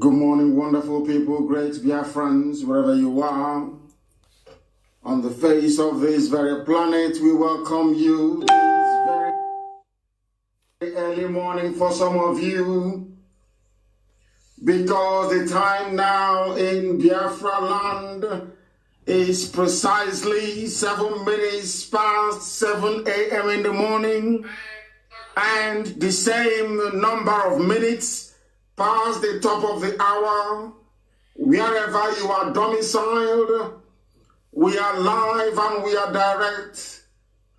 Good morning, wonderful people, great Biafrans, wherever you are. On the face of this very planet, we welcome you this very early morning for some of you, because the time now in Biafra land is precisely 7 minutes past 7 a.m. in the morning, and the same number of minutes past the top of the hour. Wherever you are domiciled, we are live and we are direct,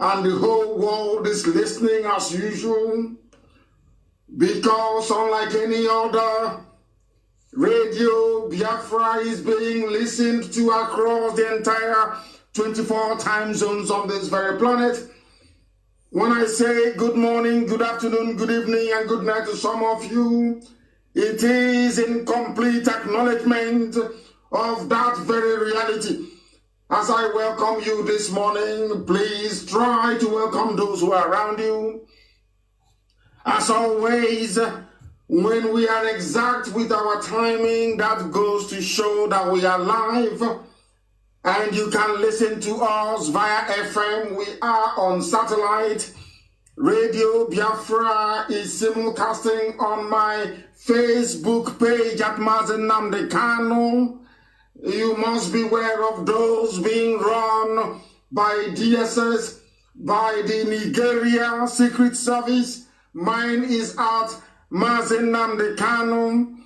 and the whole world is listening as usual, because unlike any other, Radio Biafra is being listened to across the entire 24 time zones on this very planet. When I say good morning, good afternoon, good evening, and good night to some of you, it is in complete acknowledgement of that very reality. As I welcome you this morning, please try to welcome those who are around you. As always, when we are exact with our timing, that goes to show that we are live, and you can listen to us via FM. We are on satellite. Radio Biafra is simulcasting on my Facebook page at Mazi Nnamdi Kanu. You must be aware of those being run by DSS, by the Nigeria Secret Service. Mine is at Mazi Nnamdi Kanu.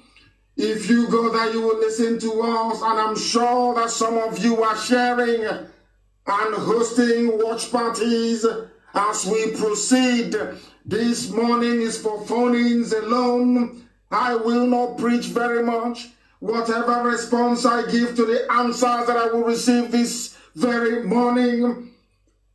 If you go there, you will listen to us, and I'm sure that some of you are sharing and hosting watch parties as we proceed. This morning is for phone-ins alone. I will not preach very much. Whatever response I give to the answers that I will receive this very morning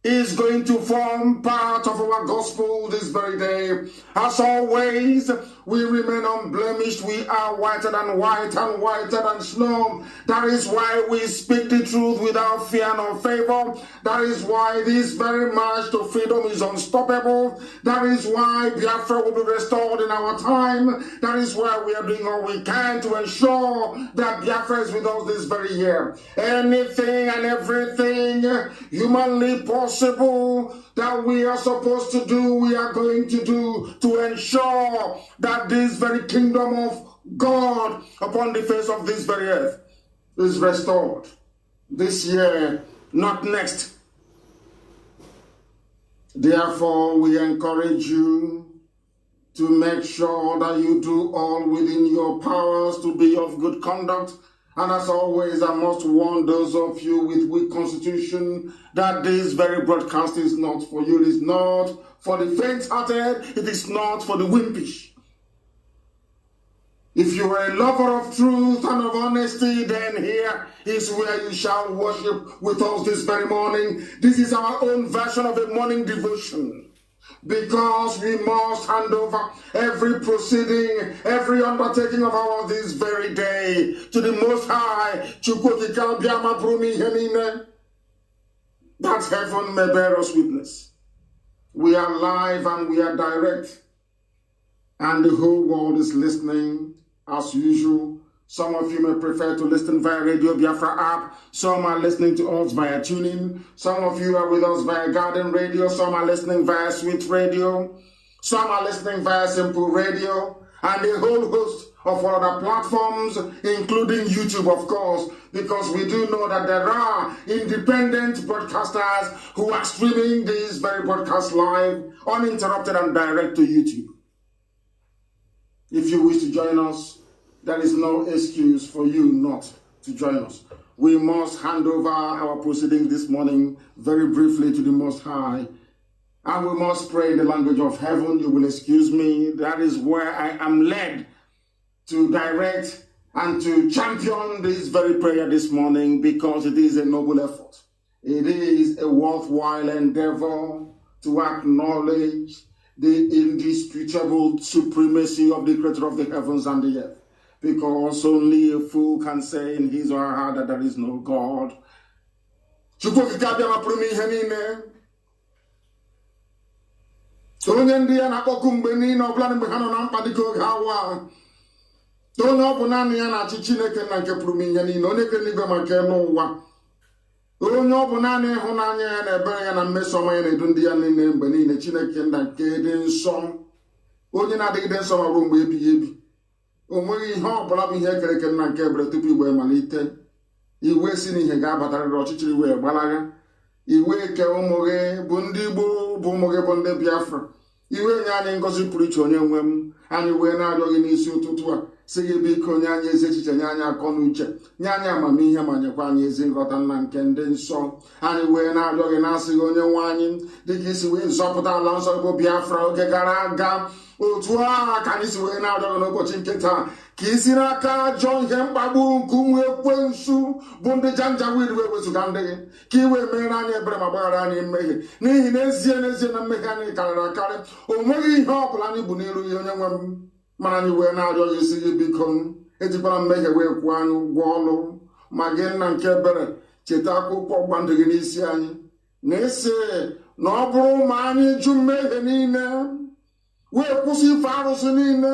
is going to form part of our gospel this very day. As always, we remain unblemished. We are whiter than white and whiter than snow. That is why we speak the truth without fear nor favor. That is why this very march to freedom is unstoppable. That is why Biafra will be restored in our time. That is why we are doing all we can to ensure that Biafra is with us this very year. Anything and everything humanly possible that we are supposed to do, we are going to do to ensure that this very kingdom of God upon the face of this very earth is restored this year, not next. Therefore, we encourage you to make sure that you do all within your powers to be of good conduct. And as always, I must warn those of you with weak constitution that this very broadcast is not for you. It is not for the faint-hearted. It is not for the wimpish. If you are a lover of truth and of honesty, then here is where you shall worship with us this very morning. This is our own version of a morning devotion, because we must hand over every proceeding, every undertaking of ours this very day to the Most High. That heaven may bear us witness. We are live and we are direct, and the whole world is listening as usual. Some of you may prefer to listen via Radio Biafra app. Some are listening to us via tuning. Some of you are with us via Garden Radio. Some are listening via Sweet Radio. Some are listening via Simple Radio. And a whole host of other platforms, including YouTube, of course, because we do know that there are independent broadcasters who are streaming this very broadcast live, uninterrupted and direct to YouTube. If you wish to join us, there is no excuse for you not to join us. We must hand over our proceedings this morning very briefly to the Most High. And we must pray in the language of heaven. You will excuse me. That is where I am led to direct and to champion this very prayer this morning, because it is a noble effort. It is a worthwhile endeavor to acknowledge the indisputable supremacy of the Creator of the heavens and the earth. Because only a fool can say in his or her heart that there is no God. onye ọ bụ naanị ya na-achị Chineke na nke pụrụ m ihe niile, onye kere eluigwe ma nke n'ụwa, onye ọ bụ naanị ịhụnanya ya na ebere ya na mmeso ọma ya na-edu ndị ya niile mgbe niile, Chineke nna nke dị nsọ, onye na-adịgide nsọ ma ruo mgbe ebighị ebi. O nweghị ihe ọ bụla bụ ihe ekere eke nna nke ebere tupu igbe malite. Iwe si n'ihe ga-abatarịrị ọchịchịrị wee gbalaga. Iwe ke ụmụ gị bụ ndị Igbo, bụ ụmụ gị bụ ndị Biafra. Iwe nye anyị ngọzi pụrụ iche onye nwe m, anyị wee na-arịọ gị n'isi ụtụtụ a si gị biko nye anyị ezi echiche, nye anyị akọ na uche, nye anyị amamihe, ma nyekwa anyị ezi nghọta nna nke ndị nsọ. Anyị wee na-arịọ gị na-asị gị onye nwe anyị, dịka isi wee zọpụta ala nsọ bụ Biafra oge gara aga, otu a ka anyị si wee na-arịọ gị n'ụbọchị nke taa, ka isi n'aka ajọ ihe mkpagbu nke ụmụ ekwensu bụ ndị janjawid wee wezụga ndị gị, ka i wee mere anyị ebere ma gbaghara anyị mmehie, n'ihi n'ezie na mmehie anyị karịrị akarị. O nweghị ihe ọ bụla anyị bụ n'iru ihe onye nwe m, mana anyị wee na-arịọ gị isi gị biko ejikwara mmehie wee kwụọ anyị ụgwọ ọlụ. Ma gị nna nke ebere, cheta akwụkwọ ọgba ndụ gị n'isi anyị, na-esi na ọ bụrụ ma anyị jụ mmehie niile, wee kwụsị ife arụsị niile,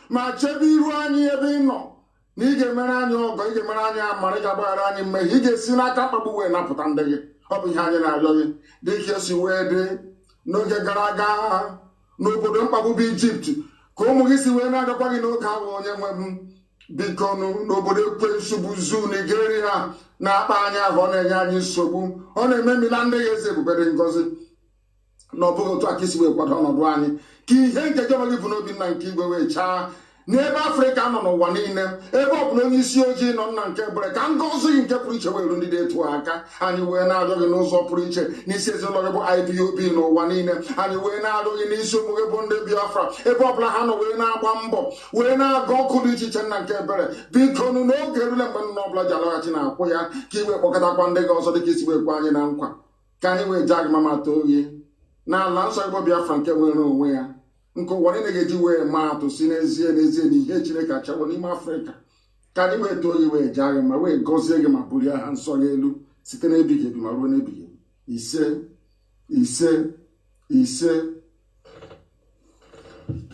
ma chebe iru anyị ebe ị nọ, na ị ga-emere anyị ọgọ, ị ga-emere anyị amara, ị ga-agbaghara anyị mmehie, ị ga-esi n'aka mkpagbu wee napụta ndị gị. Ọ bụ ihe anyị na-arịọ gị, dịka esi wee dị n'oge gara aga n'obodo mkpagbu bụ Ijipt, ka ụmụ gị si wee na-arịọkwa gị n'oge ahụ onye nwe m. Biko n'obodo ekwensu bụ Zoo Nigeria na-akpa anyị ahụ, ọ na-enye anyị nsogbu, ọ na-ememila ndị ya eze ebube dị ngọzi, na ọ bụghị otu aka isi wee kwado ọnọdụ anyị, ka ihe nke gị onwe gị bụ n'obi nna nke igwe wee chaa n'ebe Afrịka nọ n'ụwa niile, ebe ọ bụla onye isi ojii nọ nna nke ebere, ka ngọzi nke pụrụ iche wee ru ndị dị etu aka. Anyị wee na-arịọ gị n'ụzọ pụrụ iche n'isi ezinụlọ gị bụ IPOB n'ụwa niile. Anyị wee na-arịọ gị n'isi ụmụ gị bụ ndị Biafra, ebe ọ bụla ha nọ wee na-agba mbọ, wee na-aga ọkụ dị iche iche nna nke ebere. Biko n'oge erule mgbe nna ọbụla ji alọghachi na-akwụ ya, ka i wee kpọkọtakwa ndị gị ọzọ dịka isi wee kwe anyị na nkwa, ka anyị wee jaa gị ma mata oyi n'ala nsọ igbo Biafra nke nwere onwe ya, nke ụwa niile ga-eji wee maa atụ si n'ezie na ihe Chineke achawo n'ime Afrịka. Ka anyị wee too gị wee jaa gị ma wee gọzie gị ma bulie aha nsọ gị elu site n'ebighị ebi ma ruo n'ebighị ebi. Ise ise ise.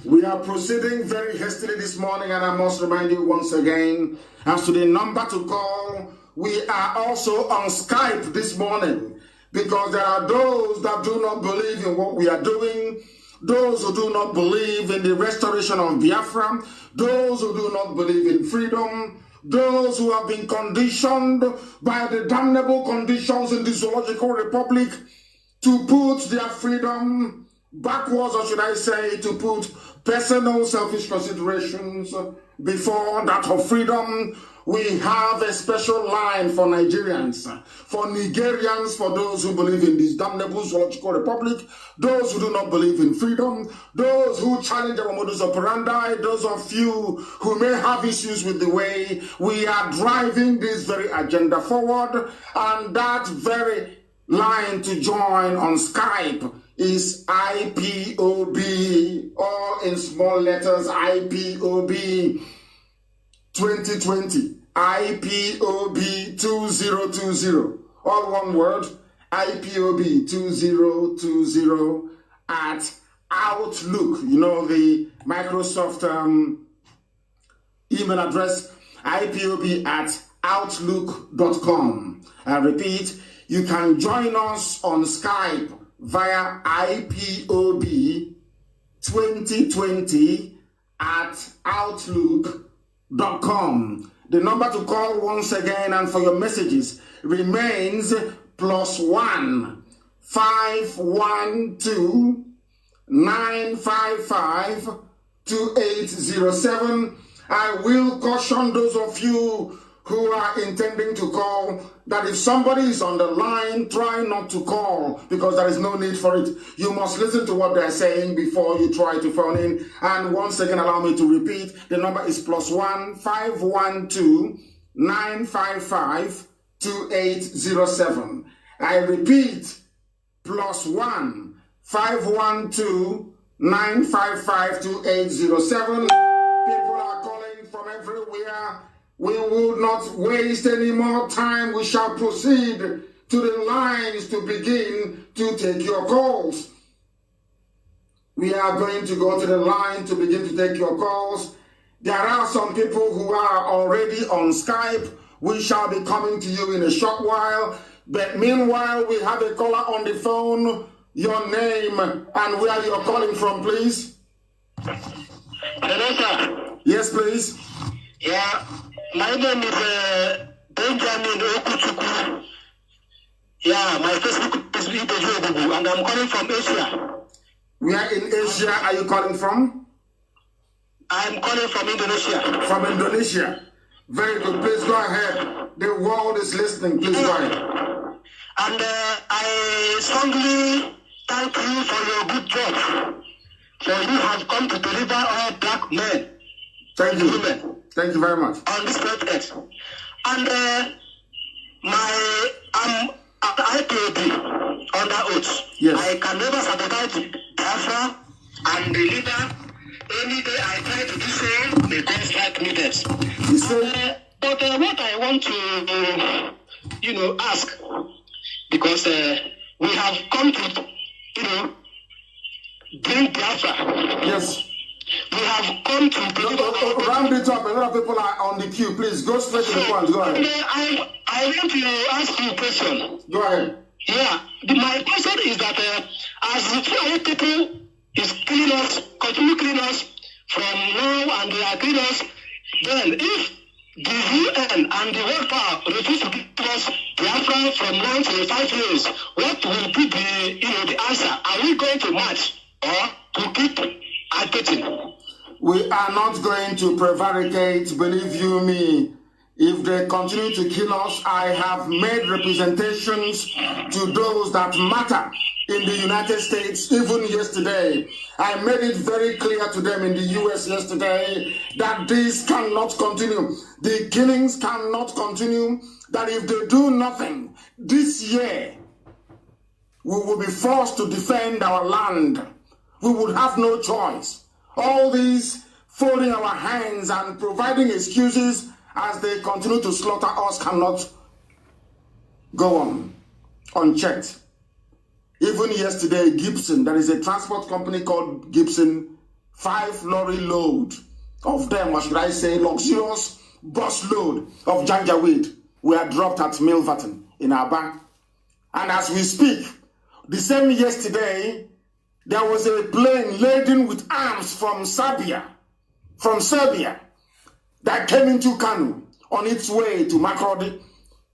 We are proceeding very hastily this morning, and I must remind you once again as to the number to call. We are also on Skype this morning, because there are those that do not believe in what we are doing, those who do not believe in the restoration of Biafra, those who do not believe in freedom, those who have been conditioned by the damnable conditions in the Zoological Republic to put their freedom backwards, or should I say, to put personal selfish considerations before that of freedom. We have a special line for Nigerians, for Nigerians, for those who believe in this damnable Zoological Republic, those who do not believe in freedom, those who challenge our modus operandi, those of you who may have issues with the way we are driving this very agenda forward. And that very line to join on Skype is IPOB, all in small letters, IPOB 2020, IPOB 2020, all one word, IPOB 2020 at Outlook. You know, the Microsoft email address, IPOB at outlook.com. I repeat, you can join us on Skype via IPOB 2020 at outlook.com. The number to call once again and for your messages remains +1 512 955 2807. I will caution those of you who are intending to call that if somebody is on the line, try not to call, because there is no need for it. You must listen to what they're saying before you try to phone in. And once again, allow me to repeat, the number is +1 512 955 2807. I repeat, +1 512 955 2807. People are calling from everywhere. We will not waste any more time. We shall proceed to the lines to begin to take your calls. We are going to go to the line to begin to take your calls. There are some people who are already on Skype. We shall be coming to you in a short while. But meanwhile, we have a caller on the phone. Your name and where you're calling from, please. Hello, sir. Yes, please. Yeah, my name is Benjamin Okuchuku. Yeah, my Facebook is Ibejuogugu, and I'm calling from Asia. Where in Asia are you calling from? I'm calling from Indonesia. From Indonesia. Very good. Please go ahead. The world is listening. Please go ahead. And I strongly thank you for your good job. For you have come to deliver all black men. Thank you. Women. Thank you very much. On this project. And I'm at IPOB under oath. Yes. I can never sabotage Biafra and the leader. Any day I try to do so, they don't strike me dead. But what I want to, ask, because we have come to, bring Biafra. Yes. We have come to round it up. A lot of people are on the queue. Please go straight to the point. Go ahead. I want to ask you a question. Go ahead. Yeah. My question is that as the 200 people is killing us, continue killing us from now, and they are killing us, then if the UN and the World Power refuse to give us Biafra from 9 to 5 years, what will be the answer? Are we going to march or to keep agitating? We are not going to prevaricate, believe you me. If they continue to kill us, I have made representations to those that matter in the United States, even yesterday. I made it very clear to them in the US yesterday that this cannot continue. The killings cannot continue, that if they do nothing, this year, we will be forced to defend our land. We would have no choice. All these folding our hands and providing excuses as they continue to slaughter us cannot go on unchecked. Even yesterday, Gibson, there is a transport company called Gibson, 5 lorry load of them, or should I say, luxurious bus load of janjaweed were dropped at Milverton in Aba. And as we speak, the same yesterday, there was a plane laden with arms from Serbia, that came into Kanu on its way to Makurdi.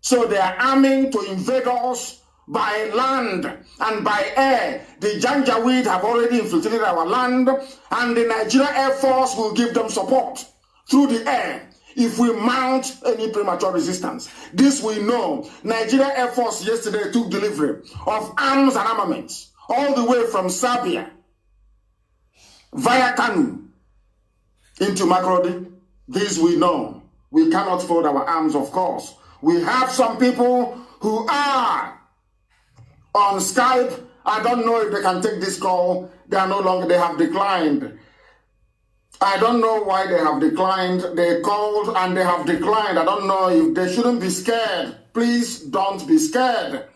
So they are arming to invade us by land and by air. The Janjaweed have already infiltrated our land, and the Nigeria Air Force will give them support through the air if we mount any premature resistance. This we know. Nigeria Air Force yesterday took delivery of arms and armaments all the way from Serbia via Kanu into Makurdi. This we know. We cannot fold our arms, of course. We have some people who are on Skype. I don't know if they can take this call. They are no longer, they have declined. I don't know why they have declined. They called and they have declined. I don't know if they shouldn't be scared. Please don't be scared.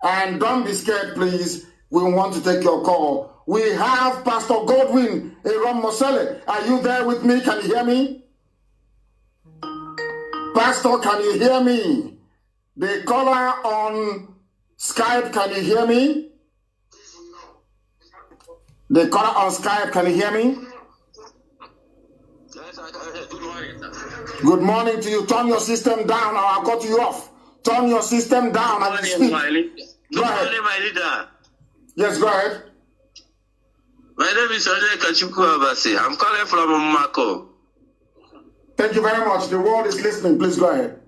And don't be scared, please. We want to take your call. We have Pastor Godwin Erom Mosele. Are you there with me? Can you hear me? Pastor, can you hear me? The caller on Skype, can you hear me? The caller on Skype, can you hear me? Yes, good morning. Good morning to you. Turn your system down or I'll cut you off. Turn your system down and speak. Go ahead. My leader. Yes, go ahead. My name is Ojay Kachuku Abasi. I'm calling from Mako. Thank you very much. The world is listening. Please go ahead.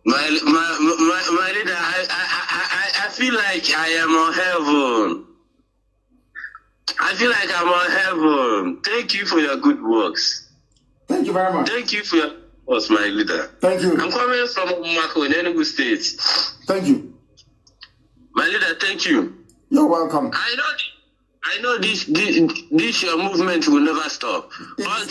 My leader, I feel like I am on heaven. I feel like I'm on heaven. Thank you for your good works. Thank you very much. Thank you for your works, my leader. Thank you. I'm coming from Mako in Enugu State. Thank you. My leader, thank you. You're welcome. I know this your movement will never stop.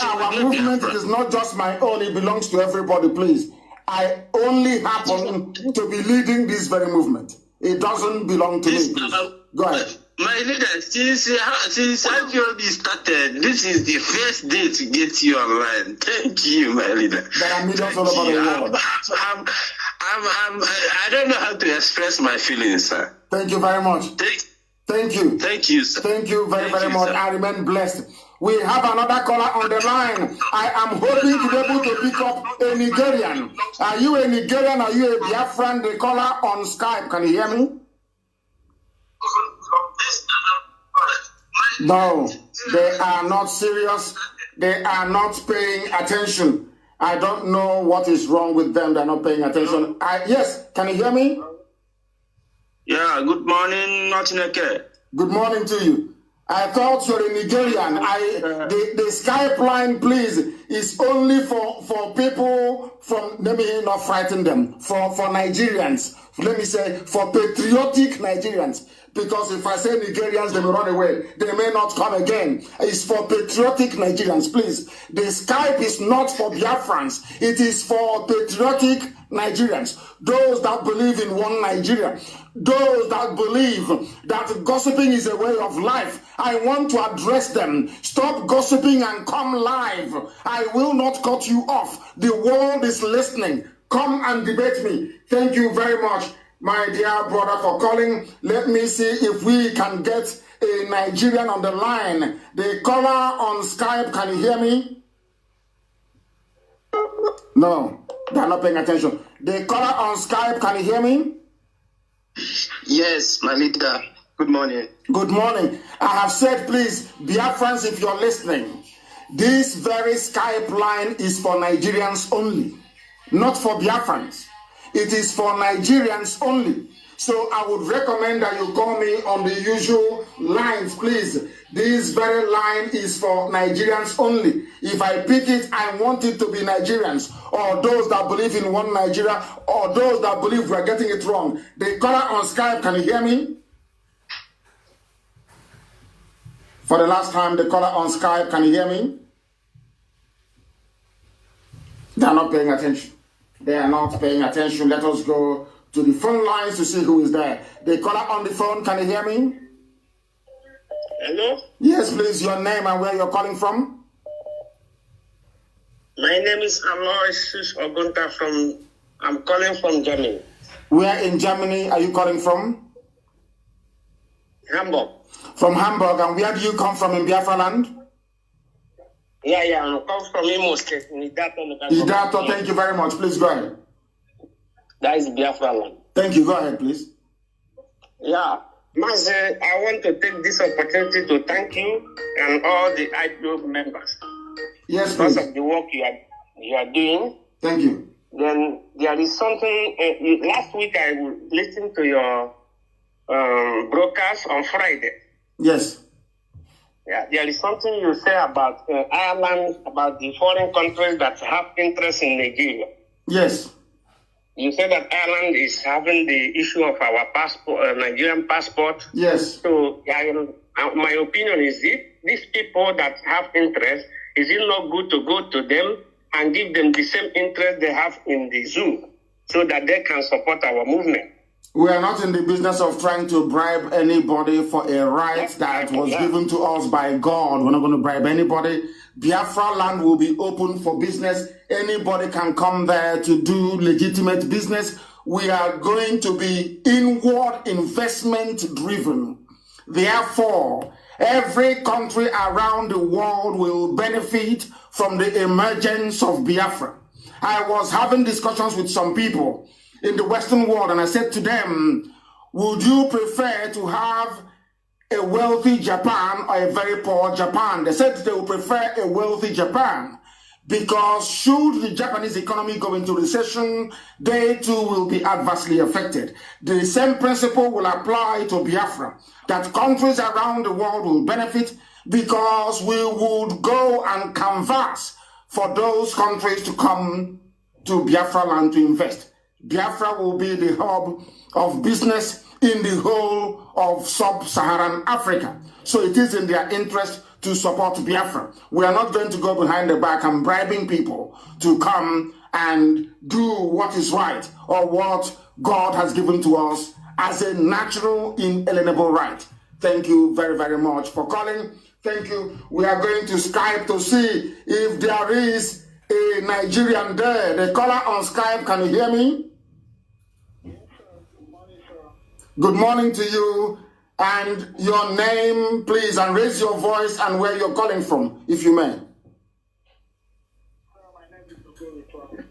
Our movement is not just my own, it belongs to everybody, please. I only happen to be leading this very movement. It doesn't belong to me. Please. Go ahead. My leader, since IPOB started, this is the first day to get you online. Thank you, my leader. There are millions all over the world. I don't know how to express my feelings, sir. Thank you very much. Thank you. Thank you, sir. Thank you very much. Sir. I remain blessed. We have another caller on the line. I am hoping to be able to pick up a Nigerian. Are you a Nigerian? Are you a Biafran? The caller on Skype. Can you hear me? No, they are not serious. They are not paying attention. I don't know what is wrong with them. They're not paying attention. Yes, can you hear me? Yeah, good morning, Notineke. Good morning to you. I thought you're a Nigerian. The Skype line, please, is only for people from, let me not frighten them, for Nigerians. Let me say, for patriotic Nigerians. Because if I say Nigerians, they may run away. They may not come again. It's for patriotic Nigerians, please. The Skype is not for Biafrans. It is for patriotic Nigerians. Those that believe in one Nigeria. Those that believe that gossiping is a way of life. I want to address them. Stop gossiping and come live. I will not cut you off. The world is listening. Come and debate me. Thank you very much, my dear brother, for calling. Let me see if we can get a Nigerian on the line. The caller on Skype, can you hear me? No, they're not paying attention. The caller on Skype, can you hear me? Yes, my leader. Good morning. Good morning. I have said, please, Biafrans, if you're listening, this very Skype line is for Nigerians only, not for Biafrans. It is for Nigerians only. So I would recommend that you call me on the usual lines, please. This very line is for Nigerians only. If I pick it, I want it to be Nigerians, or those that believe in one Nigeria, or those that believe we're getting it wrong. The caller on Skype, can you hear me? For the last time, the caller on Skype, can you hear me? They are not paying attention. They are not paying attention. Let us go to the phone lines to see who is there. The caller on the phone, can you hear me? Hello? Yes, please, your name and where you're calling from? My name is Aloysius Ogunta I'm calling from Germany. Where in Germany are you calling from? Hamburg. From Hamburg. And where do you come from in Biafra land? Yeah, I come from Imo State. Idato, thank you very much. Please go ahead. That is Biafra land. Thank you. Go ahead, please. Yeah. Mazi, I want to take this opportunity to thank you and all the IPO members. Yes, please. Because of the work you are doing. Thank you. Then there is something, last week I listened to your broadcast on Friday. Yes. Yeah, there is something you say about Ireland, about the foreign countries that have interest in Nigeria. Yes. You said that Ireland is having the issue of our passport, Nigerian passport. Yes. So, my opinion is these people that have interest, is it not good to go to them and give them the same interest they have in the zoo so that they can support our movement? We are not in the business of trying to bribe anybody for a right that was given to us by God. We're not going to bribe anybody. Biafra land will be open for business. Anybody can come there to do legitimate business. We are going to be inward investment driven. Therefore, every country around the world will benefit from the emergence of Biafra. I was having discussions with some people in the Western world, and I said to them, would you prefer to have a wealthy Japan or a very poor Japan? They said they would prefer a wealthy Japan because should the Japanese economy go into recession, they too will be adversely affected. The same principle will apply to Biafra, that countries around the world will benefit because we would go and canvass for those countries to come to Biafra land to invest. Biafra will be the hub of business in the whole of sub-Saharan Africa. So it is in their interest to support Biafra. We are not going to go behind the back and bribing people to come and do what is right or what God has given to us as a natural, inalienable right. Thank you very, very much for calling. Thank you. We are going to Skype to see if there is a Nigerian there. The caller on Skype, can you hear me? Yes, sir. Good morning, sir. Good morning to you. And your name, please, and raise your voice and where you're calling from, if you may. Sir, my name is Biafra.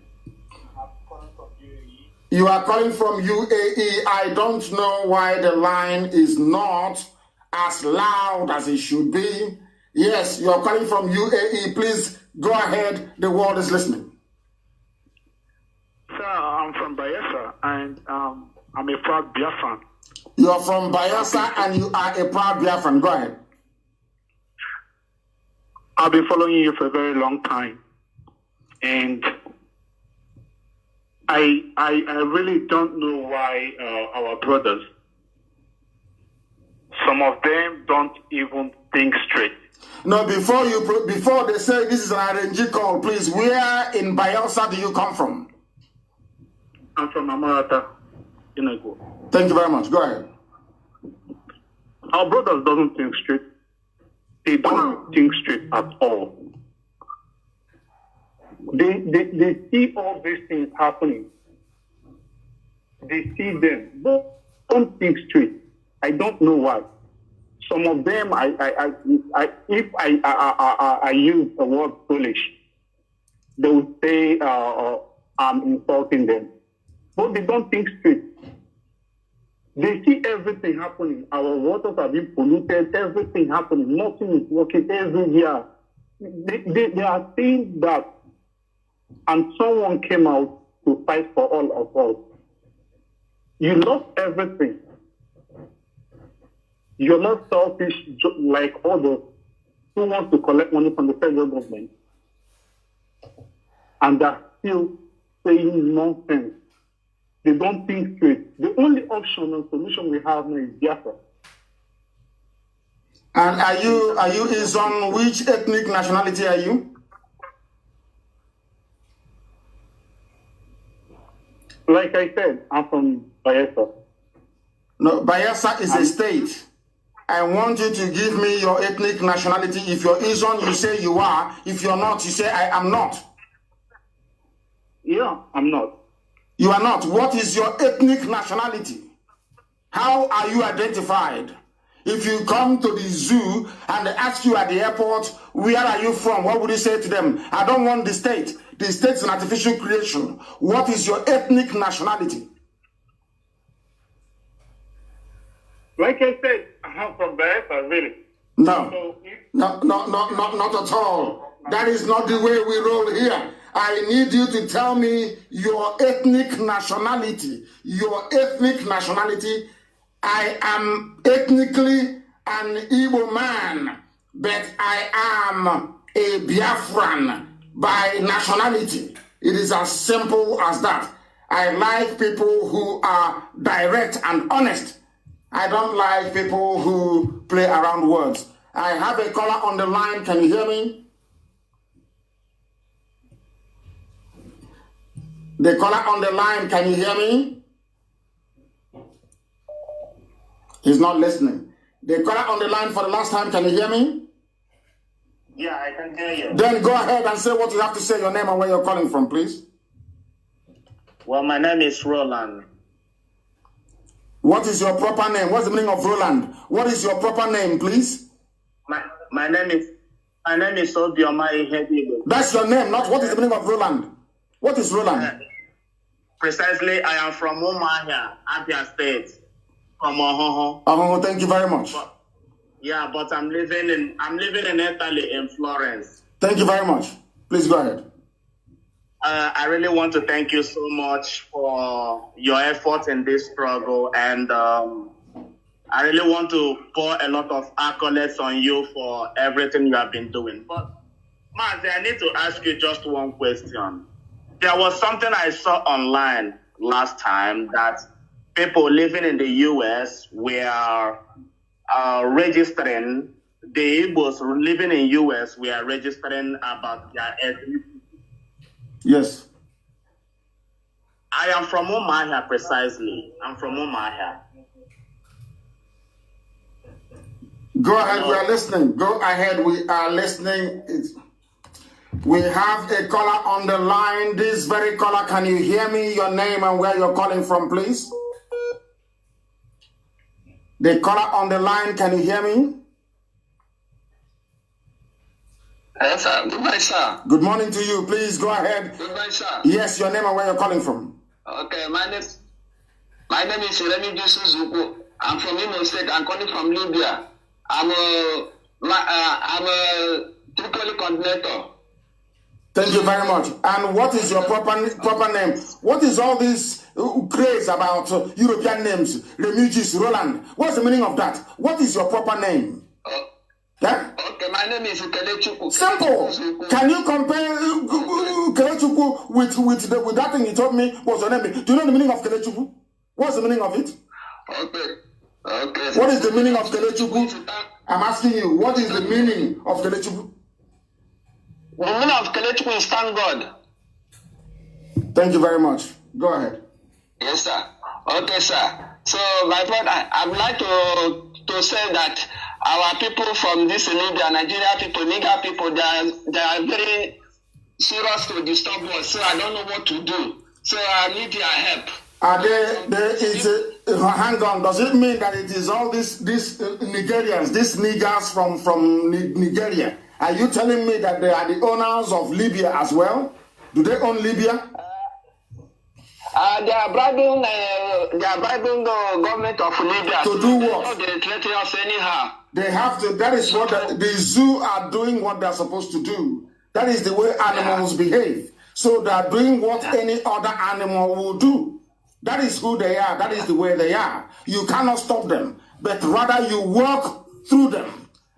I'm calling from UAE. You are calling from UAE. I don't know why the line is not as loud as it should be. Yes, you are calling from UAE. Please go ahead. The world is listening. Sir, I'm from Biafra, and I'm a proud Biafran. You are from Biafra and you are a proud Biafran. Go ahead. I've been following you for a very long time, and I really don't know why our brothers, some of them don't even think straight. No, before they say this is an RNG call, please, where in Biafra do you come from? I'm from Amarata, Inago. Thank you very much. Go ahead. Our brothers doesn't think straight. They don't think straight at all. They see all these things happening. They see them, but don't think straight. I don't know why. Some of them, if I use the word foolish, they will say I'm insulting them. But they don't think straight. They see everything happening. Our waters are being polluted, everything happening. Nothing is working every year. They are seeing that. And someone came out to fight for all of us. You lost everything. You're not selfish like others who want to collect money from the federal government. And they're still saying nonsense. They don't think straight. The only option and solution we have now is Biafra. And are you Izon? Which ethnic nationality are you? Like I said, I'm from Biafra. No, Biafra is a state. I want you to give me your ethnic nationality. If you're Izon, you say you are. If you're not, you say I am not. Yeah, I'm not. You are not. What is your ethnic nationality? How are you identified? If you come to the zoo and they ask you at the airport, where are you from? What would you say to them? I don't want the state. The state is an artificial creation. What is your ethnic nationality? Like I said, I'm from Biafra, really. No, not at all. That is not the way we roll here. I need you to tell me your ethnic nationality. Your ethnic nationality. I am ethnically an Igbo man, but I am a Biafran by nationality. It is as simple as that. I like people who are direct and honest. I don't like people who play around words. I have a caller on the line. Can you hear me? The caller on the line, can you hear me? He's not listening. The caller on the line for the last time, can you hear me? Yeah, I can hear you. Then go ahead and say what you have to say, your name and where you're calling from, please. Well, my name is Roland. What is your proper name? What's the meaning of Roland? What is your proper name, please? My name is Obioma Ihedibo. That's your name, not what is the meaning of Roland. What is Roland? Precisely, I am from Umuahia, Abia State, from Ohoho. Oh, thank you very much. But I'm living in Italy, in Florence. Thank you very much. Please go ahead. I really want to thank you so much for your effort in this struggle, and I really want to pour a lot of accolades on you for everything you have been doing. But Mazi, I need to ask you just one question. There was something I saw online last time that people living in the U.S. were registering, the Igbos living in U.S. were registering about their ethnicity. Yes. I am from Umuahia, precisely. I'm from Umuahia. Go ahead, we are listening. Go ahead, we are listening. We have a caller on the line. This very caller, can you hear me? Your name and where you're calling from, please. The caller on the line, can you hear me? Yes, sir. Good morning, sir. Good morning to you. Please go ahead. Good morning, sir. Yes, your name and where you're calling from. Okay, my name is Nnamdi Suzuku. I'm from Imo State. I'm calling from Libya. I'm a Tripoli coordinator. Thank you very much. And what is your proper name? What is all this craze about European names, refugees, Roland? What's the meaning of that? What is your proper name? Yeah? Okay, my name is Kelechukwu. Simple. Can you compare Kelechukwu with that thing you told me was your name? Do you know the meaning of Kelechukwu? What's the meaning of it? Okay. What is the meaning of Kelechukwu? I'm asking you, what is the meaning of Kelechukwu? The meaning of Kelechukwu is thank God. Thank you very much. Go ahead. Yes, sir. Okay, sir. So, my friend, I would like to say that our people from this Libya, Nigeria people, Niger people, they are very serious to disturb us. So I don't know what to do. So I need your help. Hang on. Does it mean that it is all these Nigerians, these niggers from Nigeria? Are you telling me that they are the owners of Libya as well? Do they own Libya? They are bribing the government of Libya to do what? They threaten us anyhow. They have to. That is what the zoo are doing. What they are supposed to do. That is the way animals behave. So they are doing what any other animal will do. That is who they are. That is the way they are. You cannot stop them, but rather you walk through them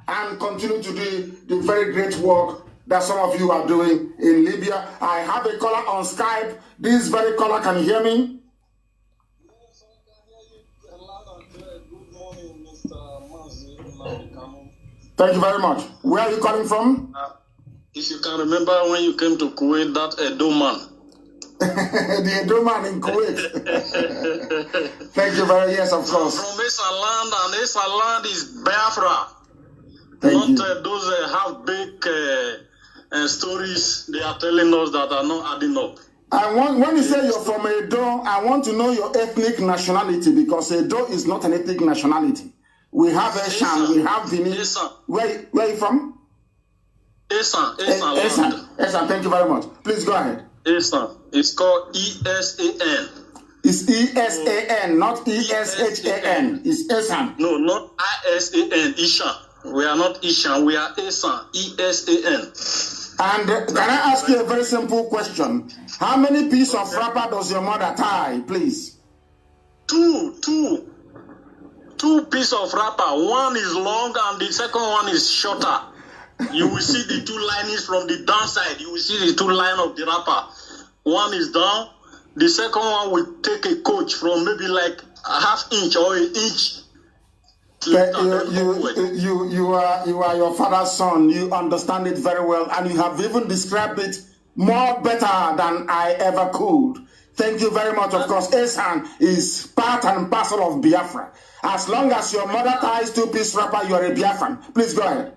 and continue to do the very great work that some of you are doing in Libya. I have a caller on Skype. This very caller, can you hear me? Yes, I can hear you loud and clear. Good morning, Mr. Mazi, Kanu. Thank you very much. Where are you calling from? If you can remember when you came to Kuwait, that Edo man. The Edo man in Kuwait. Thank you very much. Yes, of course. From Esa land, and Esa land is Biafra. Thank you. Those half-baked stories they are telling us that are not adding up. When you say you're from Edo, I want to know your ethnic nationality, because Edo is not an ethnic nationality. We have Eshan, we have Benin. Where are you from? Esan. Esan, thank you very much. Please go ahead. Esan. It's called ESAN. It's ESAN, not ESHAN. It's Esan. No, not ISAN, Ishan. We are not Ishan, we are Esan, ESAN. And can I ask you a very simple question? How many pieces of wrapper does your mother tie, please? Two pieces of wrapper. One is long and the second one is shorter. You will see the two linings from the downside. You will see the two lines of the wrapper. One is down. The second one will take a coach from maybe like a half inch or an inch. You are your father's son. You understand it very well, and you have even described it more better than I ever could. Thank you very much. Of course, Esan is part and parcel of Biafra. As long as your mother ties two-piece wrapper, you are a Biafran. Please go ahead.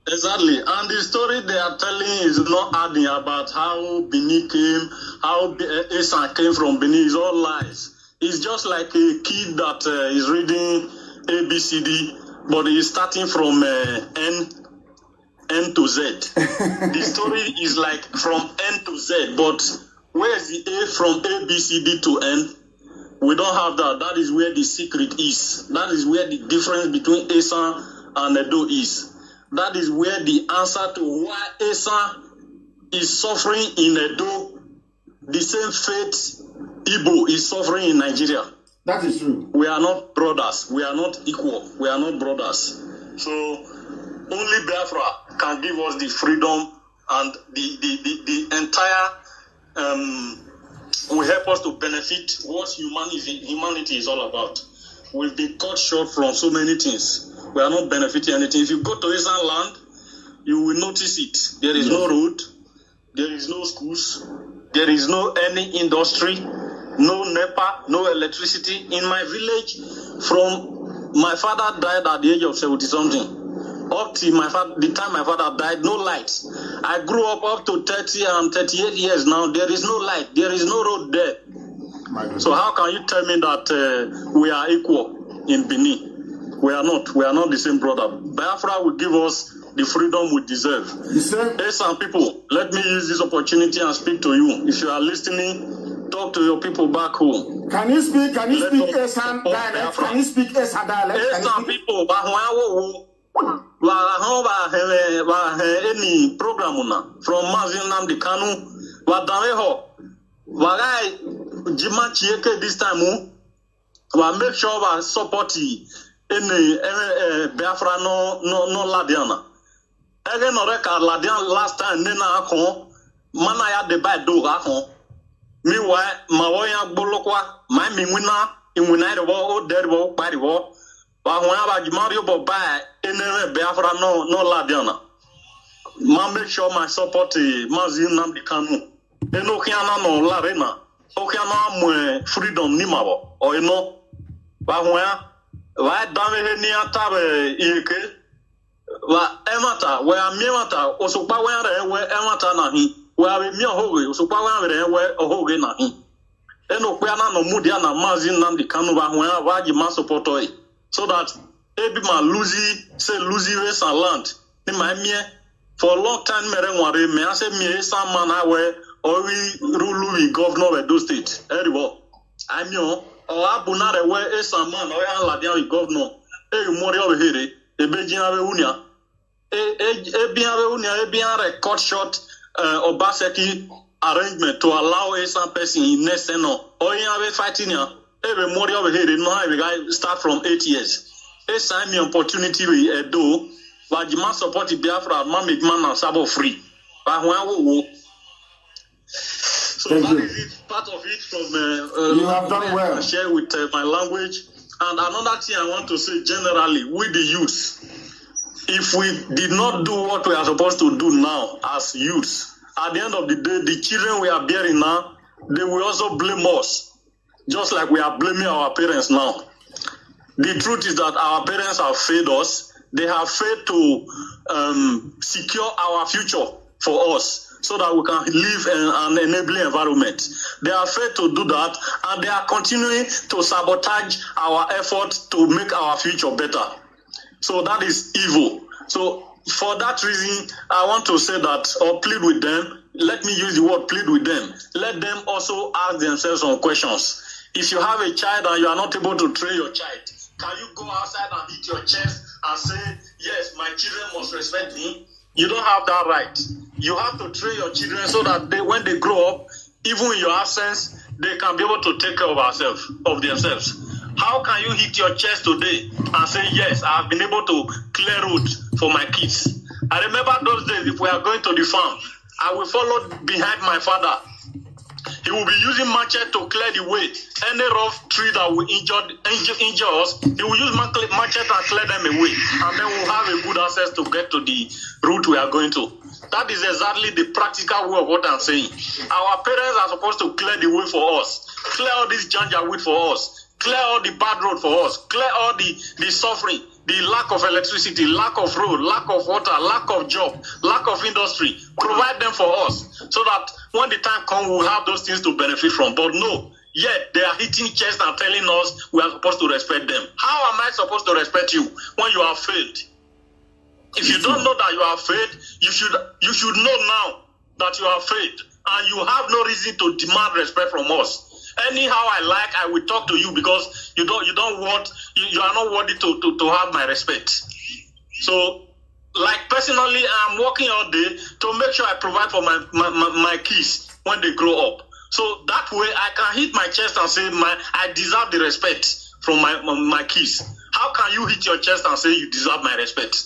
Exactly. And the story they are telling is not adding about how Benin came, how Esan came from Benin. It's all lies. It's just like a kid that is reading ABCD, but he's starting from N to Z. The story is like from N to Z, but where is the A from ABCD to N? We don't have that. That is where the secret is. That is where the difference between Esan and Edo is. That is where the answer to why Esan is suffering in Edo, the same fate Igbo is suffering in Nigeria. That is true. We are not brothers. We are not equal. We are not brothers. So only Biafra can give us the freedom, and the entire will help us to benefit what humanity is all about. We've been cut short from so many things. We are not benefiting anything. If you go to Eastern land, you will notice it. There is no road. There is no schools. There is no any industry. No NEPA, no electricity. In my village, from My father died at the age of 70-something. Up to the time my father died, no lights. I grew up to 30 and 38 years now. There is no light. There is no road there. So how can you tell me that we are equal in Benin? We are not. We are not the same brother. Biafra will give us the freedom we deserve. Hey, some people, let me use this opportunity and speak to you. If you are listening, talk to your people back home. Can you speak? Can you speak Esan dialect? Can you speak Esan dialect? Hey, some people, any program from Mazi Nnamdi Kanu, Wadameho, Wagai, Jima Chieke this time, make sure we support any Biafra no Ladiana. Again, Ladian last time, Nena Akon, Manaya de Bado Akon. Meanwhile, Mawoya Bolokwa, my Mingwina, in Winai war, dead war, by the war. But whenever Mario Bobai, in Biafra no Ladiana. Ma make sure my support Mazi Nnamdi Kanu. Eno Kiana no Larena. Okiana freedom Nimabo. Or you know, but why damn ni atabe Ike? Wa Emata, where Miamata, Osopa where Emata Nahi. Where we hoge, so power where a hoge nahi. Eno Piana no Mudiana Mazin Nnamdi Kanu where Waji Masopotoi. So that every man losing race and land. In my mere for a long time, Merenware, me I say me some man I wear or we rule governor of those states. Anyway, I'm your or Abunare where some man or Ladian governor. Mori over here, a Bejian Unia. A cut short. Obaseki arrangement to allow some person in next or you have fighting here. Every more over here, no, we guy start from 8 years. A sign me opportunity we do, but you must support the Biafra, Mamik man and Sabo free. But when so that is it, part of it from you have done well. I share with my language. And another thing I want to say generally, with the youth. If we did not do what we are supposed to do now as youths, at the end of the day, the children we are bearing now, they will also blame us, just like we are blaming our parents now. The truth is that our parents have failed us. They have failed to secure our future for us so that we can live in an enabling environment. They have failed to do that, and they are continuing to sabotage our efforts to make our future better. So that is evil. So for that reason, I want to say that, or plead with them. Let me use the word plead with them. Let them also ask themselves some questions. If you have a child and you are not able to train your child, can you go outside and hit your chest and say, yes, my children must respect me? You don't have that right. You have to train your children so that when they grow up, even in your absence, they can be able to take care of themselves. How can you hit your chest today and say, yes, I have been able to clear roads for my kids? I remember those days, if we are going to the farm, I will follow behind my father. He will be using machete to clear the way. Any rough tree that will injure us, he will use machete and clear them away. And then we'll have a good access to get to the route we are going to. That is exactly the practical way of what I'm saying. Our parents are supposed to clear the way for us. Clear all this janja weed for us. Clear all the bad road for us. Clear all the suffering, the lack of electricity, lack of road, lack of water, lack of job, lack of industry. Provide them for us so that when the time comes, we'll have those things to benefit from. But no, yet they are hitting chest and telling us we are supposed to respect them. How am I supposed to respect you when you have failed? If you don't know that you have failed, you should know now that you have failed. And you have no reason to demand respect from us. Anyhow I like, I will talk to you because you are not worthy to have my respect. So, like personally, I'm working all day to make sure I provide for my kids when they grow up. So that way I can hit my chest and say I deserve the respect from my kids. How can you hit your chest and say you deserve my respect?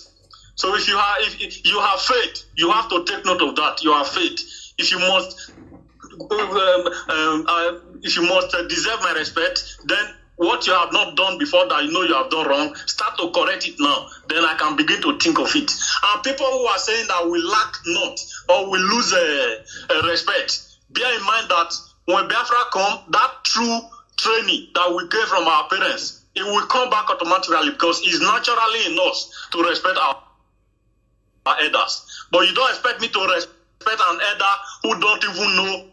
So if you have faith, you have to take note of that. You have faith. If you must deserve my respect, then what you have not done before that you know you have done wrong, start to correct it now. Then I can begin to think of it. And people who are saying that we lack not or we lose respect, bear in mind that when Biafra come, that true training that we get from our parents it will come back automatically because it's naturally in us to respect our elders. But you don't expect me to respect an elder who don't even know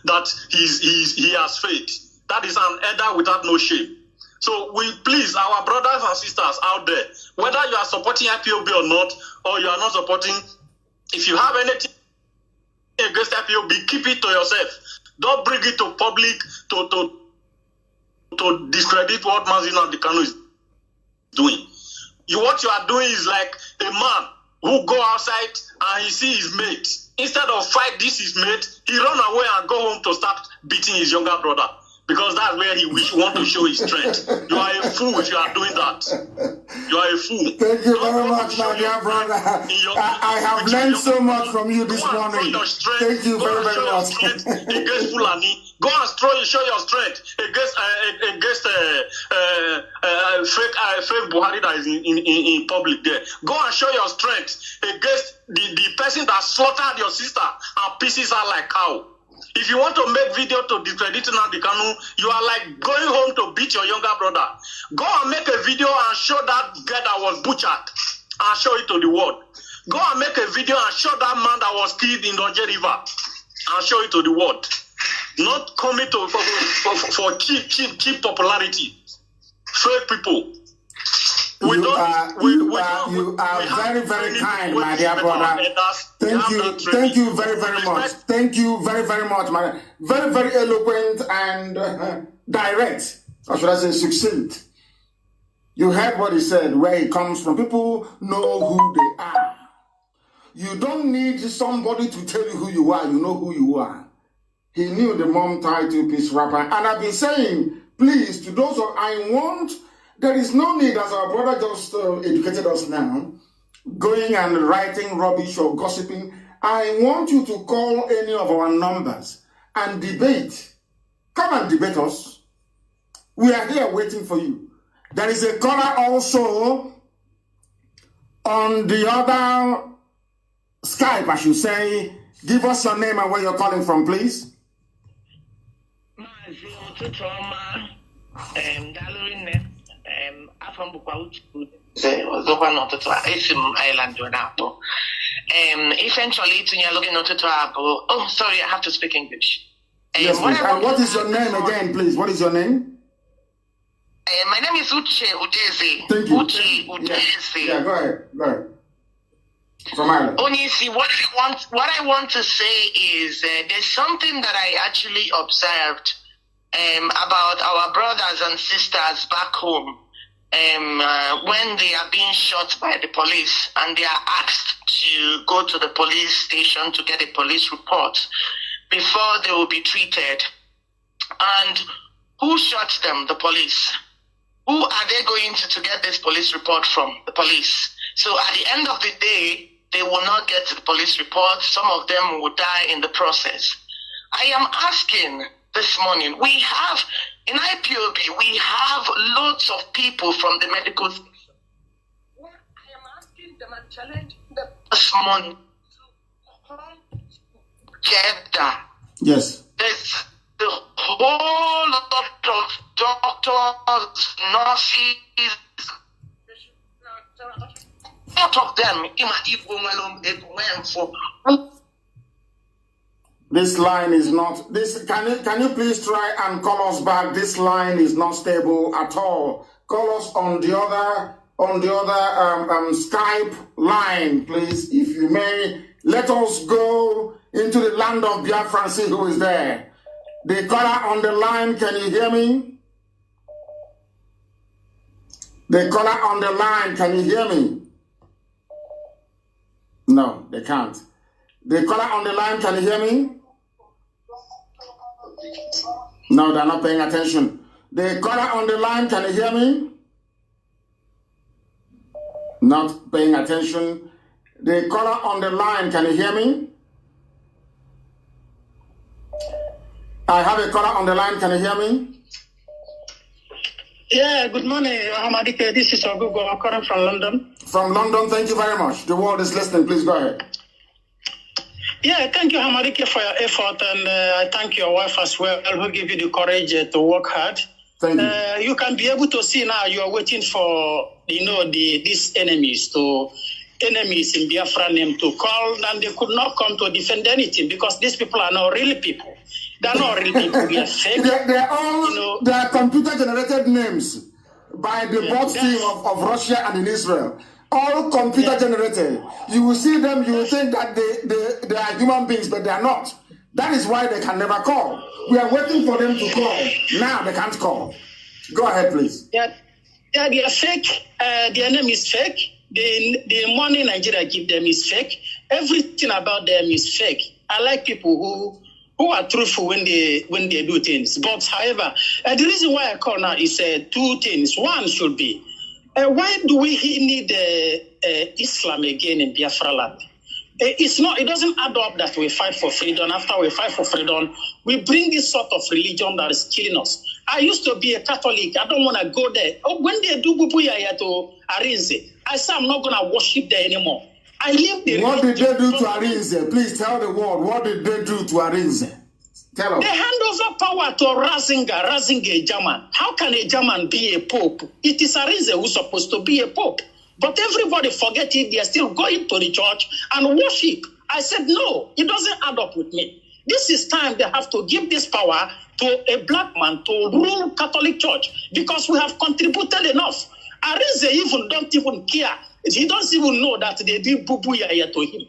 that he has faith. That is an elder without no shame. So we please, our brothers and sisters out there, whether you are supporting IPOB or not, or you are not supporting, if you have anything against IPOB, keep it to yourself. Don't bring it to public to discredit what Mazi Nnamdi Kanu is doing. What you are doing is like a man who go outside and he see his mate. Instead of fight this his mate, he run away and go home to start beating his younger brother. Because that's where he want to show his strength. You are a fool if you are doing that. You are a fool. Thank you very much, my dear brother. I have learned so much from you this morning. Thank you very, very much. Against Fulani. Go and show your strength against fake Buhari that is in public there. Go and show your strength against the person that slaughtered your sister and pieces her like cow. If you want to make video to discredit Nnamdi Kanu, you are like going home to beat your younger brother. Go and make a video and show that girl that was butchered and show it to the world. Go and make a video and show that man that was killed in the River and show it to the world. Not coming to for cheap popularity. Fake people. You are very, very kind, my dear brother. Thank you very, very much. Thank you very, very much, my very, very eloquent and direct, or should I say succinct. You heard what he said, where he comes from. People know who they are. You don't need somebody to tell you who you are. You know who you are. He knew the mom title piece rapper. And I've been saying, please, to those of there is no need, as our brother just educated us now, going and writing rubbish or gossiping. I want you to call any of our numbers and debate. Come and debate us. We are here waiting for you. There is a caller also on the other Skype, I should say. Give us your name and where you're calling from, please. Oh, sorry, I have to speak English. Yes, please. And what is your name again, please? What is your name? My name is Uche Udeze. Thank you. Uche Udeze. Yeah, go ahead. From Ireland. Onisi, what I want to say is there's something that I actually observed about our brothers and sisters back home when they are being shot by the police and they are asked to go to the police station to get a police report before they will be treated. And who shot them? The police. Who are they going to get this police report from? The police. So at the end of the day, they will not get the police report. Some of them will die in the process. I am asking this morning, we have, in IPOB, we have loads of people from the medical station. What I am asking them and challenging them this morning to come together. Yes. There's the whole lot of doctors, nurses, lot of them. This line is not. Can you please try and call us back? This line is not stable at all. Call us on the other Skype line, please, if you may. Let us go into the land of Biafra and see who is there. The caller on the line, can you hear me? The caller on the line, can you hear me? No, they can't. The caller on the line, can you hear me? No, they're not paying attention. The caller on the line, can you hear me? Not paying attention. The caller on the line, can you hear me? I have a caller on the line, can you hear me? Yeah, good morning, Hamadike. This is Ogugo. I'm calling from London. From London, thank you very much. The world is listening. Please go ahead. Yeah, thank you, Hamadike, for your effort, and I thank your wife as well, who gave you the courage to work hard. Thank you. You can be able to see now you are waiting for, these enemies in Biafra name to call, and they could not come to defend anything because these people are not real people. They are not real people. They are fake. They are all they are computer-generated names by the bot team of Russia and in Israel. All computer-generated. You will see them, you will think that they are human beings, but they are not. That is why they can never call. We are waiting for them to call. Now they can't call. Go ahead, please. Yeah, they are fake. Their name is fake. The money Nigeria give them is fake. Everything about them is fake. I like people who are truthful when they do things. But however, the reason why I call now is two things. One should be, why do we need Islam again in Biafra land? It doesn't add up that we fight for freedom. After we fight for freedom, we bring this sort of religion that is killing us. I used to be a Catholic. I don't want to go there. When they do Bubuyaya to Arinze, I say I'm not going to worship there anymore. I leave the What did they do to Arinze? Please tell the world. What did they do to Arinze? Tell us. They hand over power to Ratzinger, a German. How can a German be a pope? It is Arinze who's supposed to be a pope. But everybody forget it. They are still going to the church and worship. I said, no, it doesn't add up with me. This is time they have to give this power to a black man to rule Catholic Church because we have contributed enough. Arinze don't even care. He doesn't even know that they did bubu-yaya to him.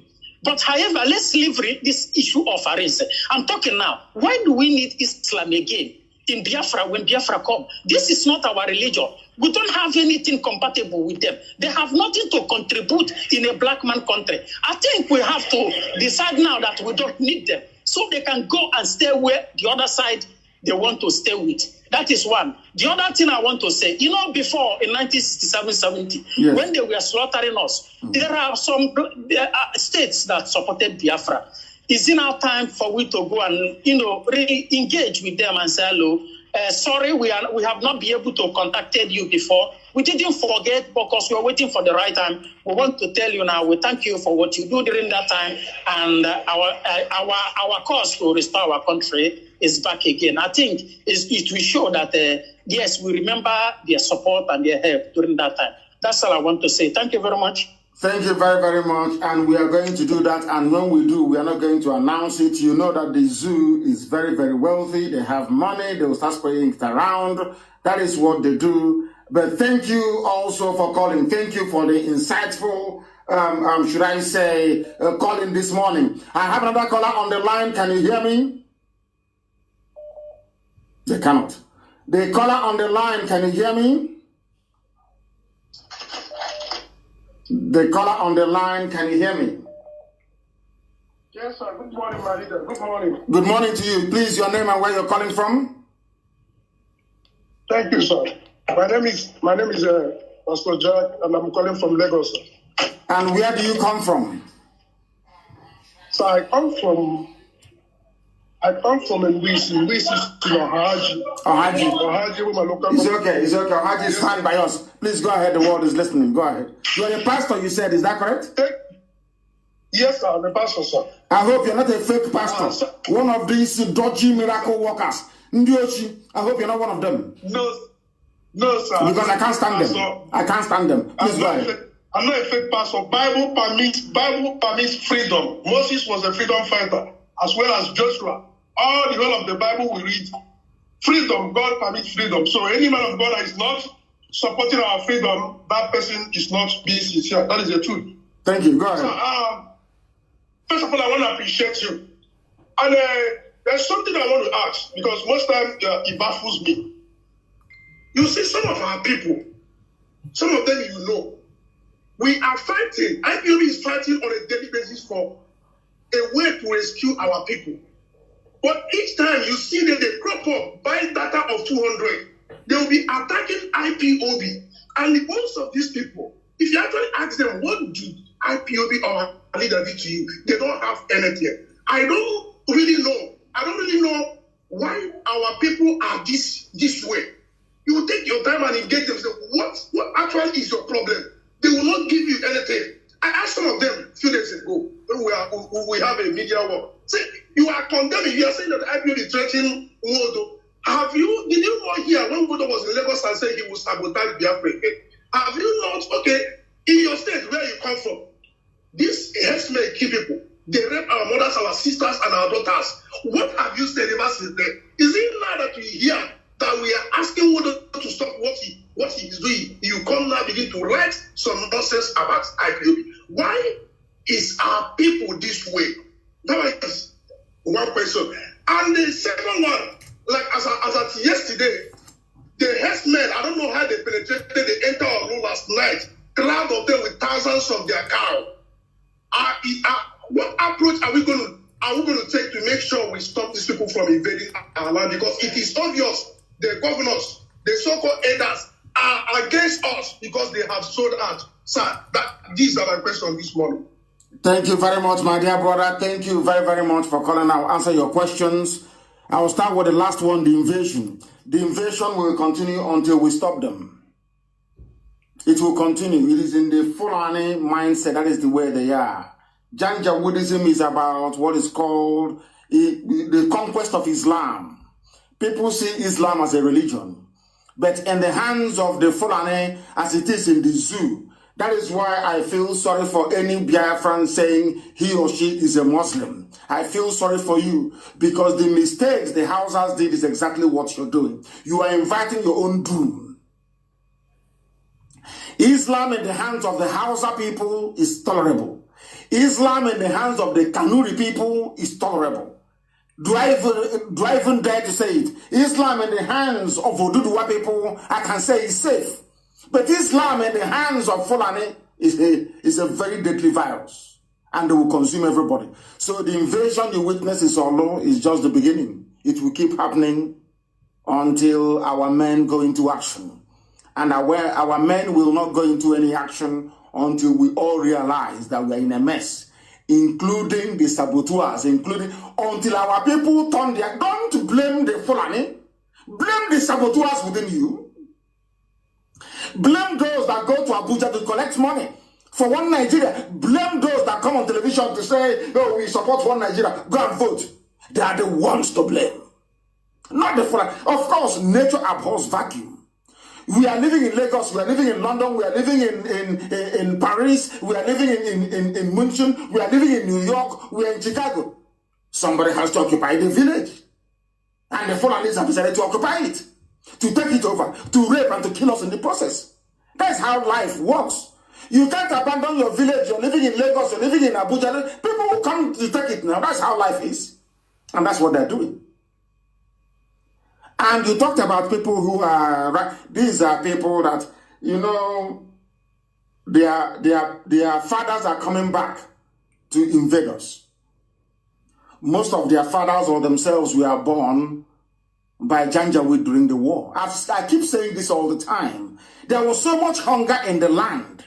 But however, let's leave this issue of Arinze. I'm talking now. Why do we need Islam again in Biafra when Biafra come? This is not our religion. We don't have anything compatible with them. They have nothing to contribute in a black man country. I think we have to decide now that we don't need them so they can go and stay where the other side they want to stay with. That is one. The other thing I want to say, before in 1967-70, yes, when they were slaughtering us, there are some states that supported Biafra. Is it now time for we to go and, really engage with them and say, hello, sorry, we have not been able to contacted you before. We didn't forget because we are waiting for the right time. We want to tell you now, we thank you for what you do during that time. And our cause to restore our country is back again. I think it will show that, yes, we remember their support and their help during that time. That's all I want to say. Thank you very much. Thank you very, very much. And we are going to do that. And when we do, we are not going to announce it. You know that the zoo is very, very wealthy. They have money. They will start spreading it around. That is what they do. But thank you also for calling. Thank you for the insightful, should I say, calling this morning. I have another caller on the line. Can you hear me? They cannot. The caller on the line, can you hear me? The caller on the line, can you hear me? Yes, sir. Good morning, my leader. Good morning. Good morning to you. Please, your name and where you're calling from? Thank you, sir. My name is Pastor Jack, and I'm calling from Lagos, sir. And where do you come from? So I come from Nwisi. Nwisi is Ohaji. Ohaji, with my local. It's okay. Ohaji is fine by us. Please go ahead. The world is listening. Go ahead. You are a pastor, you said. Is that correct? Yes, sir. I'm a pastor, sir. I hope you're not a fake pastor. One of these dodgy miracle workers. Ndiochi. I hope you're not one of them. No, sir. Because I can't stand them. I can't stand them. Please go ahead. I'm not a fake pastor. Bible permits freedom. Moses was a freedom fighter, as well as Joshua. All the whole of the Bible we read. Freedom, God permits freedom. So any man of God that is not supporting our freedom, that person is not being sincere. That is the truth. Thank you. Go ahead. So, first of all, I want to appreciate you. And there's something I want to ask, because most times it baffles me. You see some of our people, some of them you know, we are fighting. IPOB is fighting on a daily basis for a way to rescue our people. But each time you see them, they crop up, buy data of 200, they will be attacking IPOB. And most of these people, if you actually ask them, what did IPOB or our leader do to you? They don't have anything. I don't really know why our people are this way. You will take your time and engage them. Say, what actually is your problem? They will not give you anything. I asked some of them a few days ago when we have a media war. Say, you are condemning. You are saying that IPOB is threatening Wodo. Did you not hear when Buddha was in Lagos and said he would sabotage Biafra again? Have you not, okay, in your state where you come from, these herdsmen kill people. They rape our mothers, our sisters, and our daughters. What have you said ever since then? Is it now that we hear that we are asking Buddha to stop what he is doing? You come now begin to write some nonsense about IPOB. Why is our people this way? That is one question. And the second one, like as at yesterday, the herdsmen, I don't know how they penetrated, they entered our room last night, crowd of them with thousands of their cow. What approach are we going to take to make sure we stop these people from invading our land? Because it is obvious the governors, the so-called elders, are against us because they have sold out. Sir, these are my questions this morning. Thank you very much, my dear brother. Thank you very, very much for calling. I'll answer your questions. I will start with the last one, the invasion. The invasion will continue until we stop them. It will continue. It is in the Fulani mindset. That is the way they are. Janjaweedism is about what is called the conquest of Islam. People see Islam as a religion. But in the hands of the Fulani, as it is in the zoo, that is why I feel sorry for any Biafran saying he or she is a Muslim. I feel sorry for you because the mistakes the Hausas did is exactly what you're doing. You are inviting your own doom. Islam in the hands of the Hausa people is tolerable. Islam in the hands of the Kanuri people is tolerable. Do I even dare to say it? Islam in the hands of Oduduwa people, I can say is safe. But Islam in the hands of Fulani is a very deadly virus. And they will consume everybody. So the invasion you witness in Solo is just the beginning. It will keep happening until our men go into action. And our men will not go into any action until we all realize that we are in a mess, including the saboteurs, until our people turn their gun to blame the Fulani, blame the saboteurs within you, blame those that go to Abuja to collect money for one Nigeria, blame those that come on television to say, oh, we support one Nigeria, go and vote. They are the ones to blame, not the Fulani. Of course, nature abhors vacuum. We are living in Lagos, we are living in London, we are living in Paris, we are living in München, we are living in New York, we are in Chicago. Somebody has to occupy the village. And the Fulanis have decided to occupy it, to take it over, to rape and to kill us in the process. That's how life works. You can't abandon your village, you're living in Lagos, you're living in Abuja, people will come to take it now. That's how life is. And that's what they're doing. And you talked about people who are, these are people that, you know, their fathers are coming back to invade us. Most of their fathers or themselves were born by Janjaweed during the war. I keep saying this all the time. There was so much hunger in the land,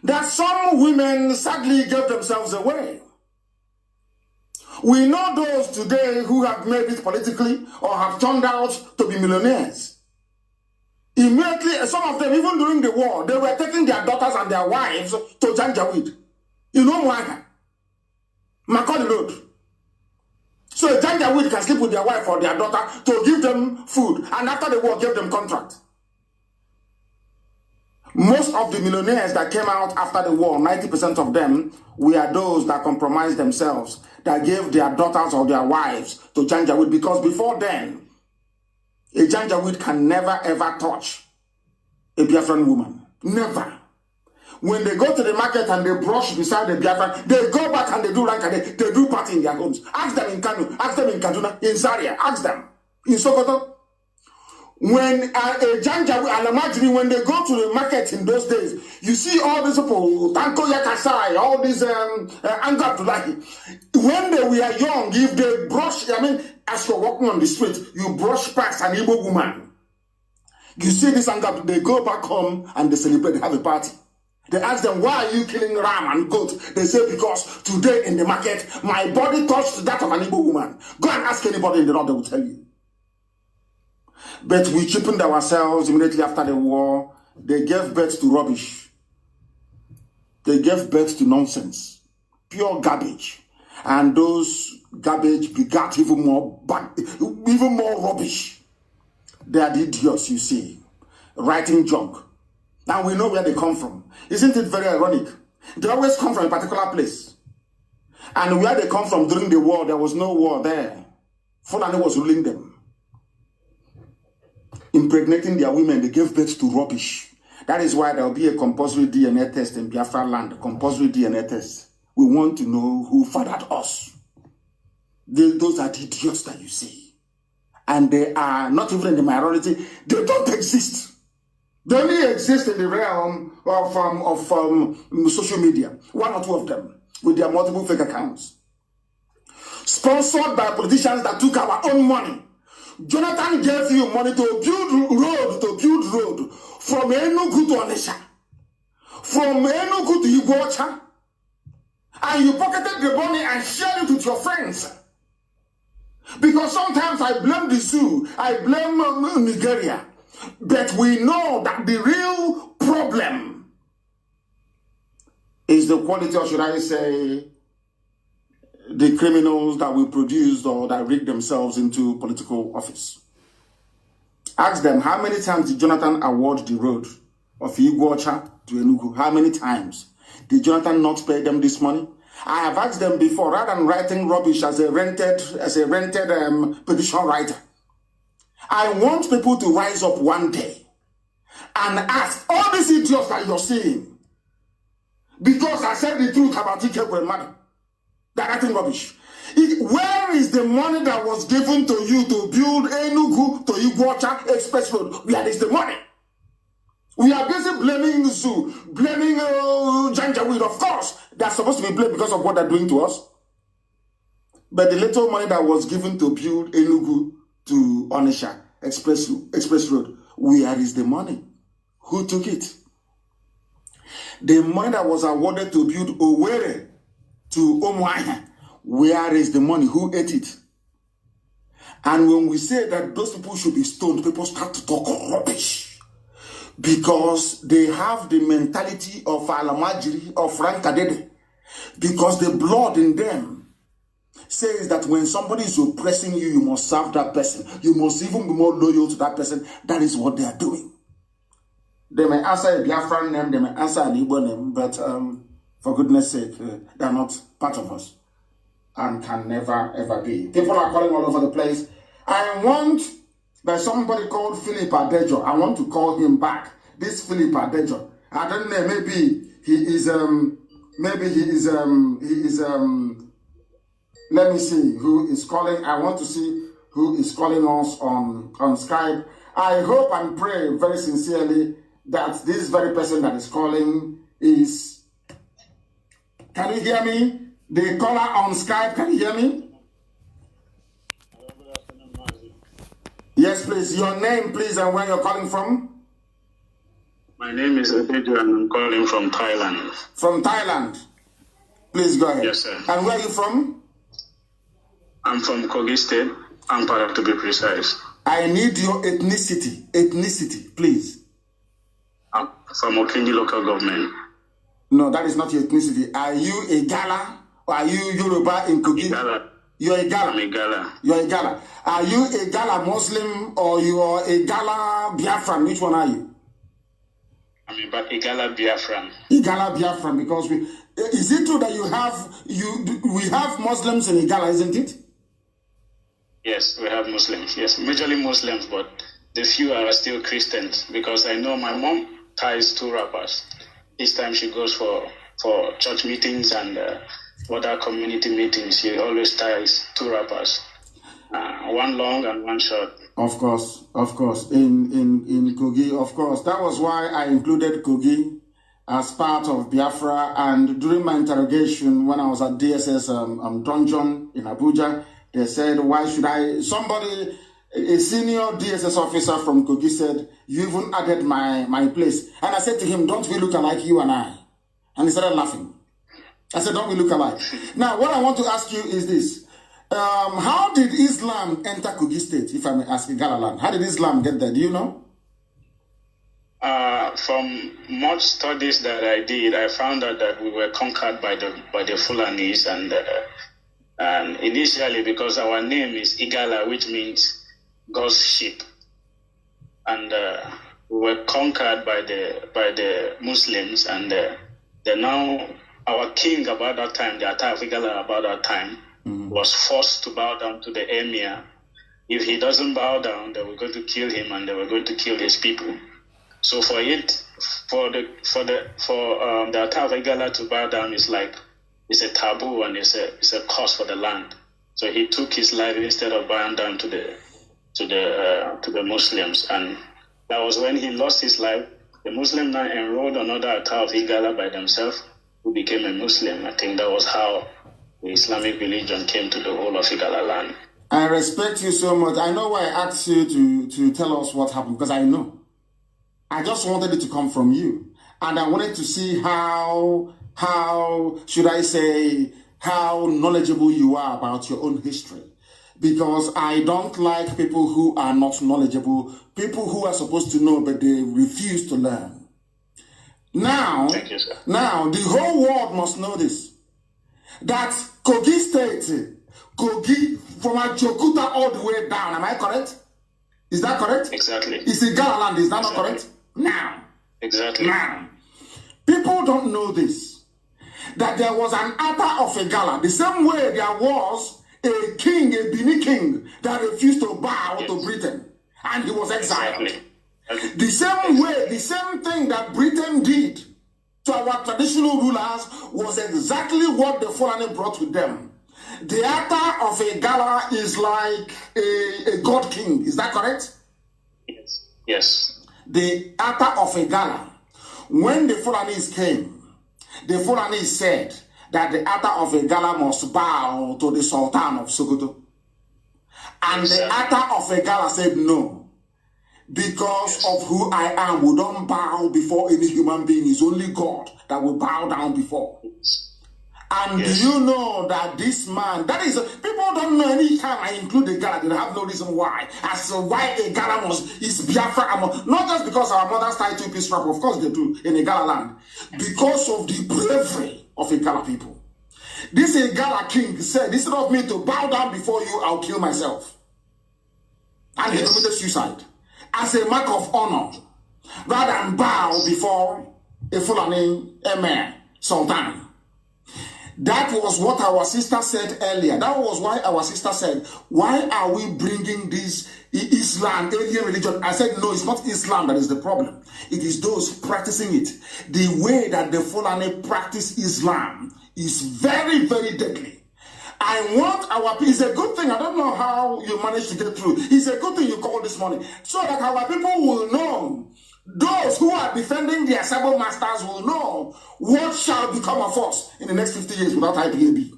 that some women sadly gave themselves away. We know those today who have made it politically or have turned out to be millionaires. Immediately, some of them, even during the war, they were taking their daughters and their wives to Janjaweed. You know why? Macaulay Road. So Janjaweed can sleep with their wife or their daughter to give them food, and after the war, give them contract. Most of the millionaires that came out after the war, 90% of them, were those that compromised themselves, that gave their daughters or their wives to Janjaweed, because before then, a Janjaweed can never ever touch a Biafran woman. Never. When they go to the market and they brush beside the Biafran, they go back and they do rank and they do party in their homes. Ask them in Kanu, ask them in Kaduna, in Zaria, ask them in Sokoto. When a Janjaweed, Alamajiri, when they go to the market in those days, you see all these people, Tanko Yakasai, all these Anga Abdullahi. When they were young, if they brush, as you're walking on the street, you brush past an Igbo woman. You see this Anga, they go back home and they celebrate, they have a party. They ask them, why are you killing ram and goat? They say, because today in the market, my body touched that of an Igbo woman. Go and ask anybody in the north, they will tell you. But we cheapened ourselves immediately after the war. They gave birth to rubbish. They gave birth to nonsense. Pure garbage. And those garbage begat even more rubbish. They are the idiots, you see, writing junk. And we know where they come from. Isn't it very ironic? They always come from a particular place. And where they come from during the war, there was no war there. Fulani was ruling them. Impregnating their women, they gave birth to rubbish. That is why there will be a compulsory DNA test in Biafra land. Compulsory DNA test. We want to know who fathered us. Those are the idiots that you see. And they are not even in the minority. They don't exist. They only exist in the realm of social media. One or two of them with their multiple fake accounts. Sponsored by politicians that took our own money. Jonathan gave you money to build road from Enugu to Onisha, from Enugu to Iguacha, and you pocketed the money and shared it with your friends. Because sometimes I blame the zoo, I blame Nigeria, but we know that the real problem is the quality, or should I say, the criminals that we produced or that rigged themselves into political office. Ask them, how many times did Jonathan award the road of Iguacha to Enugu? How many times? Did Jonathan not pay them this money? I have asked them before, rather than writing rubbish as a rented petition writer. I want people to rise up one day and ask all these idiots that you're seeing, because I said the truth about Ike. They're writing rubbish. Where is the money that was given to you to build Enugu to Iguacha Express Road? Where is the money? We are busy blaming Zoo, blaming Janjaweed. Of course, they're supposed to be blamed because of what they're doing to us. But the little money that was given to build Enugu to Onisha Express Road, where is the money? Who took it? The money that was awarded to build Owerri to Omuahia, where is the money? Who ate it? And when we say that those people should be stoned, people start to talk rubbish. Because they have the mentality of Alamajiri, of Frank Kadede. Because the blood in them says that when somebody is oppressing you, you must serve that person. You must even be more loyal to that person. That is what they are doing. They may answer a Biafran name, they may answer an Igbo name, but for goodness sake, they are not part of us and can never, ever be. People are calling all over the place. I want, there's somebody called Philip Adejo. I want to call him back. This Philip Adejo. I don't know, maybe he is, let me see who is calling. I want to see who is calling us on Skype. I hope and pray very sincerely that this very person that is calling is, can you hear me? The caller on Skype, can you hear me? Hello, good afternoon, Mazi. Yes, please. Your name, please, and where you're calling from? My name is Adejo, and I'm calling from Thailand. From Thailand. Please go ahead. Yes, sir. And where are you from? I'm from Kogi State, Ampara to be precise. I need your ethnicity. Ethnicity, please. I'm from Okinji local government. No, that is not your ethnicity. Are you a Gala or are you Yoruba in Kogi? Igala. You're a Gala. I'm a Gala. You're a Gala. Are you a Gala Muslim or you are a Gala Biafran? Which one are you? I'm a Igala Biafran. Igala Biafran, because is it true that we have Muslims in Igala, isn't it? Yes, we have Muslims. Yes, majorly Muslims, but the few are still Christians, because I know my mom ties 2 rappers. Each time she goes for church meetings and other community meetings, she always ties 2 rappers, one long and one short. Of course. In Kogi, of course. That was why I included Kogi as part of Biafra. And during my interrogation, when I was at DSS dungeon in Abuja, they said, why should I? Somebody, a senior DSS officer from Kogi said, you even added my place. And I said to him, don't we look alike, you and I? And he started laughing. I said, don't we look alike? Now, what I want to ask you is this. How did Islam enter Kogi State, if I may ask, Galaland? How did Islam get there? Do you know? From much studies that I did, I found out that we were conquered by the Fulanis, and And initially, because our name is Igala, which means God's sheep, and we were conquered by the Muslims, and then now our king about that time, the Ata of Igala about that time, was forced to bow down to the emir. If he doesn't bow down, they were going to kill him, and they were going to kill his people. So for the Ata of Igala to bow down is like, it's a taboo, and it's a curse for the land. So he took his life instead of bowing down to the Muslims, and that was when he lost his life. The Muslim now enrolled another Ata of Igala by themselves, who became a Muslim. I think that was how the Islamic religion came to the whole of Igala land. I respect you so much. I know why I asked you to tell us what happened, because I know. I just wanted it to come from you. And I wanted to see how should I say, how knowledgeable you are about your own history. Because I don't like people who are not knowledgeable, people who are supposed to know, but they refuse to learn. Now, Thank you, sir. Now the whole world must know this. That Kogi State, Kogi, from Ajokuta all the way down, am I correct? Is that correct? Exactly. It's a Igala land, is that not correct? Now. Exactly. Now. People don't know this. That there was an Ata of Igala, the same way there was a king, a Bini king, that refused to bow to Britain, and he was exiled. Exactly. The same way, the same thing that Britain did to our traditional rulers was exactly what the Fulani brought with them. The Ata of Igala is like a god king. Is that correct? Yes. Yes. The Ata of Igala. When the Fulanis came, the Fulanis said that the Ata of Igala must bow to the Sultan of Sokoto. And the Ata of Igala said no. Because of who I am, we don't bow before any human being. It's only God that we bow down before. And do you know that this man, that is, people don't know any time I include a Gala, they have no reason why. As to why a Gala is Biafra, not just because our mothers tie two-piece wrap, of course they do, in a Gala land. Because of the bravery of a Gala people. This Igala king said, instead of me to bow down before you, I'll kill myself. And he committed suicide. As a mark of honor, rather than bow before a Fulani Emir Sultan. That was what our sister said earlier. That was why our sister said, why are we bringing this Islam, alien religion? I said, no, it's not Islam that is the problem. It is those practicing it. The way that the Fulani practice Islam is very, very deadly. I want our people, it's a good thing, I don't know how you managed to get through. It's a good thing you called this morning, so that our people will know, those who are defending their Sabo masters will know what shall become of us in the next 50 years without IPAB.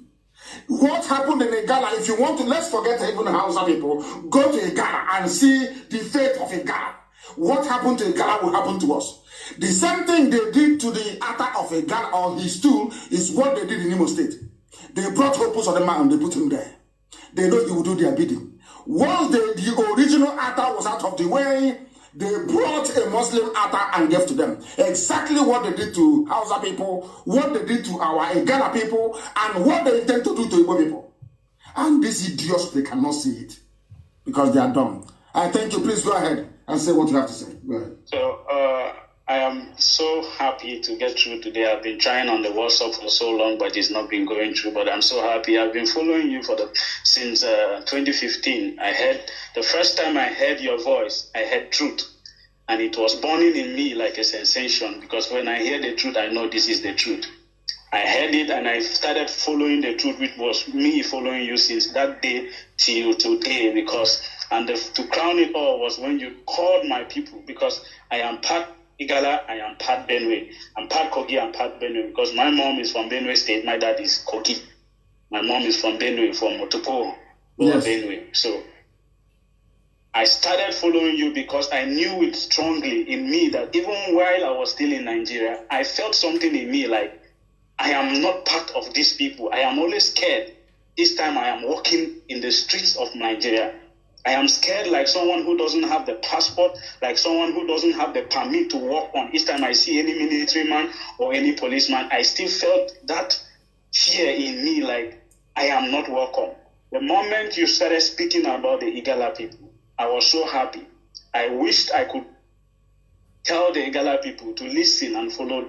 What happened in Igala, if you want to, let's forget even Hausa people, go to Igala and see the fate of Igala. What happened to Igala will happen to us. The same thing they did to the Ata of Igala or his tool is what they did in Imo State. They brought Hopus on the man and they put him there. They know he will do their bidding. Once the original Ata was out of the way, they brought a Muslim Ata and gave to them. Exactly what they did to Hausa people, what they did to our Igala people, and what they intend to do to Igbo people. And these idiots, they cannot see it because they are dumb. I thank you. Please go ahead and say what you have to say. Go ahead. So, I am so happy to get through today. I've been trying on the WhatsApp for so long, but it's not been going through. But I'm so happy. I've been following you since 2015. I heard the first time I heard your voice, I heard truth, and it was burning in me like a sensation. Because when I hear the truth, I know this is the truth. I heard it, and I started following the truth, which was me following you since that day till today. To crown it all was when you called my people, because I am part Igala, I am part Benue. I'm part Kogi, I'm part Benue, because my mom is from Benue State, my dad is Kogi. My mom is from Benue, from Motopo, Benue. So I started following you because I knew it strongly in me that even while I was still in Nigeria, I felt something in me like, I am not part of these people. I am always scared. This time I am walking in the streets of Nigeria. I am scared like someone who doesn't have the passport, like someone who doesn't have the permit to walk on. Each time I see any military man or any policeman, I still felt that fear in me, like I am not welcome. The moment you started speaking about the Igala people, I was so happy. I wished I could tell the Igala people to listen and follow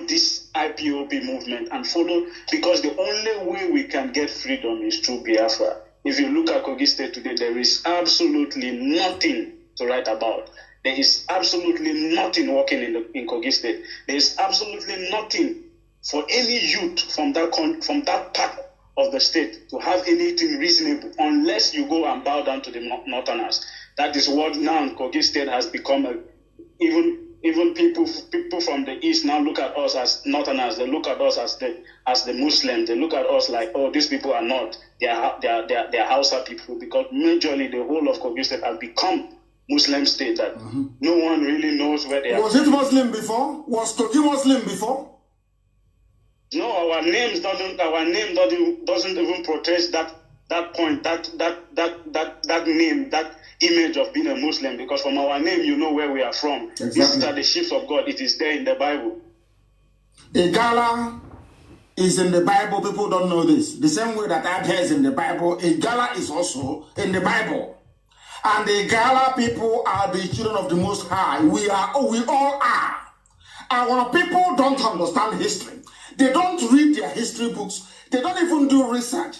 this IPOB movement and follow, because the only way we can get freedom is through Biafra. If you look at Kogi State today, there is absolutely nothing to write about. There is absolutely nothing working in Kogi State. There is absolutely nothing for any youth from that part of the state to have anything reasonable, unless you go and bow down to the Northerners. That is what now Kogi State has become. Even people from the east now look at us as Northerners. They look at us as the Muslims. They look at us like, oh, these people are not. They are Hausa people, because majorly the whole of Kogi State has become Muslim state that no one really knows where they are. Was it Muslim before? Was Kogi Muslim before? No, our name doesn't even protest that point, that name, that image of being a Muslim, because from our name you know where we are from. Exactly. These are the sheep of God. It is there in the Bible. Igala is in the Bible. People don't know this. The same way that Abia is in the Bible, Igala is also in the Bible. And the Igala people are the children of the Most High. We all are. Our people don't understand history. They don't read their history books. They don't even do research.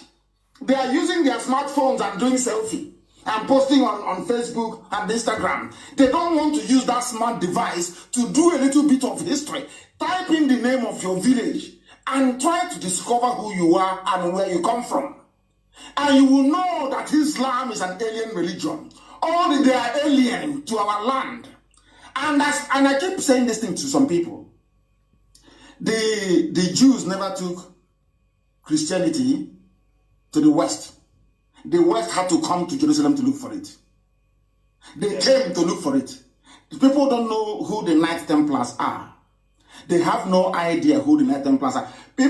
They are using their smartphones and doing selfie and posting on Facebook and Instagram. They don't want to use that smart device to do a little bit of history. Type in the name of your village and try to discover who you are and where you come from. And you will know that Islam is an alien religion. Or they are alien to our land. And I keep saying this thing to some people. The Jews never took Christianity to the West. The West had to come to Jerusalem to look for it. They came to look for it. The people don't know who the Knight Templars are. They have no idea who the Knight Templars are. They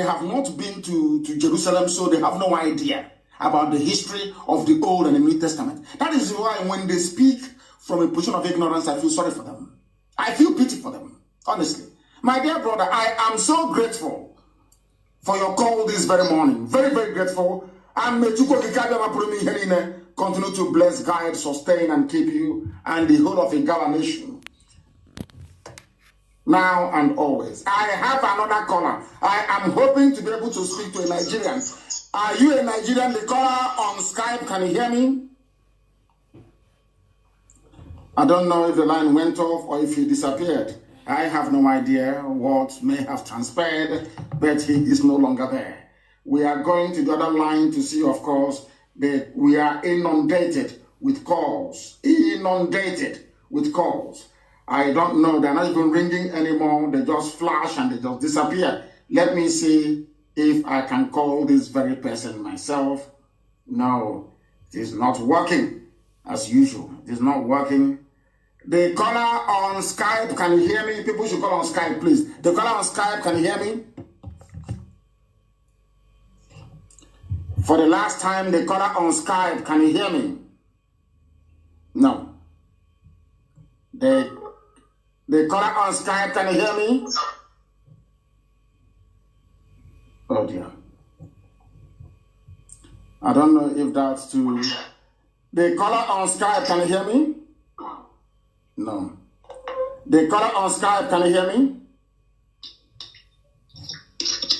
have not been to Jerusalem, so they have no idea about the history of the Old and the New Testament. That is why when they speak from a position of ignorance, I feel sorry for them. I feel pity for them, honestly. My dear brother, I am so grateful for your call this very morning. Very, very grateful. And may you continue to bless, guide, sustain, and keep you and the whole of Igala nation, now and always. I have another caller. I am hoping to be able to speak to a Nigerian. Are you a Nigerian? The caller on Skype, can you hear me? I don't know if the line went off or if he disappeared. I have no idea what may have transpired, but he is no longer there. We are going to the other line to see, of course, that we are inundated with calls. Inundated with calls. I don't know. They're not even ringing anymore. They just flash and they just disappear. Let me see if I can call this very person myself. No, it is not working as usual. It is not working. The caller on Skype, can you hear me? People should call on Skype, please. The caller on Skype, can you hear me? For the last time, the caller on Skype, can you hear me? No. The caller on Skype, can you hear me? Oh dear. I don't know if that's to... The caller on Skype, can you hear me? No. The caller on Skype, can you hear me?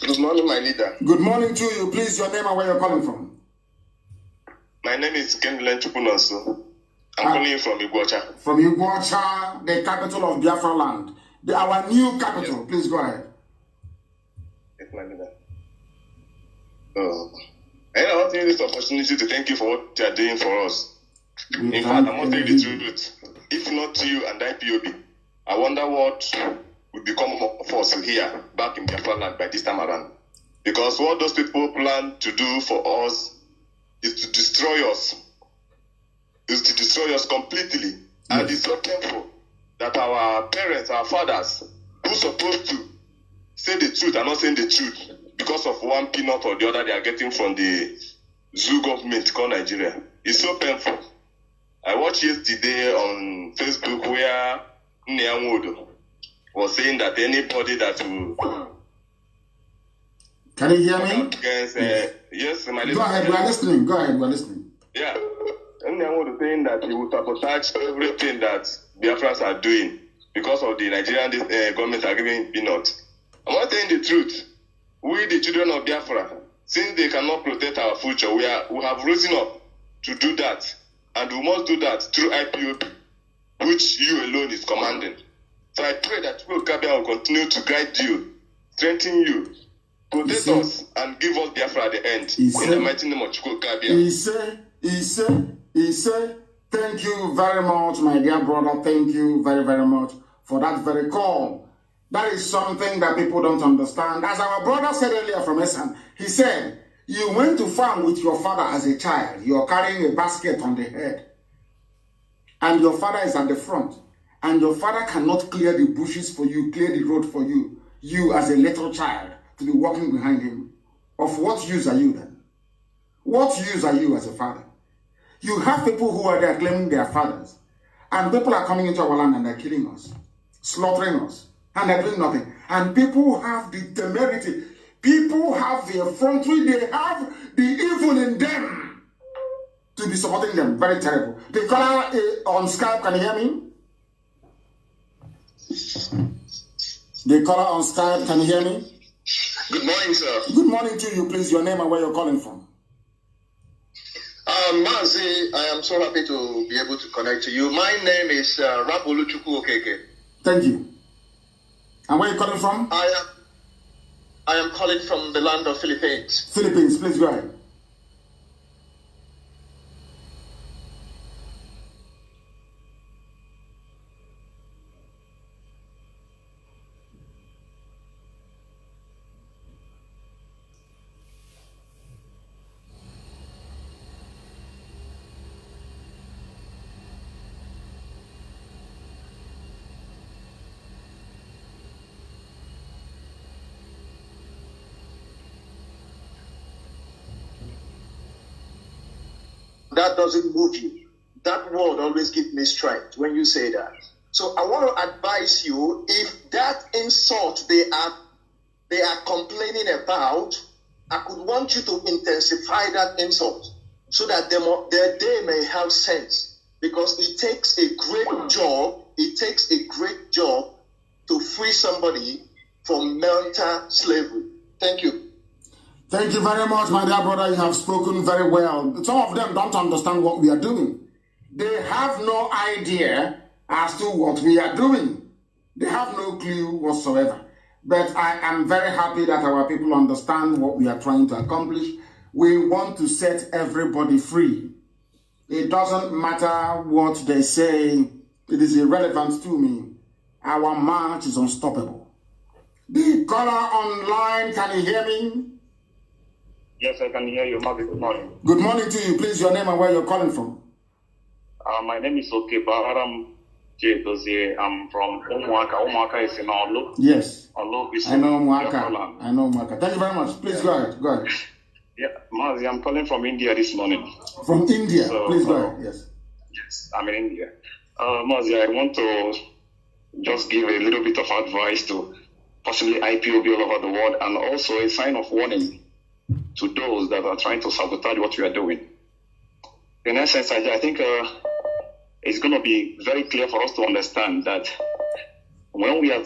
Good morning, my leader. Good morning to you. Please, your name and where you're calling from. My name is Kendilen Chupunonso. I'm calling you from Iguacha. From Iguacha, the capital of Biafra land. Our new capital. Yes. Please go ahead. Yes, my leader. I want to use this opportunity to thank you for what you are doing for us. In fact, I want to tell you the truth. If not to you and IPOB, I wonder what would become of us here back in Biafra land by this time around. Because what those people plan to do for us is to destroy us. Is to destroy us completely. Yes. And it's so painful that our parents, our fathers, who are supposed to say the truth are not saying the truth because of one peanut or the other they are getting from the zoo government called Nigeria. It's so painful. I watched yesterday on Facebook where Nnamdi was saying that anybody that will Can you hear me? Against, yes, my Go ahead, we are listening. Go ahead, we are listening. Yeah. And I want to say that he will sabotage everything that Biafrans are doing because of the Nigerian government are giving peanuts. I'm not saying the truth. We, the children of Biafra, since they cannot protect our future, we have risen up to do that. And we must do that through IPOB, which you alone is commanding. So I pray that Kabia will continue to guide you, strengthen you, protect us, and give us Biafra at the end. In the mighty name of Kabia. He said, thank you very much, my dear brother. Thank you very, very much for that very call. That is something that people don't understand. As our brother said earlier from Esan, he said, you went to farm with your father as a child. You're carrying a basket on the head. And your father is at the front. And your father cannot clear the bushes for you, clear the road for you. You as a little child to be walking behind him. Of what use are you then? What use are you as a father? You have people who are there claiming their fathers. And people are coming into our land and they're killing us, slaughtering us. And they're doing nothing. And people have the temerity. People have the effrontery. They have the evil in them to be supporting them. Very terrible. The caller on Skype, can you hear me? The caller on Skype, can you hear me? Good morning, sir. Good morning to you, please. Your name and where you're calling from. Mazi, I am so happy to be able to connect to you. My name is Rapoluchukwu Okeke. Thank you. And where are you calling from? I am calling from the land of Philippines. Philippines, please go ahead. That doesn't move you. That word always gives me strength when you say that. So I want to advise you, if that insult they are complaining about, I could want you to intensify that insult so that they may have sense. Because it takes a great job, to free somebody from mental slavery. Thank you. Thank you very much, my dear brother. You have spoken very well. Some of them don't understand what we are doing. They have no idea as to what we are doing. They have no clue whatsoever. But I am very happy that our people understand what we are trying to accomplish. We want to set everybody free. It doesn't matter what they say. It is irrelevant to me. Our march is unstoppable. The caller online, can you hear me? Yes, I can hear you, Mazi. Good morning. Good morning to you. Please, your name and where you're calling from. My name is Okebaharam J. Dozie. I'm from Umuaka. Umuaka is in Olu. Yes. Olu is I know Umuaka. I know Umuaka. Thank you very much. Please go ahead. Go ahead. Yeah, Mazi, I'm calling from India this morning. From India? So, please go ahead. Yes. Yes, I'm in India. Mazi, I want to just give a little bit of advice to possibly IPOB all over the world, and also a sign of warning to those that are trying to sabotage what we are doing. In essence, I think it's going to be very clear for us to understand that when we are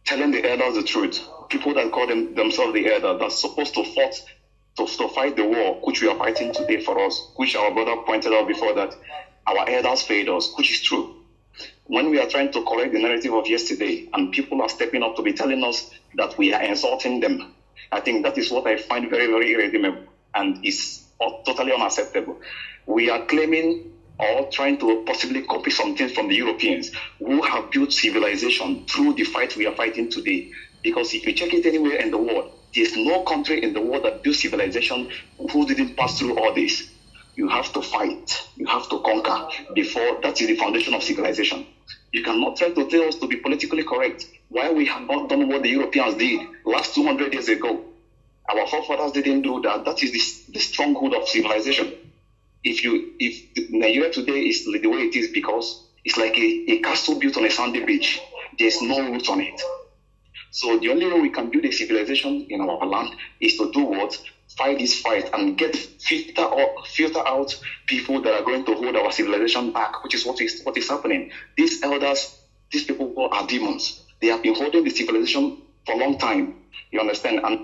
telling the elders the truth, people that call themselves the elders, that's supposed to fight the war, which we are fighting today for us, which our brother pointed out before, that our elders failed us, which is true. When we are trying to correct the narrative of yesterday and people are stepping up to be telling us that we are insulting them, I think that is what I find very, very irredeemable and is totally unacceptable. We are claiming or trying to possibly copy some things from the Europeans who have built civilization through the fight we are fighting today. Because if you check it anywhere in the world, there's no country in the world that built civilization who didn't pass through all this. You have to fight. You have to conquer before that is the foundation of civilization. You cannot try to tell us to be politically correct. Why we have not done what the Europeans did last 200 years ago. Our forefathers didn't do that. That is the stronghold of civilization. If Nigeria today is the way it is because it's like a castle built on a sandy beach. There's no roots on it. So the only way we can build a civilization in our land is to do what? Fight this fight and filter out people that are going to hold our civilization back, which is what is happening. These elders, these people are demons. They have been holding the civilization for a long time. You understand? And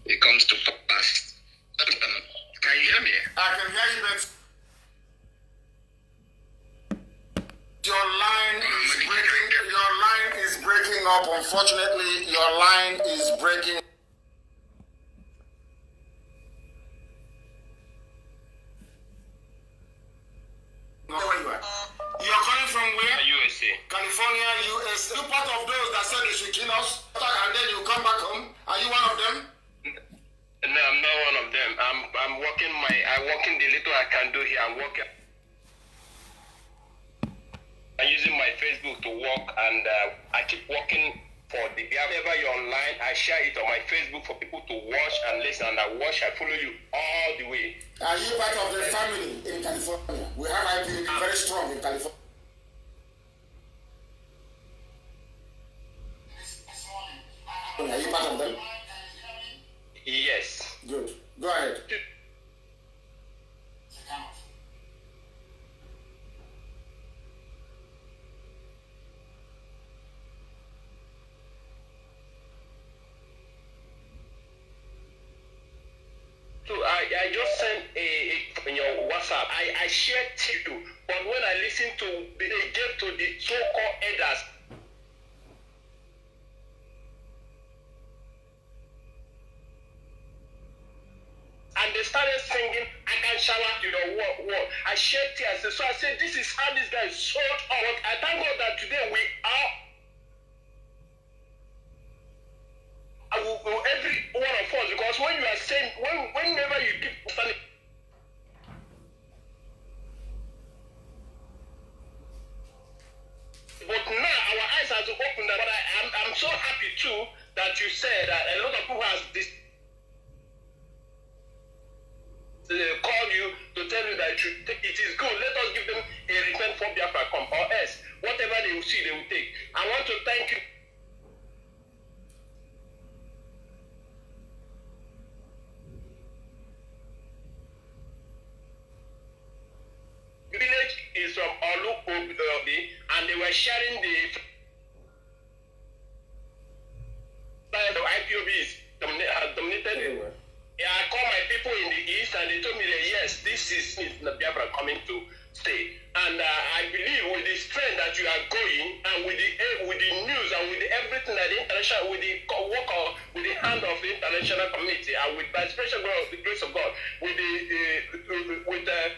it comes to pass. Can you hear me? I can hear you, but your line is breaking. Your line is breaking up. Unfortunately, your line is breaking. Where you are? You're calling from where? USA. California, US. Are you part of those that said they should kill us and then you come back home? Are you one of them? No, I'm not one of them. I'm working the little I can do here. I'm using my Facebook to work, and I keep working for the Biafra. Whenever you're online, I share it on my Facebook for people to watch and listen, and I follow you all the way. Are you part of the family in California? We have IPOB very strong in California. Are you part of them? Yes. Good. Go ahead. So I just sent in your WhatsApp. I shared to you, but when I listen to they gave to the so-called elders, and they started singing, I can shower your word. I shared tears. So I said, this is how this guy is sold out. I thank God that today we are. Every one of us, because when you are saying, whenever you keep standing, but now our eyes have to open. That, but I'm so happy too that you said that a lot of people has this. Call you to tell you that it is good. Let us give them a return for Biafra come, or else whatever they will see, they will take. I want to thank you. Village is from Olu Obi, and they were sharing the IPOB is dominated. Anyway. Yeah, I called my people in the east, and they told me that yes, this is the Biafra coming to stay. And I believe with the strength that you are going, and with the news, and with everything that the international, with the work of, with the hand of the international community, and with by special grace of God, with the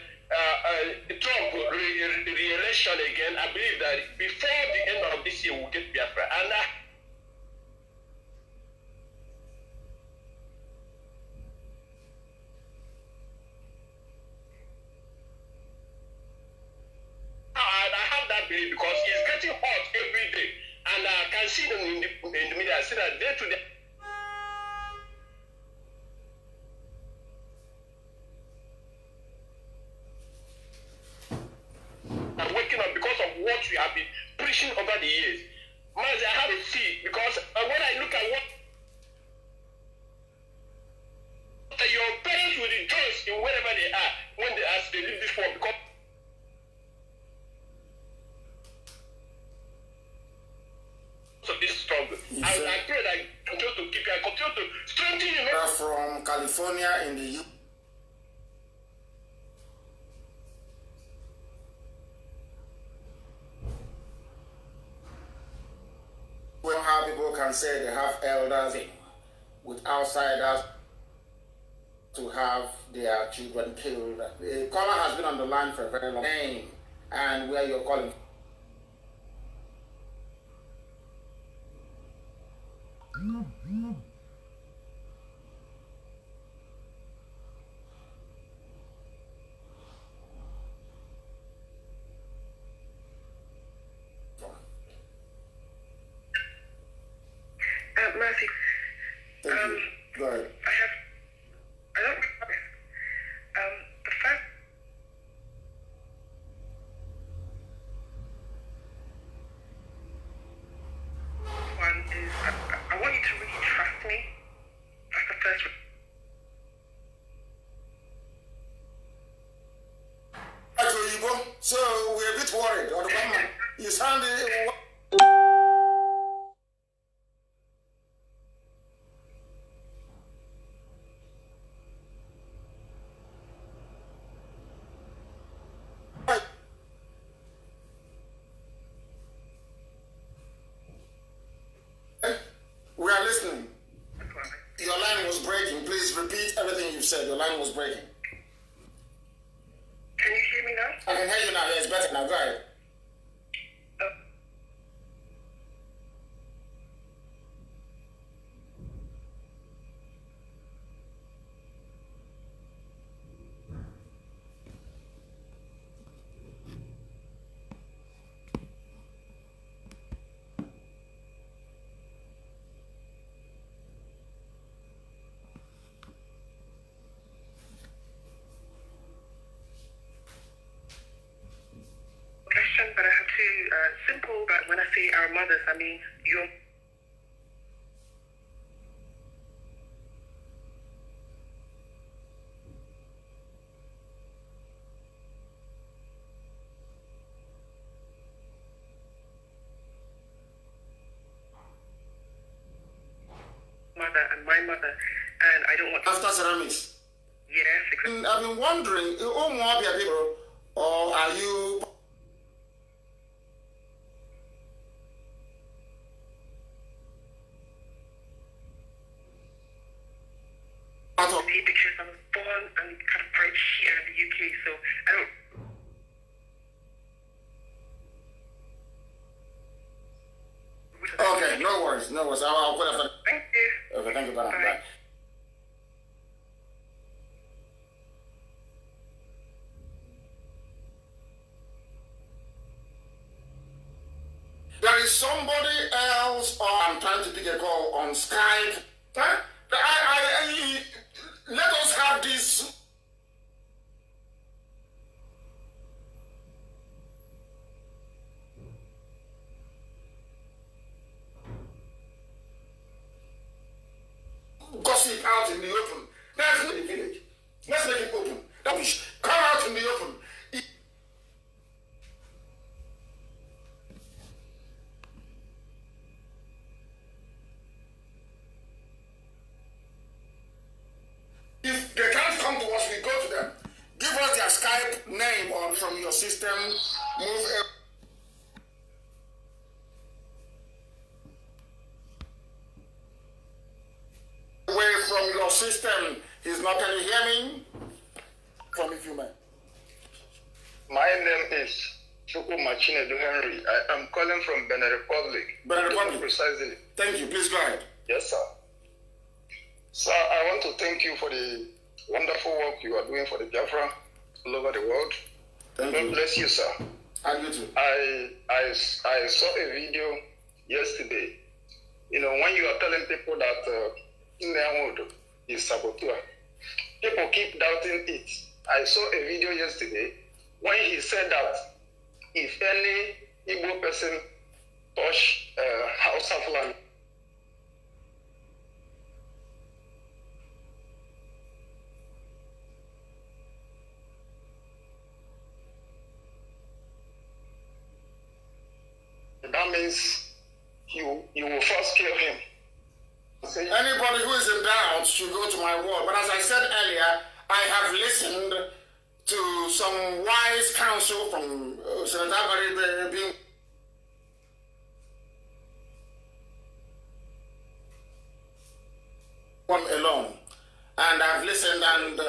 Trump re-election again, I believe that before the end of this year we'll get Biafra. And I have that belief because it's getting hot every day, and I can see them in the media. I see that day to day. I'm waking up because of what you have been preaching over the years. Mazi, I have a seed because when I look at what your parents will rejoice in wherever they are when they leave this world, because of this struggle. I pray that I continue to keep you, I continue to strengthen you. From California in the U. Well, how people can say they have elders with outsiders to have their children killed. The caller has been on the line for a very long time, and where you're calling. Mazi, Thank you. Go ahead. I don't the first one is I want you to really trust me. That's the first one. So we're a bit worried. Or the government, you sound. said. Your line was breaking. Can you hear me now? I can hear you now. Yeah, it's better now. Go ahead. Question, but I have to simple. But when I say our mothers, I mean your. Mother and my mother, and I don't want to. After ceramics. Yes, exactly. I've been wondering, people, or are you? Because I was born and kind of bred here in the UK, so I don't. Okay, no worries, no worries. I'll put up. Thank you. Okay, thank you, Bye. Bye. There is somebody else, or I'm trying to pick a call on Skype. Huh? Let us have this. Gossip out in the open. That's not the village. Let's make it open. That is, come out in the open. If they can't come to us, we go to them. Give us their Skype name or from your system. Move away from your system. He's not. Can you hear me? From if you may. My name is Chuku Machinedu Henry. I am calling from Benin Republic. Benin Republic. Precisely. Thank you. Please go ahead. Yes, sir. Sir, I want to thank you for the wonderful work you are doing for the Biafra all over the world. Thank God you. bless you, sir. And you too. I saw a video yesterday. You know, when you are telling people that Nnamdi is saboteur, people keep doubting it. I saw a video yesterday when he said that if any Igbo person touch House of Land, that means you will first kill him. Anybody who is in doubt should go to my wall. But as I said earlier, I have listened to some wise counsel from Senator Barry being one alone. And I've listened, and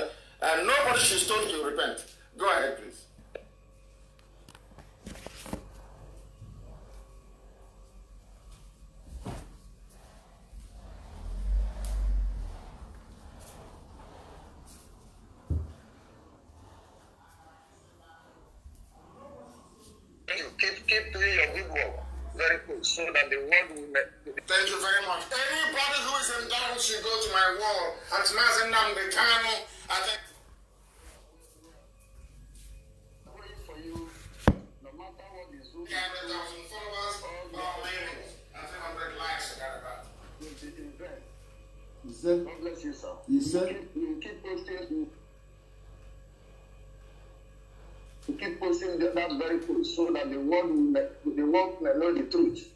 nobody should totally repent. Go ahead, please. Keep doing your good work. Very good. So that the world will Thank you very much. Anybody who is in doubt should go to my wall at Mazi Nnamdi Kanu. I think. For you, no matter what is 100,000 followers, or maybe 300 likes. You said, God bless you, sir. You said? You keep posting. You keep posting that very post so that the world may know the truth.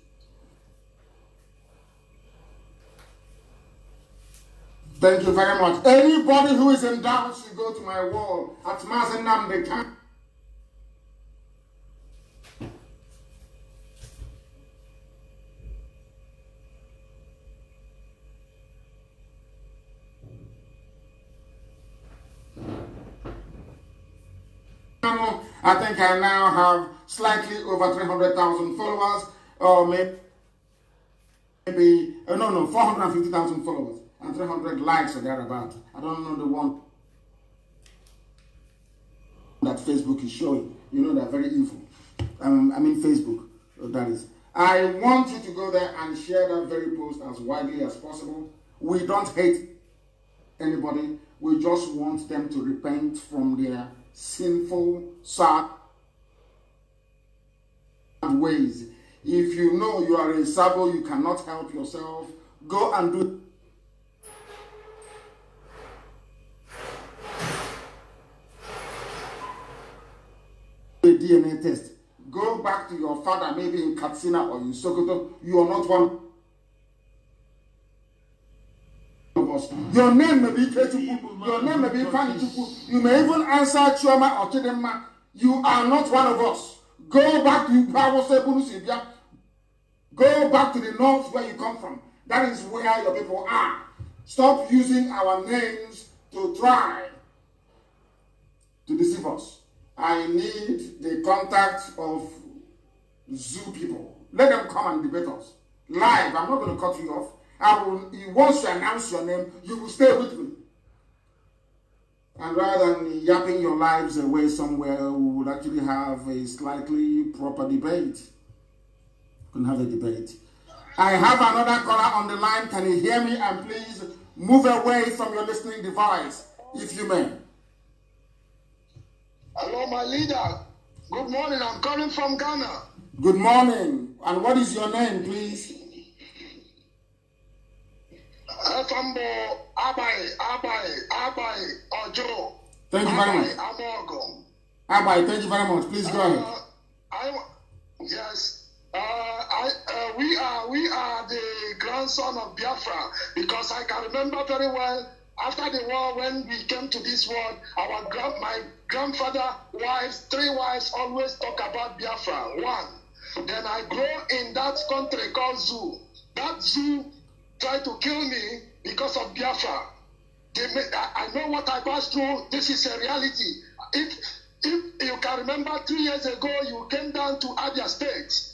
Thank you very much. Anybody who is in doubt should go to my wall at Mazi Nnamdi Kanu. I think I now have slightly over 300,000 followers, or maybe 450,000 followers and 300 likes or thereabout. I don't know the one that Facebook is showing. You know, they're very evil. I mean Facebook, that is. I want you to go there and share that very post as widely as possible. We don't hate anybody. We just want them to repent from their sinful, sad ways. If you know you are a sabo, you cannot help yourself, go and do a DNA test. Go back to your father, maybe in Katsina or in Sokoto. You are not one of us. Your name may be Ketuku, your name may be Fanituku, you may even answer Chioma or Chidema. You are not one of us. Go back to Pawosebunusibia. Go back to the north where you come from. That is where your people are. Stop using our names to try to deceive us. I need the contact of zoo people. Let them come and debate us. Live. I'm not going to cut you off. Once you announce your name, you will stay with me. And rather than yapping your lives away somewhere, we would actually have a slightly proper debate. We can have a debate. I have another caller on the line. Can you hear me? And please move away from your listening device, if you may. Hello, my leader. Good morning. I'm calling from Ghana. Good morning. And what is your name, please? Efambo Abai Ojo. Thank you very much. Amogo. Abai, thank you very much. Please go ahead. Yes. We are the grandson of Biafra, because I can remember very well after the war, when we came to this world, my grandfather wives, 3 wives always talk about Biafra. 1. Then I grew in that country called Zoo. That Zoo tried to kill me because of Biafra. I know what I passed through. This is a reality. If you can remember, 3 years ago, you came down to Abia State.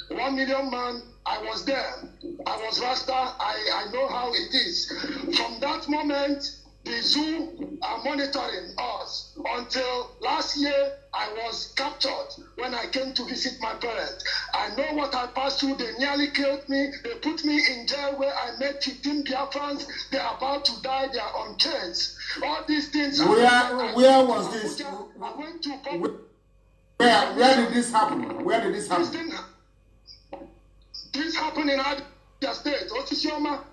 1 million man, I was there. I was Rasta. I know how it is. From that moment, the zoo are monitoring us. Until last year, I was captured when I came to visit my parents. I know what I passed through. They nearly killed me. They put me in jail where I met 15 Biafrans. They are about to die. They are on chains. All these things. Where was this? I went to Where did this happen? Where did this happen? This happened in Abia State. Otisioma,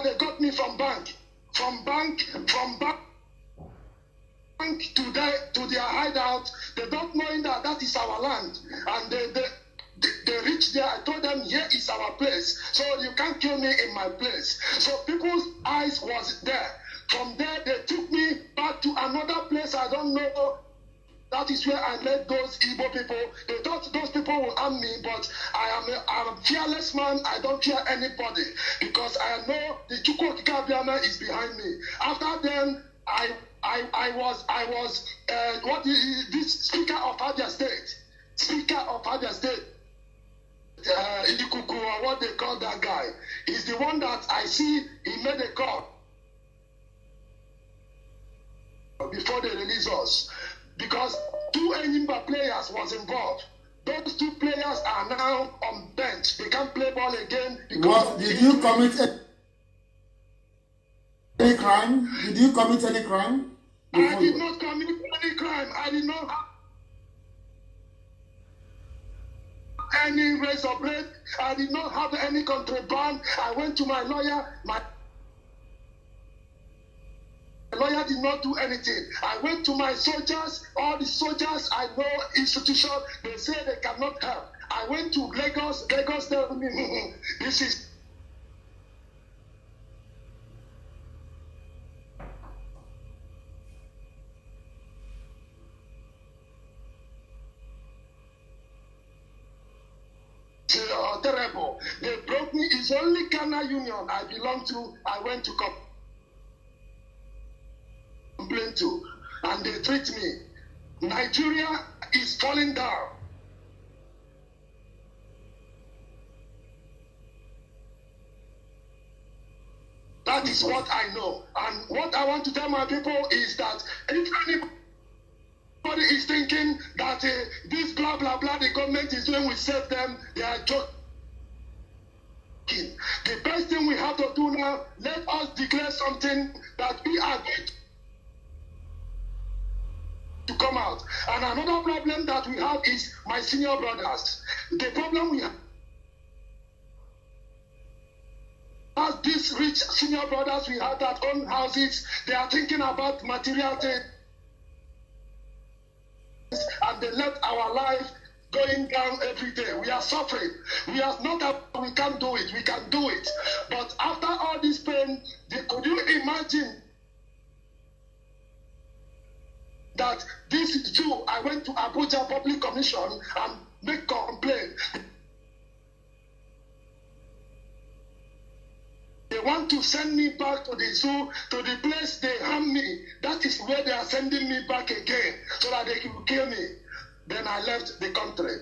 they got me from bank to their hideout. They don't know that is our land. And they reached there. I told them, here is our place. So you can't kill me in my place. So people's eyes was there. From there, they took me back to another place. I don't know. That is where I met those Igbo people. They thought those people will harm me, but I'm a fearless man. I don't fear anybody, because I know the Chukwu Kikabiama is behind me. After then, I was this Speaker of Abia State. Idikuku, or what they call that guy. He's the one that I see, he made a call before they release us. Because 2 Enyimba players was involved. Those 2 players are now on bench. They can't play ball again. What? Did you commit any crime? Did you commit any crime? I did not commit any crime. I did not have any razor blade. I did not have any contraband. I went to my lawyer. My lawyer did not do anything. I went to my soldiers. All the soldiers I know institution, they say they cannot help. I went to Lagos. Lagos told me, this is terrible. They broke me. It's only Ghana Union I belong to. I went to complain to, and they treat me. Nigeria, is falling down. That is what I know. And what I want to tell my people is that if anybody is thinking that this blah, blah, blah the government is doing will save them, they are joking. The best thing we have to do now, let us declare something that we are going to come out. And another problem that we have is my senior brothers. The problem we have, as these rich senior brothers we have that own houses, they are thinking about material things, and they let our life going down every day. We are suffering. We are not that we can't do it. We can do it. But after all this pain, could you imagine that this is true? I went to Abuja Public Commission and make complaint. They want to send me back to the zoo, to the place they harm me. That is where they are sending me back again, so that they can kill me. Then I left the country.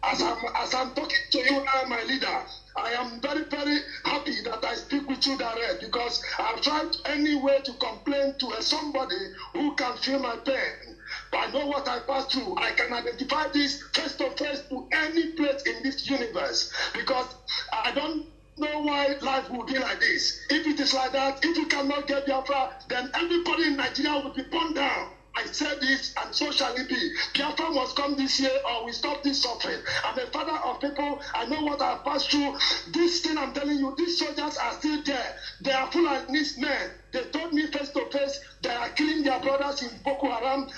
As I'm talking to you now, my leader, I am very, very happy that I speak with you direct, because I've tried any way to complain to somebody who can feel my pain. But I know what I passed through. I can identify this face to face to any place in this universe, because I don't know why life will be like this. If it is like that, if you cannot get Biafra, then everybody in Nigeria will be burned down. I said this, and so shall it be. Biafra must come this year, or we stop this suffering. I'm a father of people. I know what I passed through. This thing I'm telling you, these soldiers are still there. They are full of these men. They told me face to face they are killing their brothers in Boko Haram.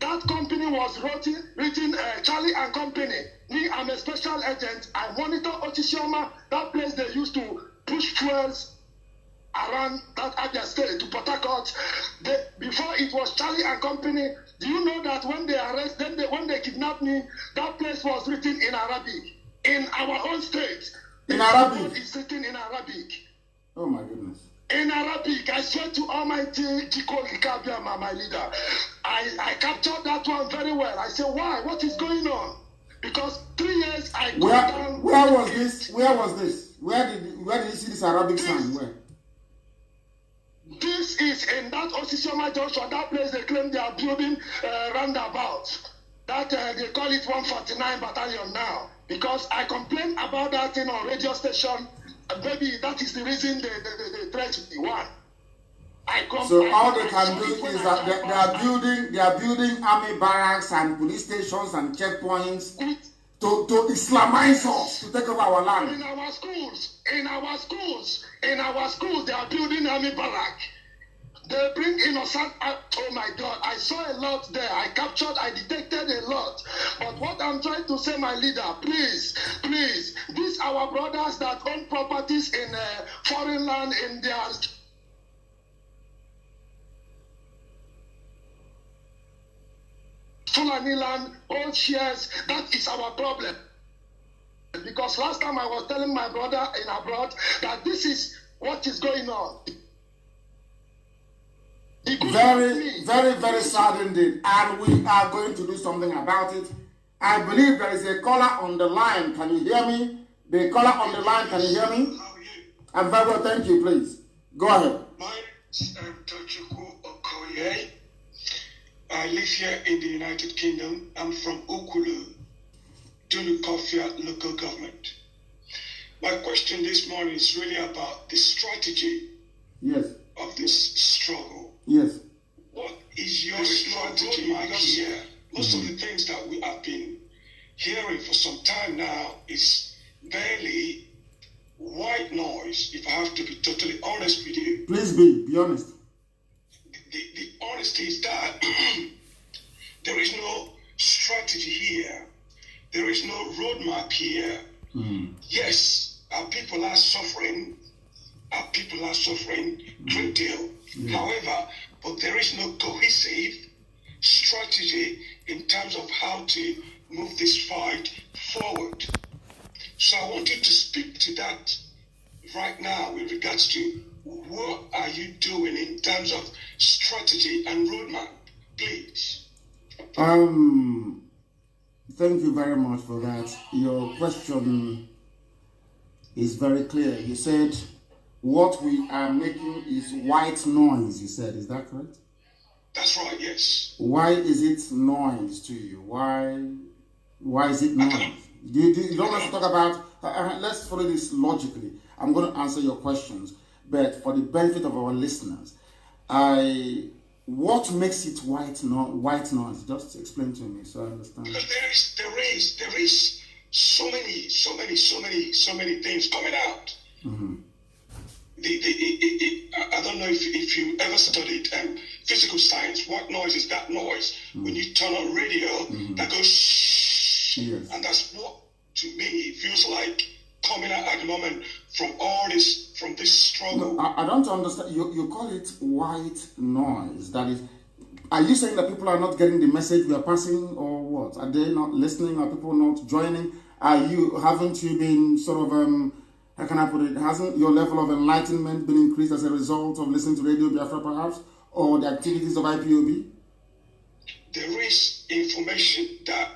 That company was written Charlie and Company. Me, I'm a special agent. I monitor Otisioma, that place they used to push fuels around that Abia State to Port Harcourt. Before it was Charlie and Company. Do you know that when they when they kidnapped me, that place was written in Arabic. In our own state. In Arabic? It's written in Arabic. Oh my goodness. In Arabic, I swear to Almighty Jiko Kikabia, my leader. I captured that one very well. I said, why? What is going on? Because 3 years I go down. Where was this? Where was this? Where did you see this Arabic sign? Where? This is in that Osisioma Junction, that place they claim they are building roundabout. That they call it 149 Battalion now. Because I complained about that thing on radio station. Maybe that is the reason they threat me. One. So all they can do is that they are building army barracks and police stations and checkpoints to Islamize us, to take over our land. In our schools, they are building army barrack. They bring innocent. Oh my God! I saw a lot there. I detected a lot. But what I'm trying to say, my leader, please, these our brothers that own properties in foreign land in their Fulani land, old shares. That is our problem. Because last time I was telling my brother in abroad that this is what is going on. Very, very, very sad indeed. And we are going to do something about it. I believe there is a caller on the line. Can you hear me? The caller on the line, can you hear me? I'm very well, thank you, please. Go ahead. My name is Tochukwu Okoye. I live here in the United Kingdom. I'm from Ukulu, Dunukofia local government. My question this morning is really about the strategy of this struggle. Yes. What is your strategy here? Most of the things that we have been hearing for some time now is barely white noise, if I have to be totally honest with you. Please be honest. The honesty is that there is no strategy here. There is no roadmap here. Yes, our people are suffering. Our people are suffering a great deal. However, but there is no cohesive strategy in terms of how to move this fight forward. So I wanted to speak to that right now with regards to what are you doing in terms of strategy and roadmap, please. Thank you very much for that. Your question is very clear. You said what we are making is white noise, you said. Is that correct? That's right, yes. Why is it noise to you? Why is it noise? You don't want to talk about, let's follow this logically. I'm going to answer your questions, but for the benefit of our listeners, what makes it white noise? Just explain to me so I understand. Because there is so many things coming out. Mm-hmm. I don't know if you ever studied physical science. What noise is that noise? Mm-hmm. When you turn on radio, mm-hmm. that goes shh, yes. And that's what, to me, feels like coming out at the moment from this struggle. No, I don't understand. You call it white noise. That is, are you saying that people are not getting the message we are passing, or what? Are they not listening? Are people not joining? Haven't you been sort of how can I put it? Hasn't your level of enlightenment been increased as a result of listening to Radio Biafra, perhaps, or the activities of IPOB? There is information that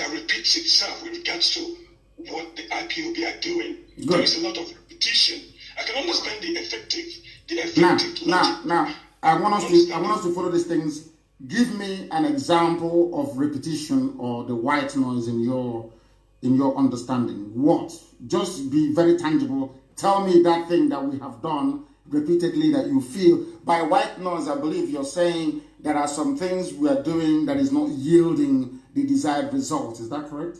repeats itself with regards to what the IPOB are doing. Good. There is a lot of repetition. I can understand the effective. Now, I want us to follow these things. Give me an example of repetition or the white noise in your understanding. What? Just be very tangible. Tell me that thing that we have done repeatedly that you feel. By white noise, I believe you're saying there are some things we are doing that is not yielding the desired result. Is that correct?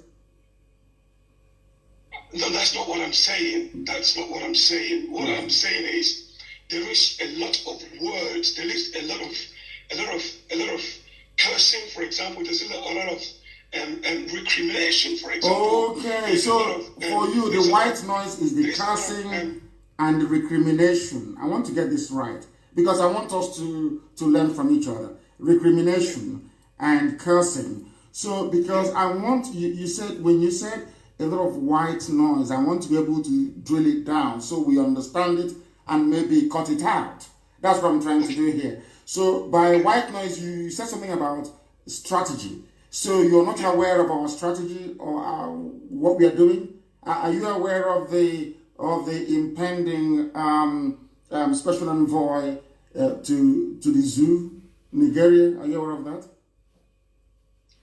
No, that's not what I'm saying. That's not what I'm saying. What I'm saying is there is a lot of words. There is a lot of cursing, for example. There's a lot of recrimination, for example. Okay, so for you, the white noise is the cursing and the recrimination. I want to get this right because I want us to learn from each other. Recrimination and cursing. So because I want you said when you said a lot of white noise, I want to be able to drill it down so we understand it and maybe cut it out. That's what I'm trying to do here. So by white noise, you said something about strategy. So you're not aware of our strategy or what we are doing? Are you aware of the impending special envoy to the zoo, Nigeria? Are you aware of that?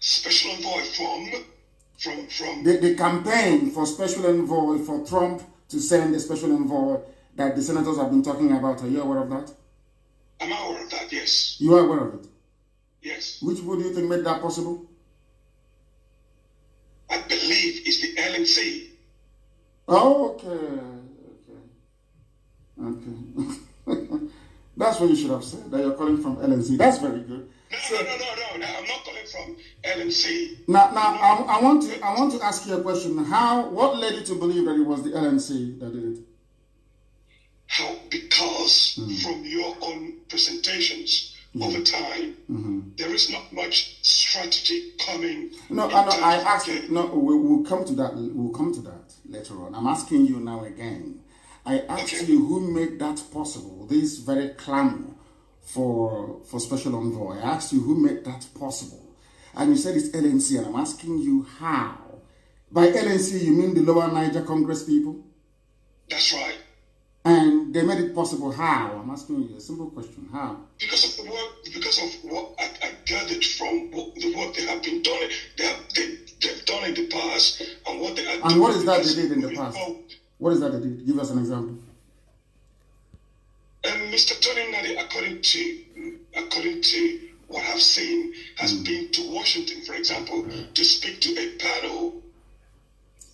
Special envoy from the campaign for special envoy for Trump to send a special envoy that the senators have been talking about. Are you aware of that? I'm aware of that, yes. You are aware of it? Yes. Which would you think made that possible? I believe it's the LNC. Oh, okay. That's what you should have said, that you're calling from LNC. That's very good. No, I'm not calling from LNC. Now, I want to ask you a question. What led you to believe that it was the LNC that did it? How? Because from your own presentations over time, there is not much strategy coming. No, I asked you. No, we'll come to that. We'll come to that later on. I'm asking you now again. I asked you who made that possible. This very clamor for special envoy. I asked you who made that possible, and you said it's LNC. And I'm asking you how. By LNC, you mean the Lower Niger Congress people? That's right. And they made it possible. How? I'm asking you a simple question. How? Because of the work, because of what I gathered from the work they have been done, they've done in the past, and what they are doing. And what is that they did in the past? What is that they did? Give us an example. Mr. Tony Nnamdi, according to what I've seen, has been to Washington, for example, to speak to a panel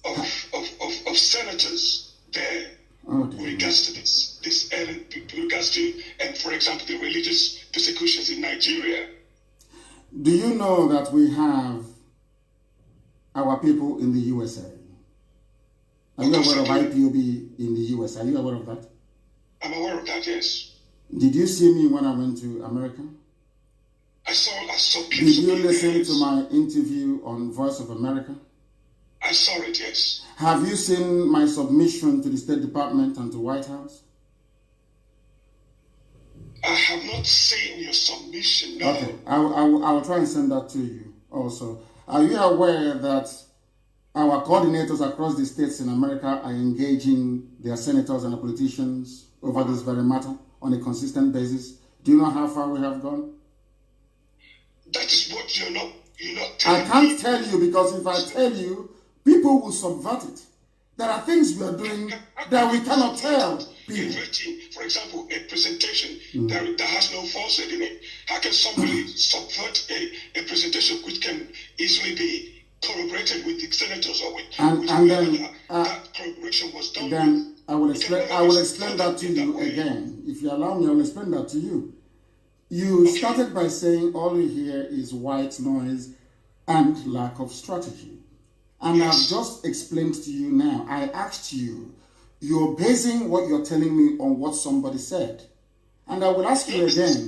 of senators there. With regards to for example, the religious persecutions in Nigeria. Do you know that we have our people in the USA? Are you aware of IPOB in the US? Are you aware of that? I'm aware of that, yes. Did you see me when I went to America? I saw Did you listen to my interview on Voice of America? I saw it, yes. Have you seen my submission to the State Department and to White House? I have not seen your submission. No. Okay, I will try and send that to you also. Are you aware that our coordinators across the states in America are engaging their senators and the politicians over this very matter on a consistent basis? Do you know how far we have gone? That is what you're not I can't tell you, because if I tell you, people will subvert it. There are things we are doing that we cannot tell people. For example, a presentation that has no falsehood in it. How can somebody subvert a presentation which can easily be corroborated with the senators or with then that corroboration was done? Then I will explain that to you again. If you allow me, I will explain that to you. You started by saying all you hear is white noise and lack of strategy. And I've just explained to you now. I asked you, you're basing what you're telling me on what somebody said. And I will ask you again.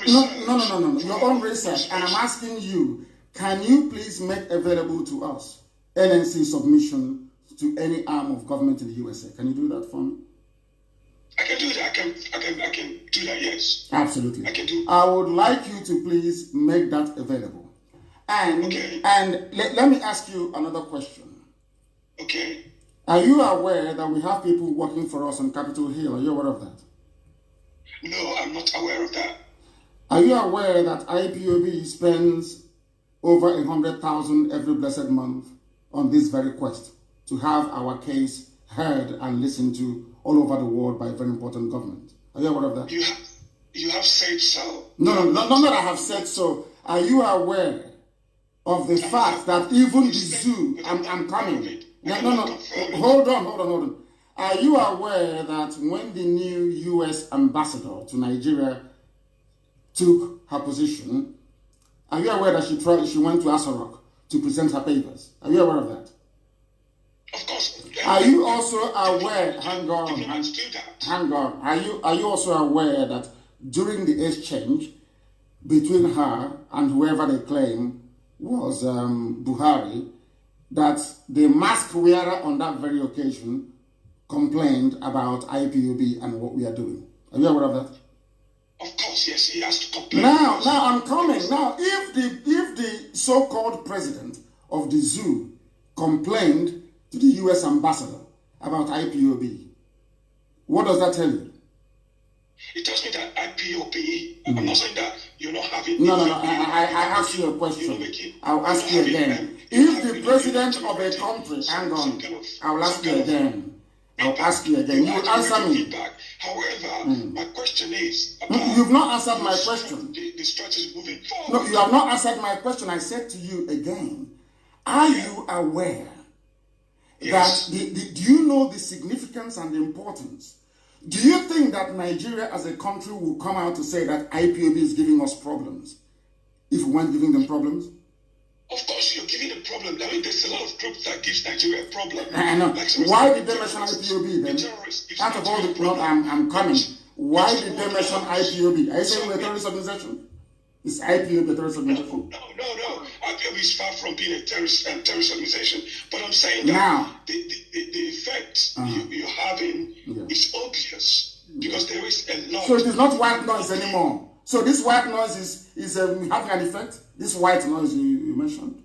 No, your own research. And I'm asking you, can you please make available to us NNC submission to any arm of government in the USA? Can you do that for me? I can do that. I can do that, yes. Absolutely. I can do. I would like you to please make that available. And let me ask you another question. Okay. Are you aware that we have people working for us on Capitol Hill? Are you aware of that? No, I'm not aware of that. Are you aware that IPOB spends over 100,000 every blessed month on this very quest to have our case heard and listened to all over the world by a very important government? Are you aware of that? You have said so. No, not that I have said so. Are you aware of the fact that even the zoo, I'm coming. No, hold on. Are you aware that when the new U.S. ambassador to Nigeria took her position, are you aware that she went to Asarok to present her papers? Are you aware of that? Of course. Are you also aware, hang on. Are you also aware that during the exchange between her and whoever they claim was Buhari, that the mask wearer on that very occasion complained about IPOB and what we are doing? Are you aware of that? Of course, yes, he has to complain. Now I'm coming. Now, if the so-called president of the zoo complained to the U.S. ambassador about IPOB, what does that tell you? It tells me that IPOB, I'm not saying that you're not having... No, I asked you a question. I'll ask you again. If the president of a country, hang on, I'll ask you again. I'll ask you again. You will answer me. However, my question is... You've not answered my question. The strategy is moving forward. No, you have not answered my question. I said to you again, are you aware that, do you know the significance and the importance? Do you think that Nigeria as a country will come out to say that IPOB is giving us problems if we weren't giving them problems? Of course, you're giving a problem. I mean, there's a lot of groups that gives Nigeria a problem. I know. Why did they mention IPOB then? Out of all the problems, I'm coming. Why did they mention IPOB? Are you saying we're a terrorist organization? Is IPOB a terrorist organization? No. IPOB is far from being a terrorist organization. But I'm saying that the effect you're having is obvious because there is a lot. So it is not white noise anymore. So this white noise is having an effect? This white noise you mentioned?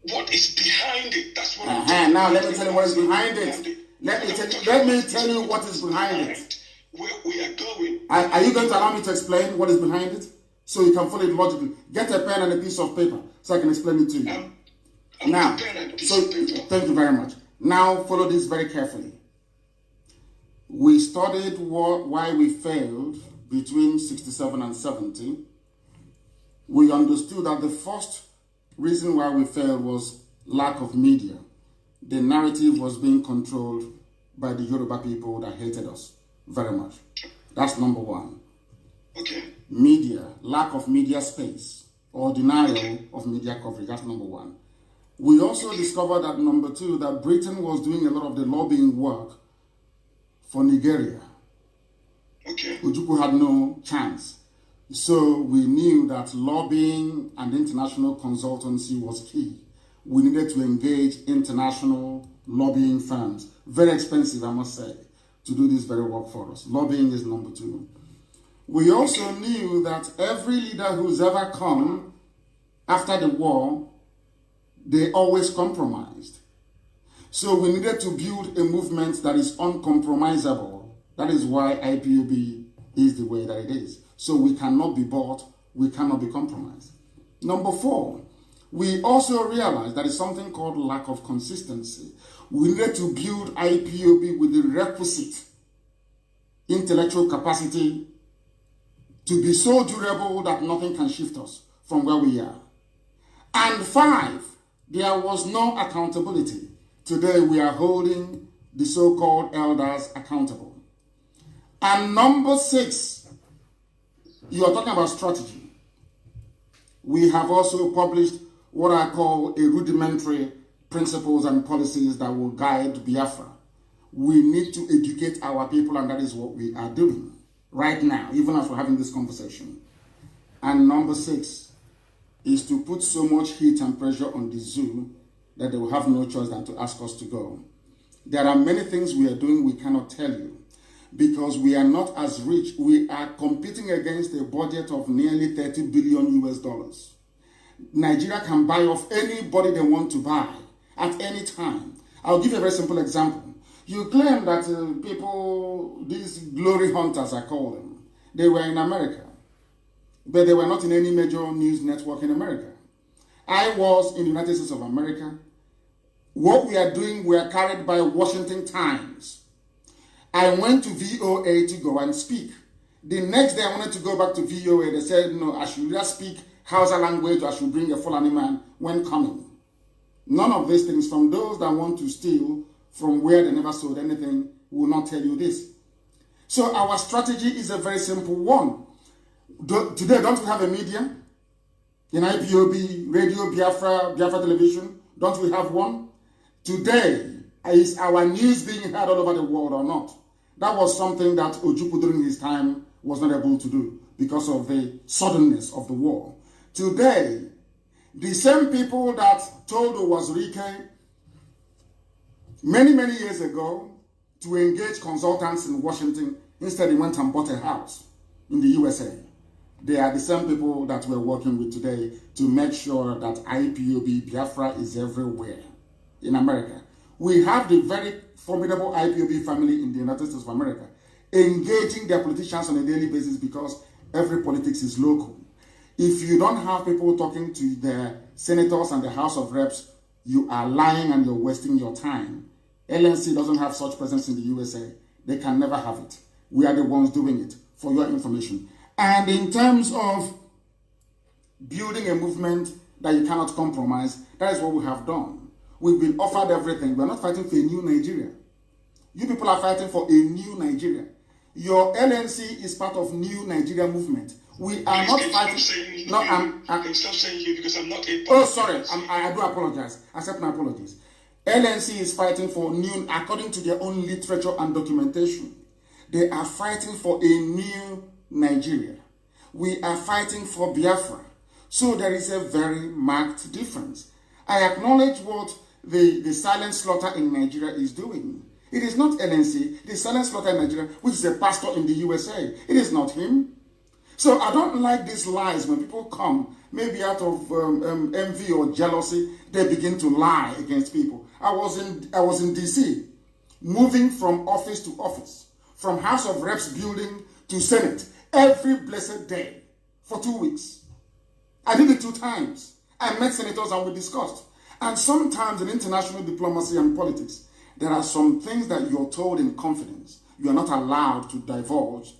What is behind it? That's what I'm telling you. Now let me tell you what is behind it. Let me tell you what is behind it. Where we are going. Are you going to allow me to explain what is behind it? So you can follow it logically. Get a pen and a piece of paper so I can explain it to you. Now, thank you very much. Now follow this very carefully. We studied why we failed between 67 and 70. We understood that the first reason why we failed was lack of media. The narrative was being controlled by the Yoruba people that hated us very much. That's number one. Okay. Media, lack of media space or denial of media coverage. That's number one. We also discovered that number two, that Britain was doing a lot of the lobbying work for Nigeria. Okay. Ojukwu had no chance. So we knew that lobbying and international consultancy was key. We needed to engage international lobbying firms. Very expensive, I must say. to do this very work for us. Lobbying is number 2. We also knew that every leader who's ever come after the war, they always compromised. So we needed to build a movement that is uncompromisable. That is why IPOB is the way that it is. So we cannot be bought, we cannot be compromised. Number 4, we also realized there is something called lack of consistency. We needed to build IPOB with the requisite intellectual capacity to be so durable that nothing can shift us from where we are. And 5, there was no accountability. Today we are holding the so-called elders accountable. And number 6, you are talking about strategy. We have also published what I call a rudimentary principles and policies that will guide Biafra. We need to educate our people, and that is what we are doing right now, even as we're having this conversation. And number 6 is to put so much heat and pressure on the zoo that they will have no choice than to ask us to go. There are many things we are doing we cannot tell you because we are not as rich. We are competing against a budget of nearly $30 billion US. Nigeria can buy off anybody they want to buy at any time. I'll give you a very simple example. You claim that people, these glory hunters I call them, they were in America, but they were not in any major news network in America. I was in the United States of America. What we are doing, we are carried by Washington Times. I went to VOA to go and speak. The next day I wanted to go back to VOA. They said, no, I should just speak Hausa language, or I should bring a Fulani man when coming. None of these things, from those that want to steal from where they never sold anything, will not tell you this. So our strategy is a very simple one. Today, don't we have a media? In IPOB, Radio, Biafra Television, don't we have one? Today, is our news being heard all over the world or not? That was something that Ojukwu during his time was not able to do because of the suddenness of the war. Today, the same people that told Owazurike many, many years ago to engage consultants in Washington, instead he went and bought a house in the USA. They are the same people that we're working with today to make sure that IPOB Biafra is everywhere in America. We have the very formidable IPOB family in the United States of America engaging their politicians on a daily basis because every politics is local. If you don't have people talking to their senators and the House of Reps, you are lying and you're wasting your time. LNC doesn't have such presence in the USA. They can never have it. We are the ones doing it, for your information. And in terms of building a movement that you cannot compromise, that is what we have done. We've been offered everything. We're not fighting for a new Nigeria. You people are fighting for a new Nigeria. Your LNC is part of New Nigeria movement. We are not fighting. No, I'm stop saying you because I'm not a. Oh, sorry. I do apologize. Accept my apologies. LNC is fighting for new, according to their own literature and documentation. They are fighting for a new Nigeria. We are fighting for Biafra. So there is a very marked difference. I acknowledge what the silent slaughter in Nigeria is doing. It is not LNC, the silent slaughter in Nigeria, which is a pastor in the USA. It is not him. So I don't like these lies when people come, maybe out of envy or jealousy, they begin to lie against people. I was in DC, moving from office to office, from House of Reps building to Senate, every blessed day for 2 weeks. I did it 2 times. I met senators and we discussed. And sometimes in international diplomacy and politics, there are some things that you're told in confidence. You are not allowed to divulge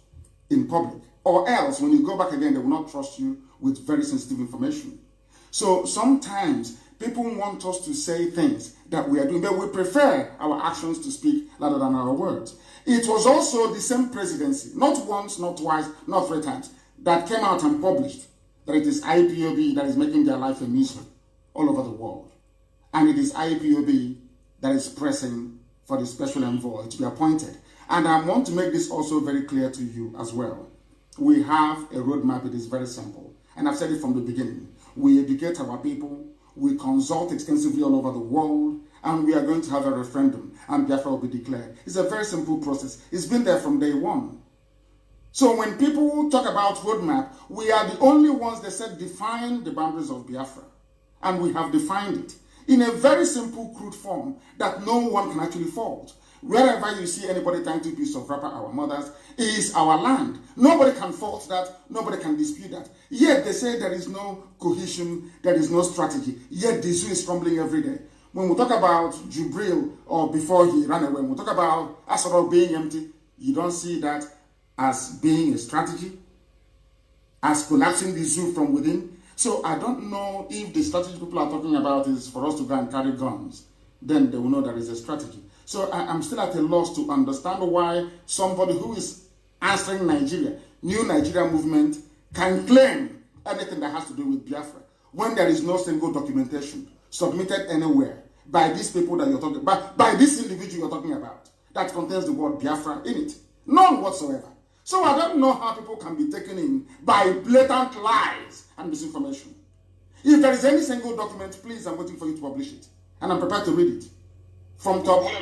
in public. Or else, when you go back again, they will not trust you with very sensitive information. So sometimes people want us to say things that we are doing, but we prefer our actions to speak rather than our words. It was also the same presidency, not once, not twice, not 3 times, that came out and published that it is IPOB that is making their life a misery all over the world. And it is IPOB that is pressing for the special envoy to be appointed. And I want to make this also very clear to you as well. We have a roadmap. It is very simple. And I've said it from the beginning. We educate our people. We consult extensively all over the world. and we are going to have a referendum, and Biafra will be declared. It's a very simple process. It's been there from day one. So when people talk about roadmap, we are the only ones that said define the boundaries of Biafra. And we have defined it in a very simple, crude form that no one can actually fault. Wherever you see anybody trying to be of rapper, our mothers, is our land. Nobody can fault that. Nobody can dispute that. Yet they say there is no cohesion, there is no strategy. Yet the zoo is crumbling every day. When we talk about Jubril or before he ran away, when we talk about Asoro being empty, you don't see that as being a strategy, as collapsing the zoo from within. So I don't know if the strategy people are talking about is for us to go and carry guns. Then they will know there is a strategy. So I'm still at a loss to understand why somebody who is answering Nigeria, new Nigeria movement, can claim anything that has to do with Biafra when there is no single documentation submitted anywhere by these people that you're talking about, by this individual you're talking about, that contains the word Biafra in it. None whatsoever. So I don't know how people can be taken in by blatant lies and misinformation. If there is any single document, please, I'm waiting for you to publish it. And I'm prepared to read it. From top. With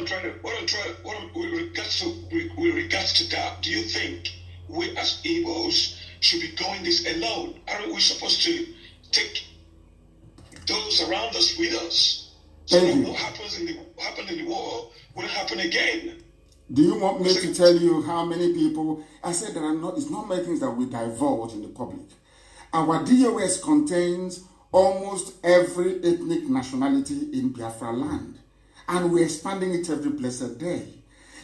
regards to that, do you think we as Igbos should be going this alone? Aren't we supposed to take those around us with us? So what happened in the war wouldn't happen again. Do you want me to tell you how many people? I said it's not many things that we divulge in the public. Our DOS contains almost every ethnic nationality in Biafra land. And we're expanding it every blessed day.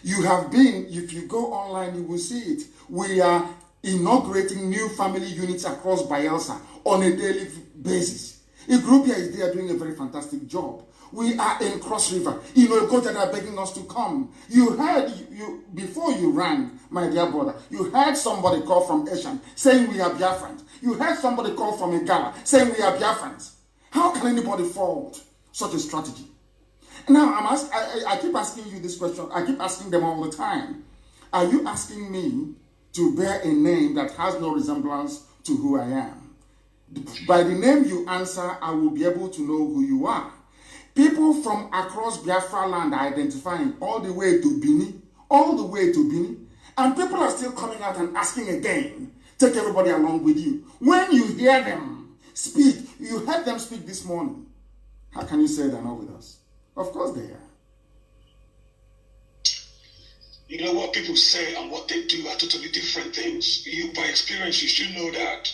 You have been, if you go online, you will see it. We are inaugurating new family units across Bayelsa on a daily basis. Igrupia is there doing a very fantastic job. We are in Cross River. You know, Goja are begging us to come. You heard, before you ran, my dear brother, you heard somebody call from Asian saying we are Biafrans. You heard somebody call from Igala saying we are Biafrans. How can anybody fault such a strategy? Now, I keep asking you this question. I keep asking them all the time. Are you asking me to bear a name that has no resemblance to who I am? By the name you answer, I will be able to know who you are. People from across Biafra land are identifying all the way to Bini, and people are still coming out and asking again, take everybody along with you. When you hear them speak, you heard them speak this morning. How can you say they're not with us? Of course they are. You know, what people say and what they do are totally different things. You, by experience, you should know that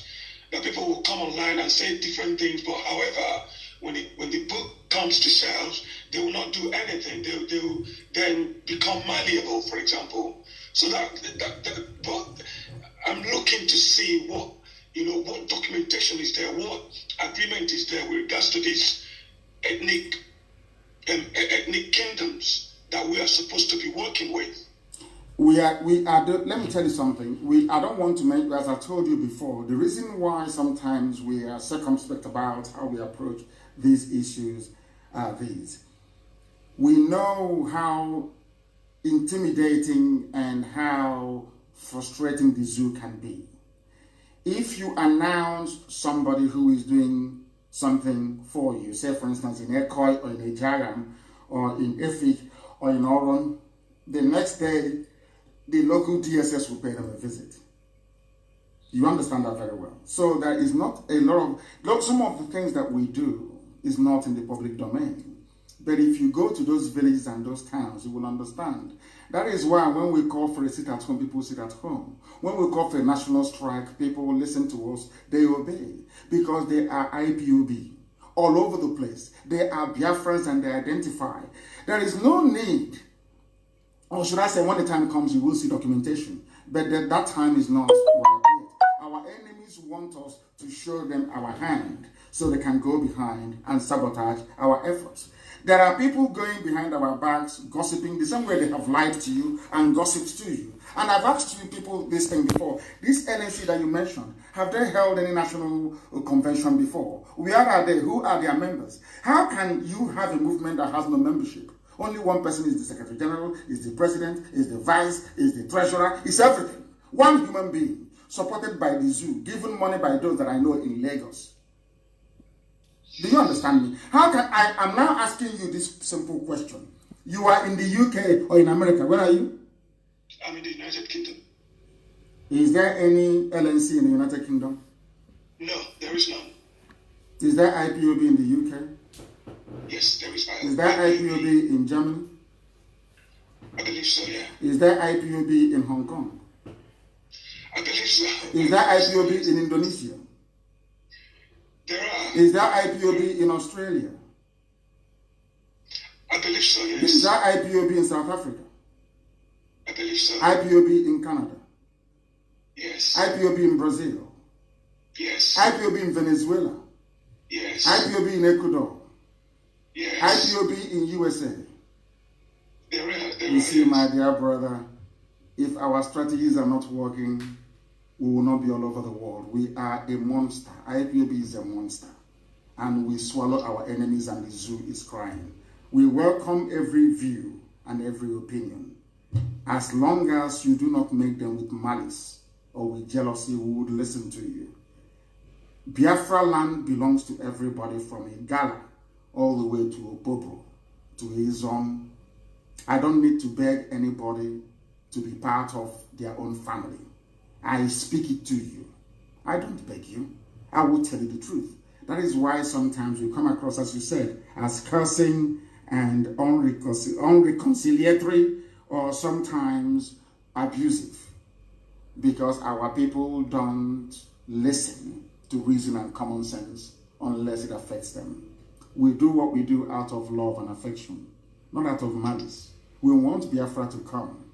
people will come online and say different things, but however, when the book comes to shelves, they will not do anything. They will then become malleable, for example. So but I'm looking to see what documentation is there, what agreement is there with regards to these ethnic kingdoms that we are supposed to be working with. Let me tell you something. I don't want to make, as I told you before, the reason why sometimes we are circumspect about how we approach these issues are these. We know how intimidating and how frustrating the zoo can be. If you announce somebody who is doing something for you, say for instance in Ekoi or in Ejaram or in Efik or in Oron, the next day the local DSS will pay them a visit. You understand that very well. So there is not a lot of, some of the things that we do is not in the public domain. But if you go to those villages and those towns, you will understand. That is why when we call for a sit at home, people sit at home. When we call for a national strike, people listen to us, they obey. Because they are IPOB all over the place. They are Biafrans and they identify. There is no need, or should I say when the time comes, you will see documentation. But that time is not right yet. Our enemies want us to show them our hand so they can go behind and sabotage our efforts. There are people going behind our backs, gossiping the same way they have lied to you and gossiped to you. And I've asked you people this thing before. This NNC that you mentioned, have they held any national convention before? Where are they? Who are their members? How can you have a movement that has no membership? Only one person is the Secretary General, is the President, is the Vice, is the Treasurer, is everything. One human being, supported by the zoo, given money by those that I know in Lagos. Do you understand me? How can I'm now asking you this simple question. You are in the UK or in America. Where are you? I'm in the United Kingdom. Is there any LNC in the United Kingdom? No, there is none. Is there IPOB in the UK? Yes, there is IPOB. Is there IPOB in Germany? I believe so, yeah. Is there IPOB in Hong Kong? I believe so. Is there IPOB in Indonesia? There are. Is there IPOB in Australia? I believe so, yes. Is there IPOB in South Africa? I believe so. IPOB in Canada? Yes. IPOB in Brazil? Yes. IPOB in Venezuela? Yes. IPOB in Ecuador? Yes. IPOB in USA? There You see, my dear brother, if our strategies are not working, we will not be all over the world. We are a monster. IPOB is a monster. And we swallow our enemies and the zoo is crying. We welcome every view and every opinion. As long as you do not make them with malice or with jealousy, we would listen to you. Biafra land belongs to everybody from Igala all the way to Opobo, to Izon. I don't need to beg anybody to be part of their own family. I speak it to you. I don't beg you. I will tell you the truth. That is why sometimes we come across, as you said, as cursing and unreconciliatory or sometimes abusive, because our people don't listen to reason and common sense unless it affects them. We do what we do out of love and affection, not out of malice. We want Biafra to come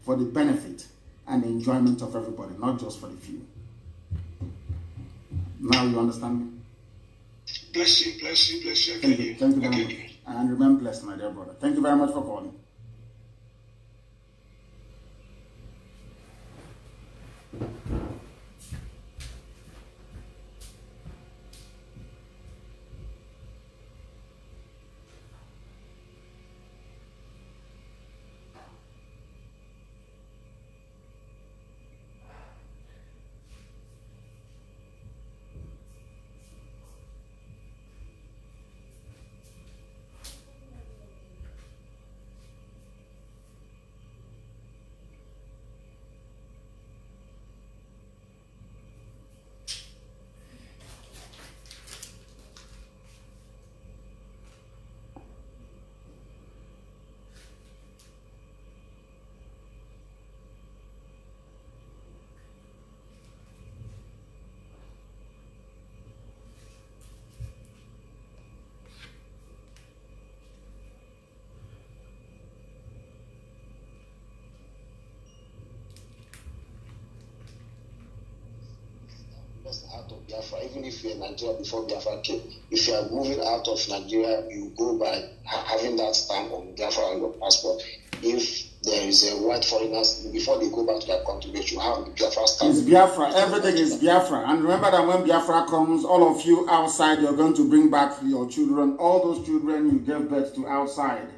for the benefit and enjoyment of everybody, not just for the few. Now you understand me? Bless you, bless you, bless you. Thank you very much. And remain blessed, my dear brother. Thank you very much for calling. Out of Biafra, even if you're in Nigeria before Biafra came, if you are moving out of Nigeria, you go by having that stamp on Biafra on your passport. If there is a white foreigners, before they go back to their country, they should have the Biafra stamp. It's Biafra. Everything is Biafra. And remember that when Biafra comes, all of you outside, you're going to bring back your children. All those children you gave birth to outside.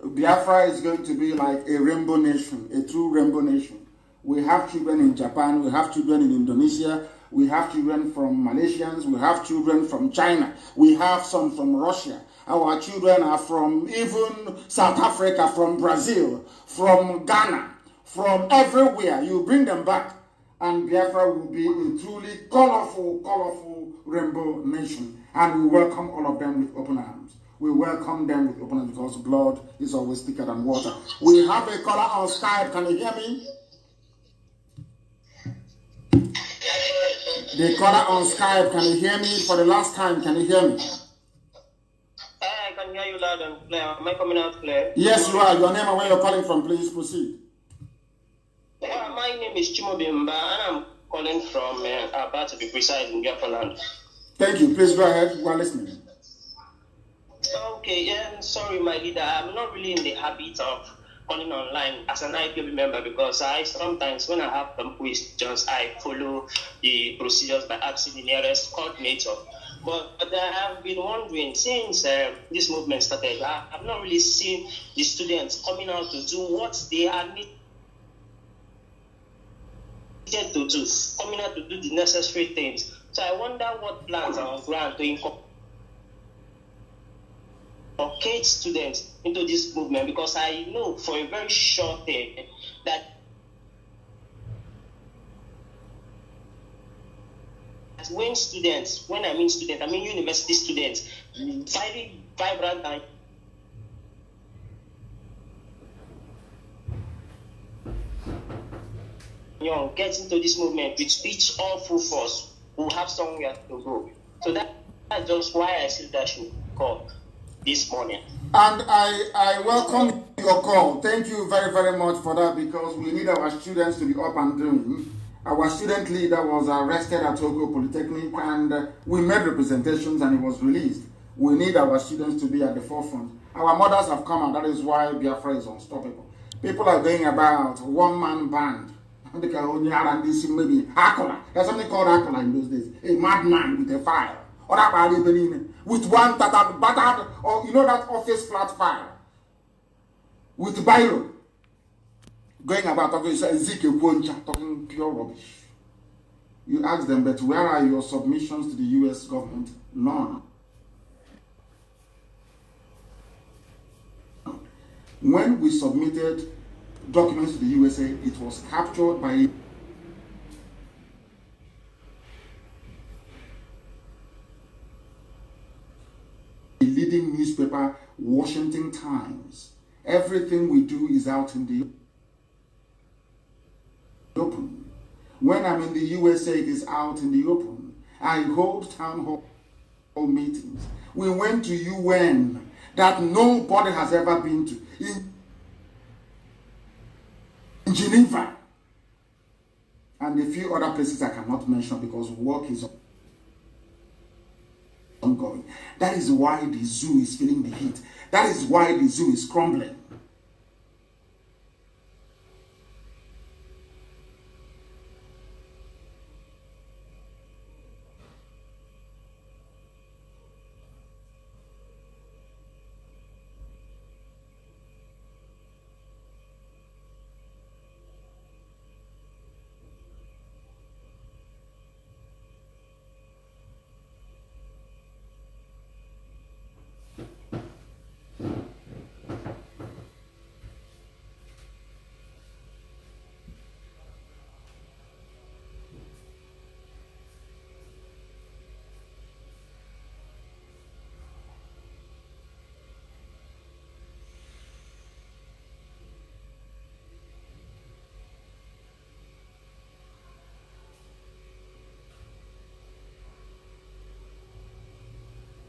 Biafra is going to be like a rainbow nation, a true rainbow nation. We have children in Japan, we have children in Indonesia, we have children from Malaysians, we have children from China, we have some from Russia. Our children are from even South Africa, from Brazil, from Ghana, from everywhere. You bring them back, and Biafra will be a truly colorful, colorful rainbow nation. And we welcome all of them with open arms. We welcome them with open arms because blood is always thicker than water. We have a caller on Skype. Can you hear me? The caller on Skype, can you hear me? For the last time, can you hear me? I can hear you loud and clear. Am I coming out clear? Yes, you are. Your name and where you're calling from, please proceed. My name is Chimobimba, and I'm calling from Aba, to be precise, in Biafra land. Thank you. Please go ahead. We are listening. Okay, sorry, my leader. I'm not really in the habit of calling online as an IPOB member because I sometimes, when I have some questions, I follow the procedures by asking the nearest coordinator. But I have been wondering, since this movement started, I've not really seen the students coming out to do what they are needed to do, coming out to do the necessary things. So I wonder what plans are on ground to incorporate educate students into this movement, because I know for a very short time that when students, when I mean students, I mean university students, very vibrant and young, get into this movement with speech all full force, will have somewhere to go. So that's just why I said that should call this morning. And I welcome your call. Thank you very, very much for that, because we need our students to be up and doing. Our student leader was arrested at Togo Polytechnic, and we made representations and he was released. We need our students to be at the forefront. Our mothers have come out. That is why Biafra is unstoppable. People are going about one-man band. Maybe Akola. There's something called Akola in those days. A madman with a file. Or with one battered, or you know that office flat file. With biro. Going about talking pure rubbish. You ask them, but where are your submissions to the US government? None. When we submitted documents to the USA, it was captured by a leading newspaper, Washington Times. Everything we do is out in the open. When I'm in the USA, it is out in the open. I hold town hall meetings. We went to UN that nobody has ever been to. In Geneva. And a few other places I cannot mention because work is ongoing. That is why the zoo is feeling the heat. That is why the zoo is crumbling.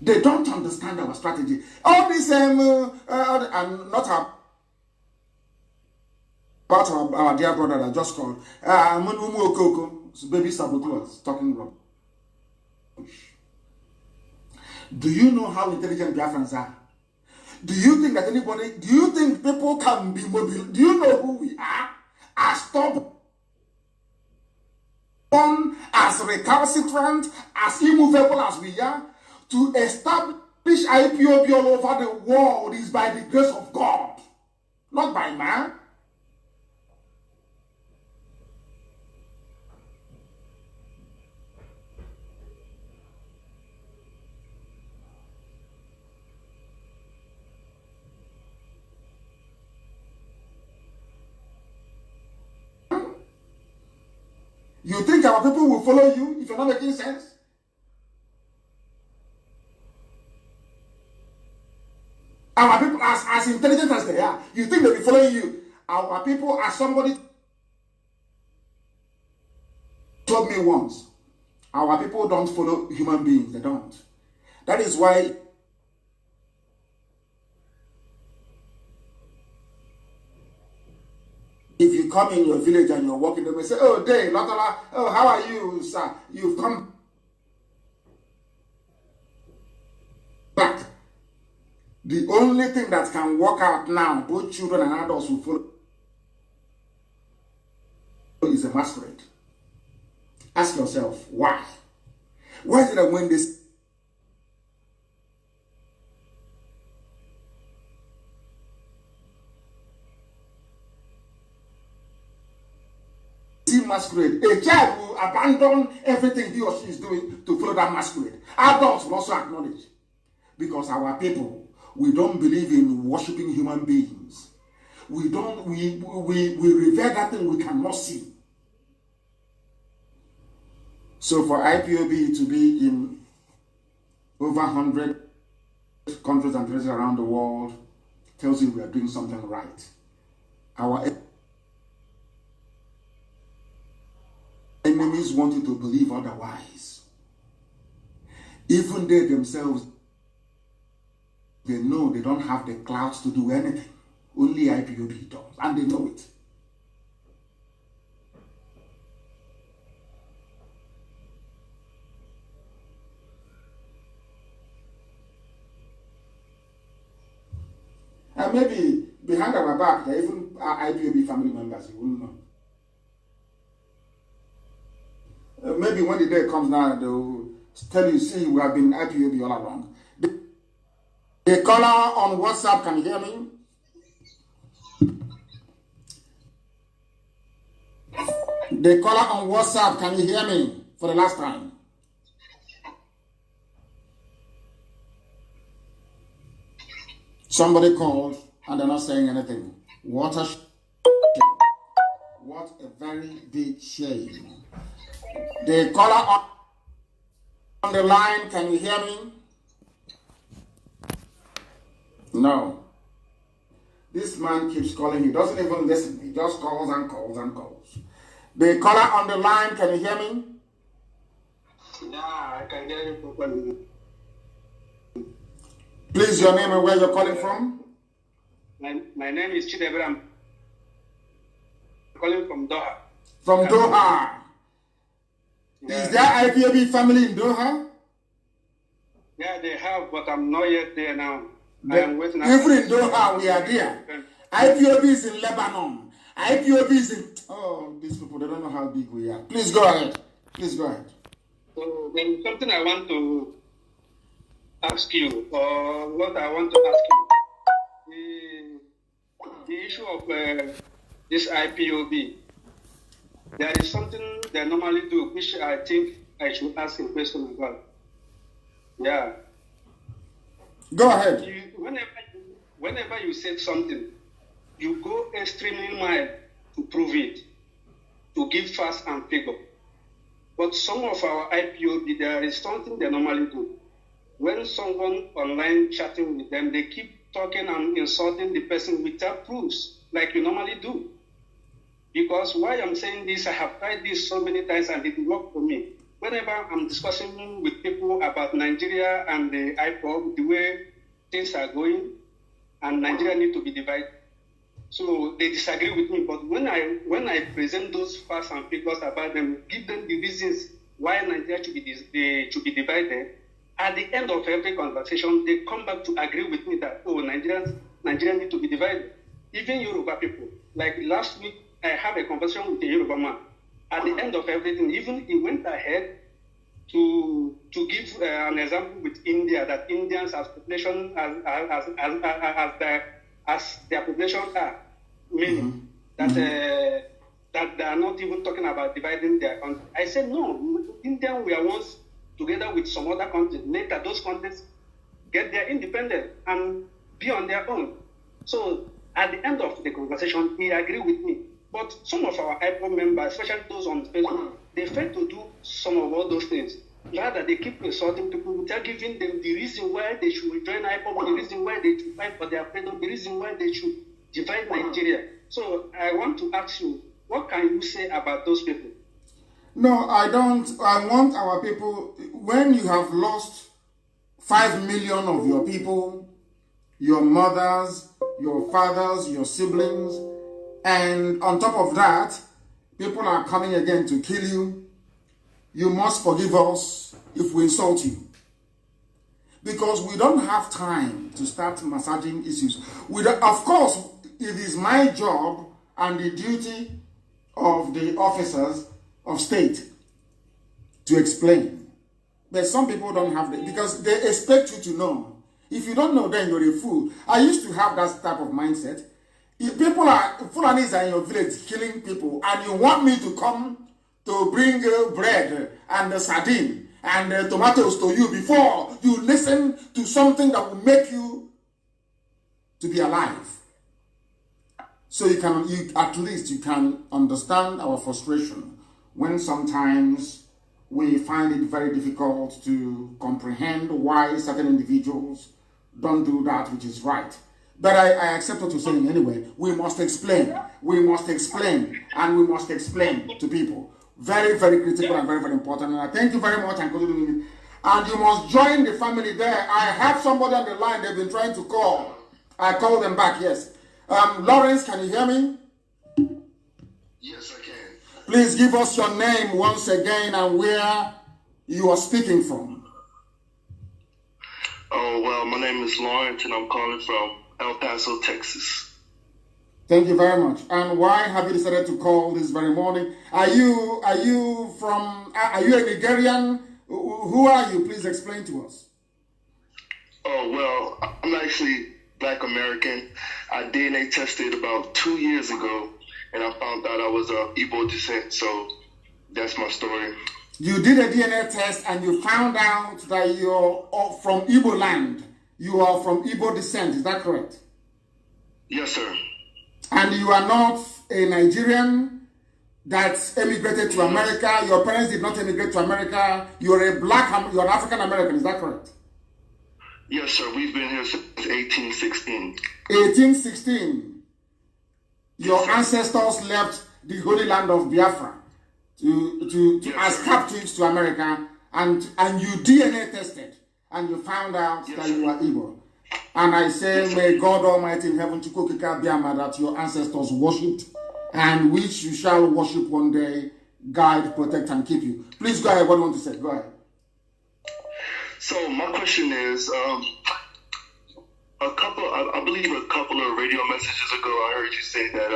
They don't understand our strategy. All this, I'm not about our dear brother that just called. Baby saboteurs talking rubbish. Do you know how intelligent Biafrans are? Do you think that anybody, do you think people can be mobile? Do you know who we are? As stubborn, as recalcitrant, as immovable as we are? To establish IPOB all over the world is by the grace of God, not by man. You think our people will follow you if you're not making sense? Our people, as intelligent as they are, you think they'll be following you? Our people, as somebody told me once, our people don't follow human beings. They don't. That is why if you come in your village and you're walking, they may say, "Oh, Dave, Latola, oh, how are you, sir? You've come back." The only thing that can work out now, both children and adults will follow, is a masquerade. Ask yourself, why? Why is it that when this masquerade, a child will abandon everything he or she is doing to follow that masquerade. Adults will also acknowledge, because our people We don't believe in worshiping human beings. We revere that thing we cannot see. So for IPOB to be in over 100 countries and places around the world tells you we are doing something right. Our enemies want you to believe otherwise. Even they themselves, they know they don't have the clouds to do anything. Only IPOB does, and they know it. And maybe behind our back, there are even IPOB family members, you wouldn't know. Maybe when the day comes now, they'll tell you, see, we have been IPOB all along. The caller on WhatsApp, can you hear me? The caller on WhatsApp, can you hear me for the last time? Somebody called and they're not saying anything. What a shame. What a very big shame. The caller on the line, can you hear me? No. This man keeps calling. He doesn't even listen. He just calls and calls and calls. The caller on the line, can you hear me? Yeah, I can hear you properly. Please, your name and where you're calling from? My name is Chidebra. I'm calling from Doha. From Doha. Yeah. Is there IPOB family in Doha? Yeah, they have, but I'm not yet there now. I am waiting. Even in Doha, we are there. IPOB is in Lebanon. IPOB is in... Oh, these people, they don't know how big we are. Please go ahead. Please go ahead. So there's something I want to ask you, or what I want to ask you. The issue of this IPOB, there is something they normally do, which I think I should ask a question about. Yeah. Go ahead. Whenever you said something, you go extremely mild to prove it, to give facts and figure. But some of our IPOB, there is something they normally do. When someone online chatting with them, they keep talking and insulting the person without proofs, like you normally do. Because why I'm saying this, I have tried this so many times and it worked for me. Whenever I'm discussing with people about Nigeria and the IPOB, the way things are going, and Nigeria need to be divided, so they disagree with me. But when I present those facts and figures about them, give them the reasons why Nigeria should be divided, at the end of every conversation, they come back to agree with me that, oh, Nigeria need to be divided. Even Yoruba people. Like last week, I had a conversation with a Yoruba man. At the end of everything, even he went ahead to give an example with India, that Indians as population as their population are, meaning that they are not even talking about dividing their country. I said no, Indians were once together with some other countries. Later, those countries get their independence and be on their own. So at the end of the conversation, he agreed with me. But some of our IPOB members, especially those on Facebook, they fail to do some of all those things. Rather, they keep insulting people without giving them the reason why they should join IPOB, the reason why they should fight for their freedom, the reason why they should divide Nigeria. So I want to ask you, what can you say about those people? No, I don't. I want our people, when you have lost 5 million of your people, your mothers, your fathers, your siblings, and on top of that, people are coming again to kill you, you must forgive us if we insult you. Because we don't have time to start massaging issues. Of course, it is my job and the duty of the officers of state to explain. But some people don't have that because they expect you to know. If you don't know, then you're a fool. I used to have that type of mindset. If people are, Fulanis are in your village killing people, and you want me to come to bring bread and sardine and tomatoes to you before you listen to something that will make you to be alive. So at least you can understand our frustration when sometimes we find it very difficult to comprehend why certain individuals don't do that which is right. But I accept what you're saying anyway. We must explain. We must explain. And we must explain to people. Very, very critical and very, very important. And I thank you very much. And you must join the family there. I have somebody on the line they've been trying to call. I called them back, yes. Lawrence, can you hear me? Yes, I can. Please give us your name once again and where you are speaking from. Oh, well, my name is Lawrence and I'm calling from El Paso, Texas. Thank you very much. And why have you decided to call this very morning? Are you a Nigerian? Who are you? Please explain to us. Oh, well, I'm actually Black American. I DNA tested about 2 years ago and I found out I was of Igbo descent, so that's my story. You did a DNA test and you found out that you're from Igbo land. You are from Igbo descent, is that correct? Yes, sir. And you are not a Nigerian that emigrated to America. Your parents did not emigrate to America. You're an African American, is that correct? Yes, sir. We've been here since 1816. 1816. Your ancestors left the holy land of Biafra as captives to America, and you DNA tested, and you found out that you are Igbo. And I say, may God Almighty in heaven, that your ancestors worshipped, and which you shall worship one day, guide, protect, and keep you. Please go ahead. What do you want to say? Go ahead. So my question is, I believe a couple of radio messages ago, I heard you say that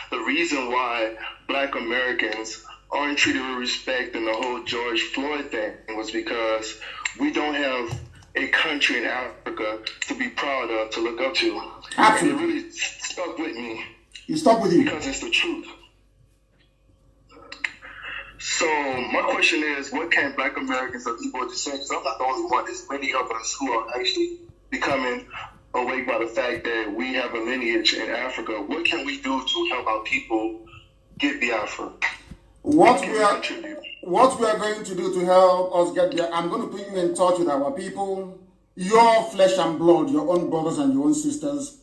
the reason why Black Americans aren't treated with respect in the whole George Floyd thing was because we don't have a country in Africa to be proud of, to look up to. Absolutely. And it really stuck with me. You stuck with you? Because it's the truth. So my question is, what can Black Americans of Igbo descent, because I'm not the only one, there's many of us who are actually becoming awake by the fact that we have a lineage in Africa. What can we do to help our people get Biafra? What we are going to do to help us get there, I'm going to put you in touch with our people, your flesh and blood, your own brothers and your own sisters,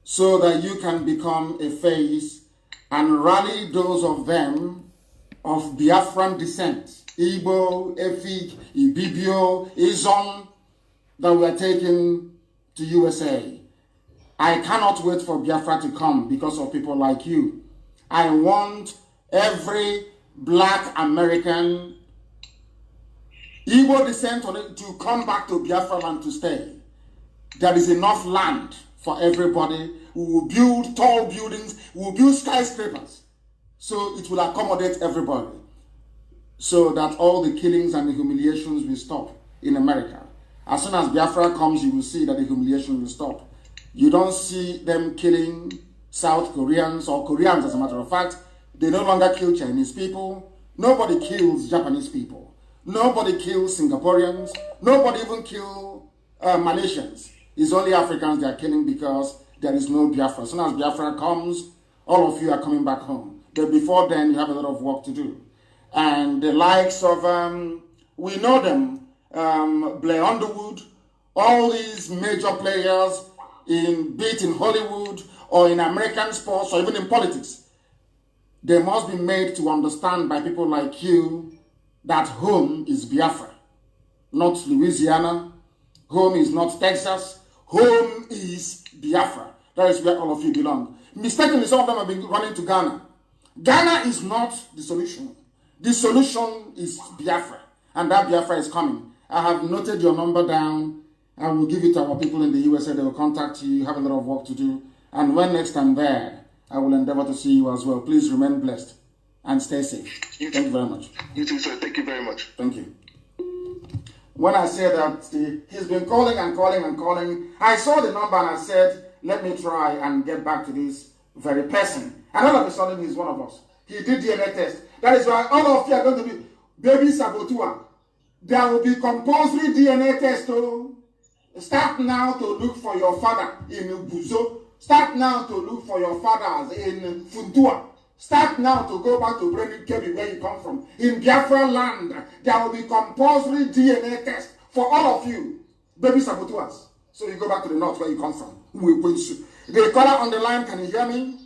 so that you can become a face and rally those of them of Biafran descent, Igbo, Efik, Ibibio, Izon, that we are taking to USA. I cannot wait for Biafra to come because of people like you. I want every Black American Igbo descent to come back to Biafra land to stay. There is enough land for everybody. We will build tall buildings, we will build skyscrapers, so it will accommodate everybody, so that all the killings and the humiliations will stop in America. As soon as Biafra comes, you will see that the humiliation will stop. You don't see them killing South Koreans or Koreans, as a matter of fact. They no longer kill Chinese people. Nobody kills Japanese people. Nobody kills Singaporeans. Nobody even kills Malaysians. It's only Africans they are killing because there is no Biafra. As soon as Biafra comes, all of you are coming back home. But before then, you have a lot of work to do. And the likes of, we know them, Blair Underwood, all these major players, be it in Hollywood or in American sports or even in politics, they must be made to understand by people like you that home is Biafra, not Louisiana. Home is not Texas. Home is Biafra. That is where all of you belong. Mistakenly, some of them have been running to Ghana. Ghana is not the solution. The solution is Biafra, and that Biafra is coming. I have noted your number down. I will give it to our people in the USA. They will contact you. You have a lot of work to do. And when next I'm there, I will endeavor to see you as well. Please remain blessed and stay safe. Thank you very much. You too, sir. Thank you very much. Thank you. When I said that he's been calling and calling and calling, I saw the number and I said, let me try and get back to this very person. And all of a sudden, he's one of us. He did DNA test. That is why all of you are going to be baby sabotua. There will be compulsory DNA test. Oh. Start now to look for your father in Buzo. Start now to look for your fathers in Funtua. Start now to go back to Brennan Kebi, where you come from. In Biafra land, there will be compulsory DNA test for all of you, baby saboteurs. So you go back to the north where you come from. The caller on the line, can you hear me?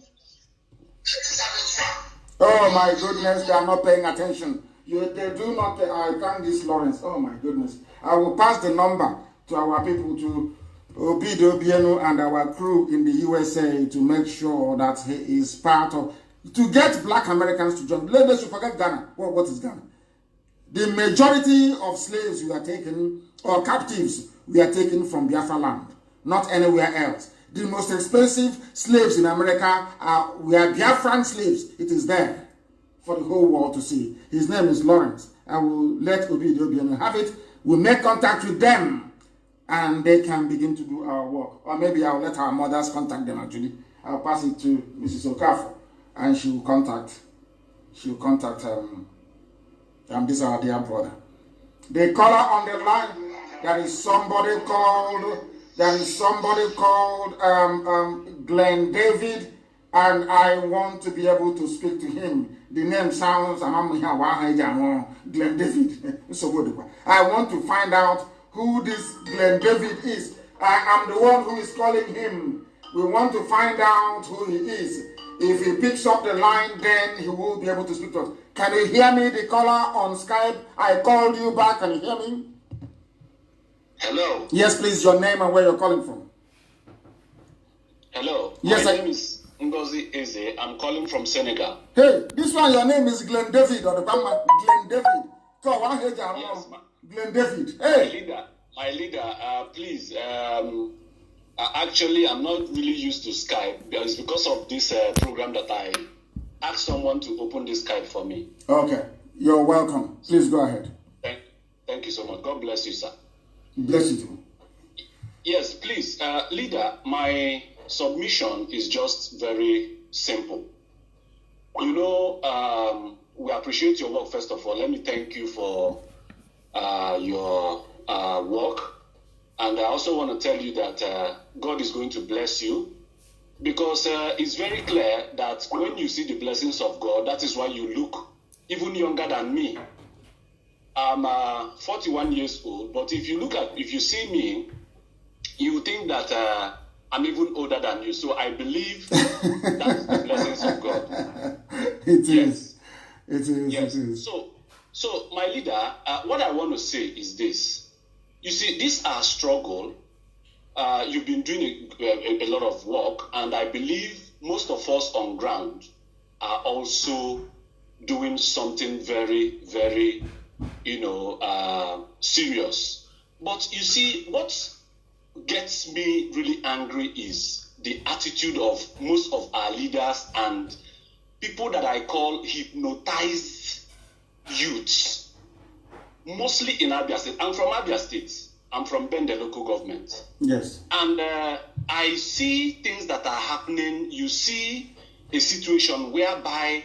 Oh my goodness, they are not paying attention. They do not. I thank this Lawrence. Oh my goodness. I will pass the number to our people, to Obido Bieno and our crew in the USA, to make sure that he is part of, to get black Americans to join. Let's forget Ghana. Well, what is Ghana? The majority of slaves we are taken, or captives, we are taken from Biafra land, not anywhere else. The most expensive slaves in America we are Biafran slaves. It is there for the whole world to see. His name is Lawrence. I will let Obido Bieno have it. We'll make contact with them, and they can begin to do our work. Or maybe I'll let our mothers contact them, actually. I'll pass it to Mrs. Okafor, and she will contact this our dear brother. The caller on the line, there is somebody called Glenn David, and I want to be able to speak to him. The name sounds, Glenn David. I want to find out who this Glenn David is. I am the one who is calling him. We want to find out who he is. If he picks up the line, then he will be able to speak to us. Can you hear me, the caller on Skype? I called you back. Can you hear me? Hello. Yes, please, your name and where you're calling from. Hello. Yes, my name is Ngozi Eze. I'm calling from Senegal. Hey, this one, your name is Glenn David, or the Bama Glenn David. So, one head yes, Glenn David. Hey. My leader, please. Actually, I'm not really used to Skype. It's because of this program that I asked someone to open this Skype for me. Okay. You're welcome. Please go ahead. Thank you so much. God bless you, sir. Bless you too. Yes, please. Leader, my submission is just very simple. You know, we appreciate your work, first of all. Let me thank you for your work. And I also want to tell you that God is going to bless you, because it's very clear that when you see the blessings of God, that is why you look even younger than me. I'm 41 years old, but if you see me, you think that I'm even older than you. So I believe that's the blessings of God. It is. It is. Yes. It is. So my leader, what I want to say is this. You see, this our struggle. You've been doing a lot of work, and I believe most of us on ground are also doing something very, very, serious. But you see, what gets me really angry is the attitude of most of our leaders and people that I call hypnotized youths. Mostly in Abia State. I'm from Abia State. I'm from Bende local government. Yes. And I see things that are happening. You see a situation whereby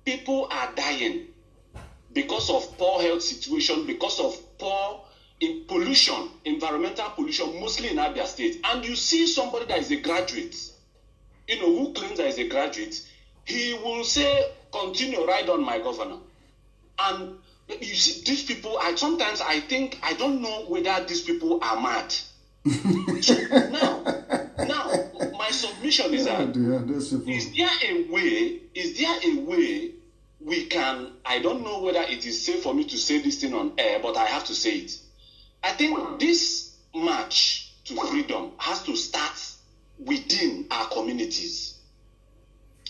people are dying because of poor health situation, because of poor pollution, environmental pollution, mostly in Abia State. And you see somebody that is a graduate, who claims that is a graduate, he will say, continue, ride on my governor. And you see, these people, sometimes I think, I don't know whether these people are mad. So now, my submission is that, is there a way we can, I don't know whether it is safe for me to say this thing on air, but I have to say it. I think this march to freedom has to start within our communities,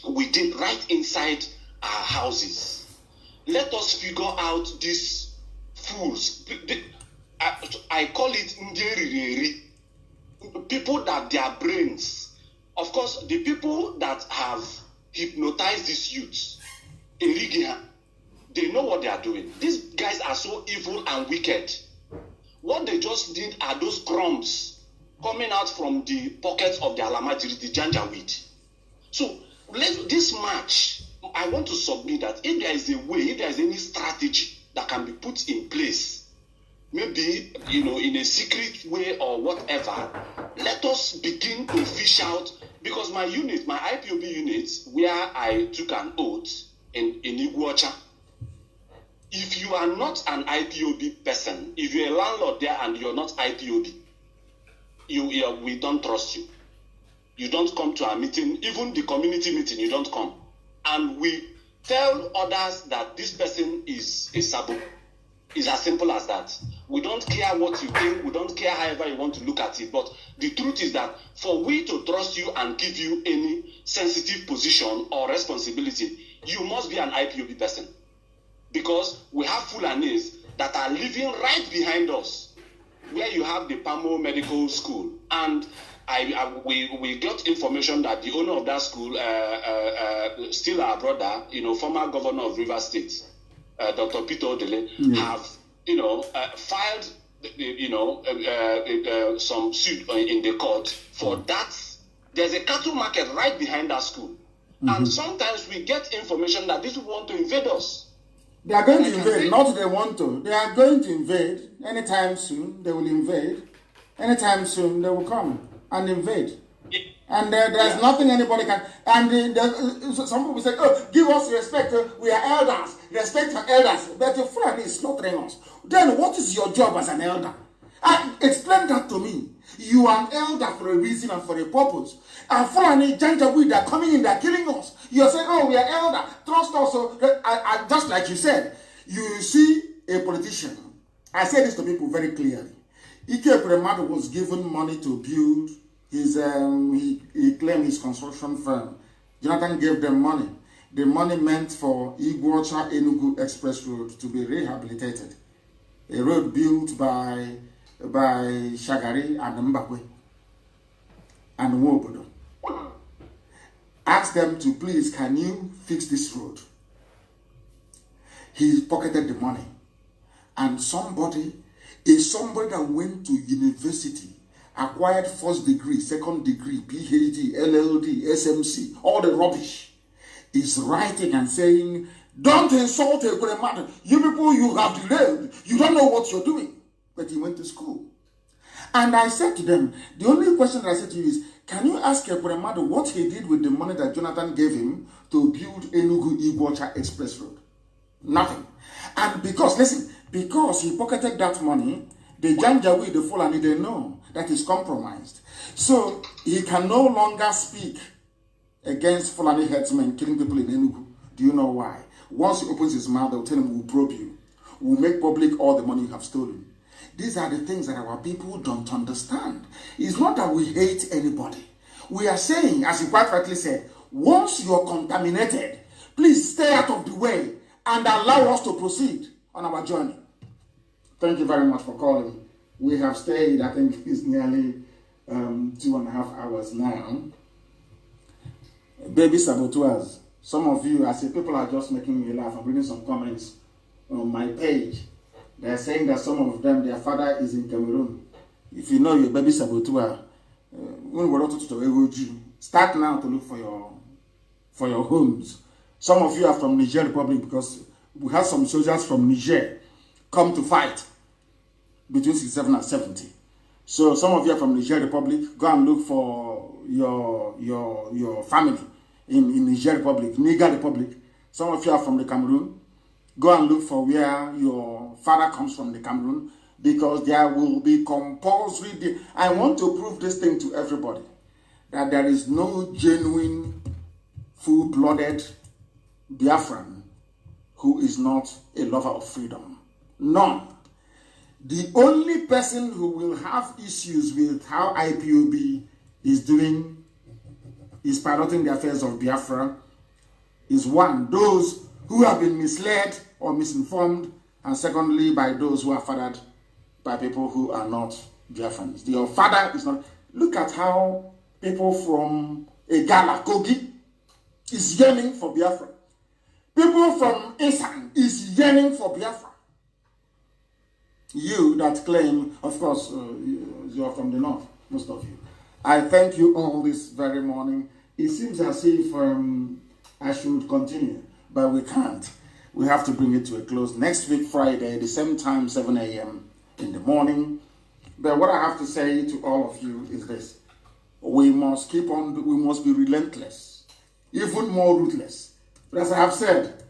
right inside our houses. Let us figure out these fools. I call it nderiri. People that their brains, of course, the people that have hypnotized these youths, they know what they are doing. These guys are so evil and wicked. What they just need are those crumbs coming out from the pockets of the alamajiri, the janjaweed. So this march, I want to submit that if there is a way, if there is any strategy that can be put in place maybe, in a secret way or whatever, let us begin to fish out, because my IPOB unit, where I took an oath in Iguacha, if you are not an IPOB person, if you're a landlord there and you're not IPOB, we don't trust you. You don't come to our meeting, even the community meeting, you don't come. And we tell others that this person is a sabo. It's as simple as that. We don't care what you think, we don't care however you want to look at it, but the truth is that for we to trust you and give you any sensitive position or responsibility, you must be an IPOB person. Because we have Fulanis that are living right behind us, where you have the Pamo Medical School. And we got information that the owner of that school, still our brother, former governor of Rivers State, Dr. Peter Odele, have, filed, some suit in the court for that. There's a cattle market right behind that school. And sometimes we get information that these people want to invade us. They are going to invade, not they want to. They are going to invade. Anytime soon, they will invade. Anytime soon, they will come and invade. And there's nothing anybody can. And some people say, oh, give us respect. We are elders. Respect our elders. But your friend is slaughtering us. Then what is your job as an elder? Explain that to me. You are an elder for a reason and for a purpose. And Fulani Janjaweed are coming in, they're killing us. You're saying, oh, we are elder. Trust us. Just like you said, you see a politician. I say this to people very clearly. Ike Premadu was given money to build his, he claimed his construction firm. Jonathan gave them money. The money meant for Iguacha Enugu Express Road to be rehabilitated. A road built by Shagari and Mbakwe and Wobodo. Asked them to please, can you fix this road? He pocketed the money. And somebody that went to university, acquired first degree, second degree, PhD, LLD, SMC, all the rubbish, is writing and saying, don't insult a good man. You people, you have delayed. You don't know what you're doing. But he went to school. And I said to them, the only question that I said to you is, can you ask Ekwuremadu what he did with the money that Jonathan gave him to build Enugu Iguacha Express Road? Nothing. And because he pocketed that money, the Janjaweed, the Fulani, they know that he's compromised. So he can no longer speak against Fulani headsmen killing people in Enugu. Do you know why? Once he opens his mouth, they'll tell him, we'll probe you. We'll make public all the money you have stolen. These are the things that our people don't understand. It's not that we hate anybody. We are saying, as you quite rightly said, once you're contaminated, please stay out of the way and allow us to proceed on our journey. Thank you very much for calling. We have stayed, I think it's nearly 2.5 hours now. Baby saboteurs. Some of you, I see people are just making me laugh. I'm reading some comments on my page. They're saying that some of them, their father is in Cameroon. If you know your baby saboteur, start now to look for your homes. Some of you are from Niger Republic because we have some soldiers from Niger come to fight between 67 and 70. So some of you are from Niger Republic. Go and look for your family in Niger Republic, Niger Republic. Some of you are from the Cameroon. Go and look for where your father comes from, the Cameroon, because there will be compulsory. I want to prove this thing to everybody, that there is no genuine, full-blooded Biafran who is not a lover of freedom. None. The only person who will have issues with how IPOB is piloting the affairs of Biafra is one, those who have been misled or misinformed, and secondly, by those who are fathered by people who are not Biafrans. Your father is not. Look at how people from Egala, Kogi, is yearning for Biafra. People from Isan is yearning for Biafra. You that claim, of course, you are from the north, most of you. I thank you all this very morning. It seems as if I should continue, but we can't. We have to bring it to a close. Next week, Friday, the same time, 7 a.m., in the morning. But what I have to say to all of you is this. We must keep on, we must be relentless, even more ruthless. But as I have said,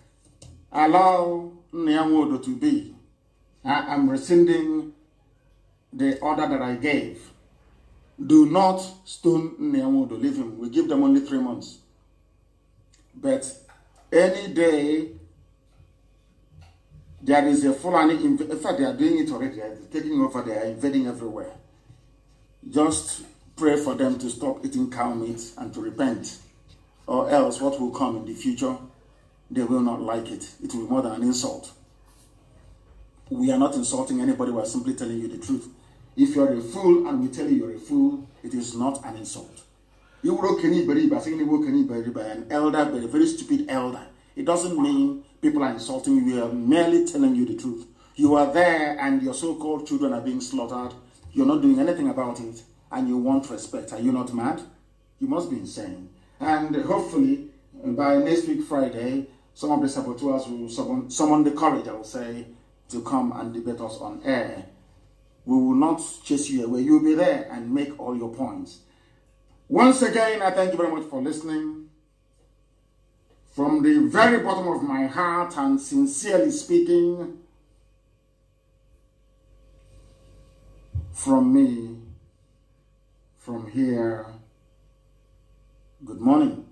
allow Nnamdi to be. I am rescinding the order that I gave. Do not stone Nnamdi, leave him. We give them only 3 months. But any day there is a Fulani, in fact they are doing it already, they are taking over, they are invading everywhere. Just pray for them to stop eating cow meat and to repent, or else what will come in the future, they will not like it. It will be more than an insult. We are not insulting anybody, we are simply telling you the truth. If you're a fool and we tell you you're a fool, it is not an insult. You were an elder, but a very stupid elder. It doesn't mean people are insulting you. We are merely telling you the truth. You are there and your so-called children are being slaughtered. You're not doing anything about it and you want respect. Are you not mad? You must be insane. And hopefully by next week Friday, some of the saboteurs will summon the courage, I will say, to come and debate us on air. We will not chase you away. You'll be there and make all your points. Once again, I thank you very much for listening. From the very bottom of my heart and sincerely speaking, from me, from here, good morning.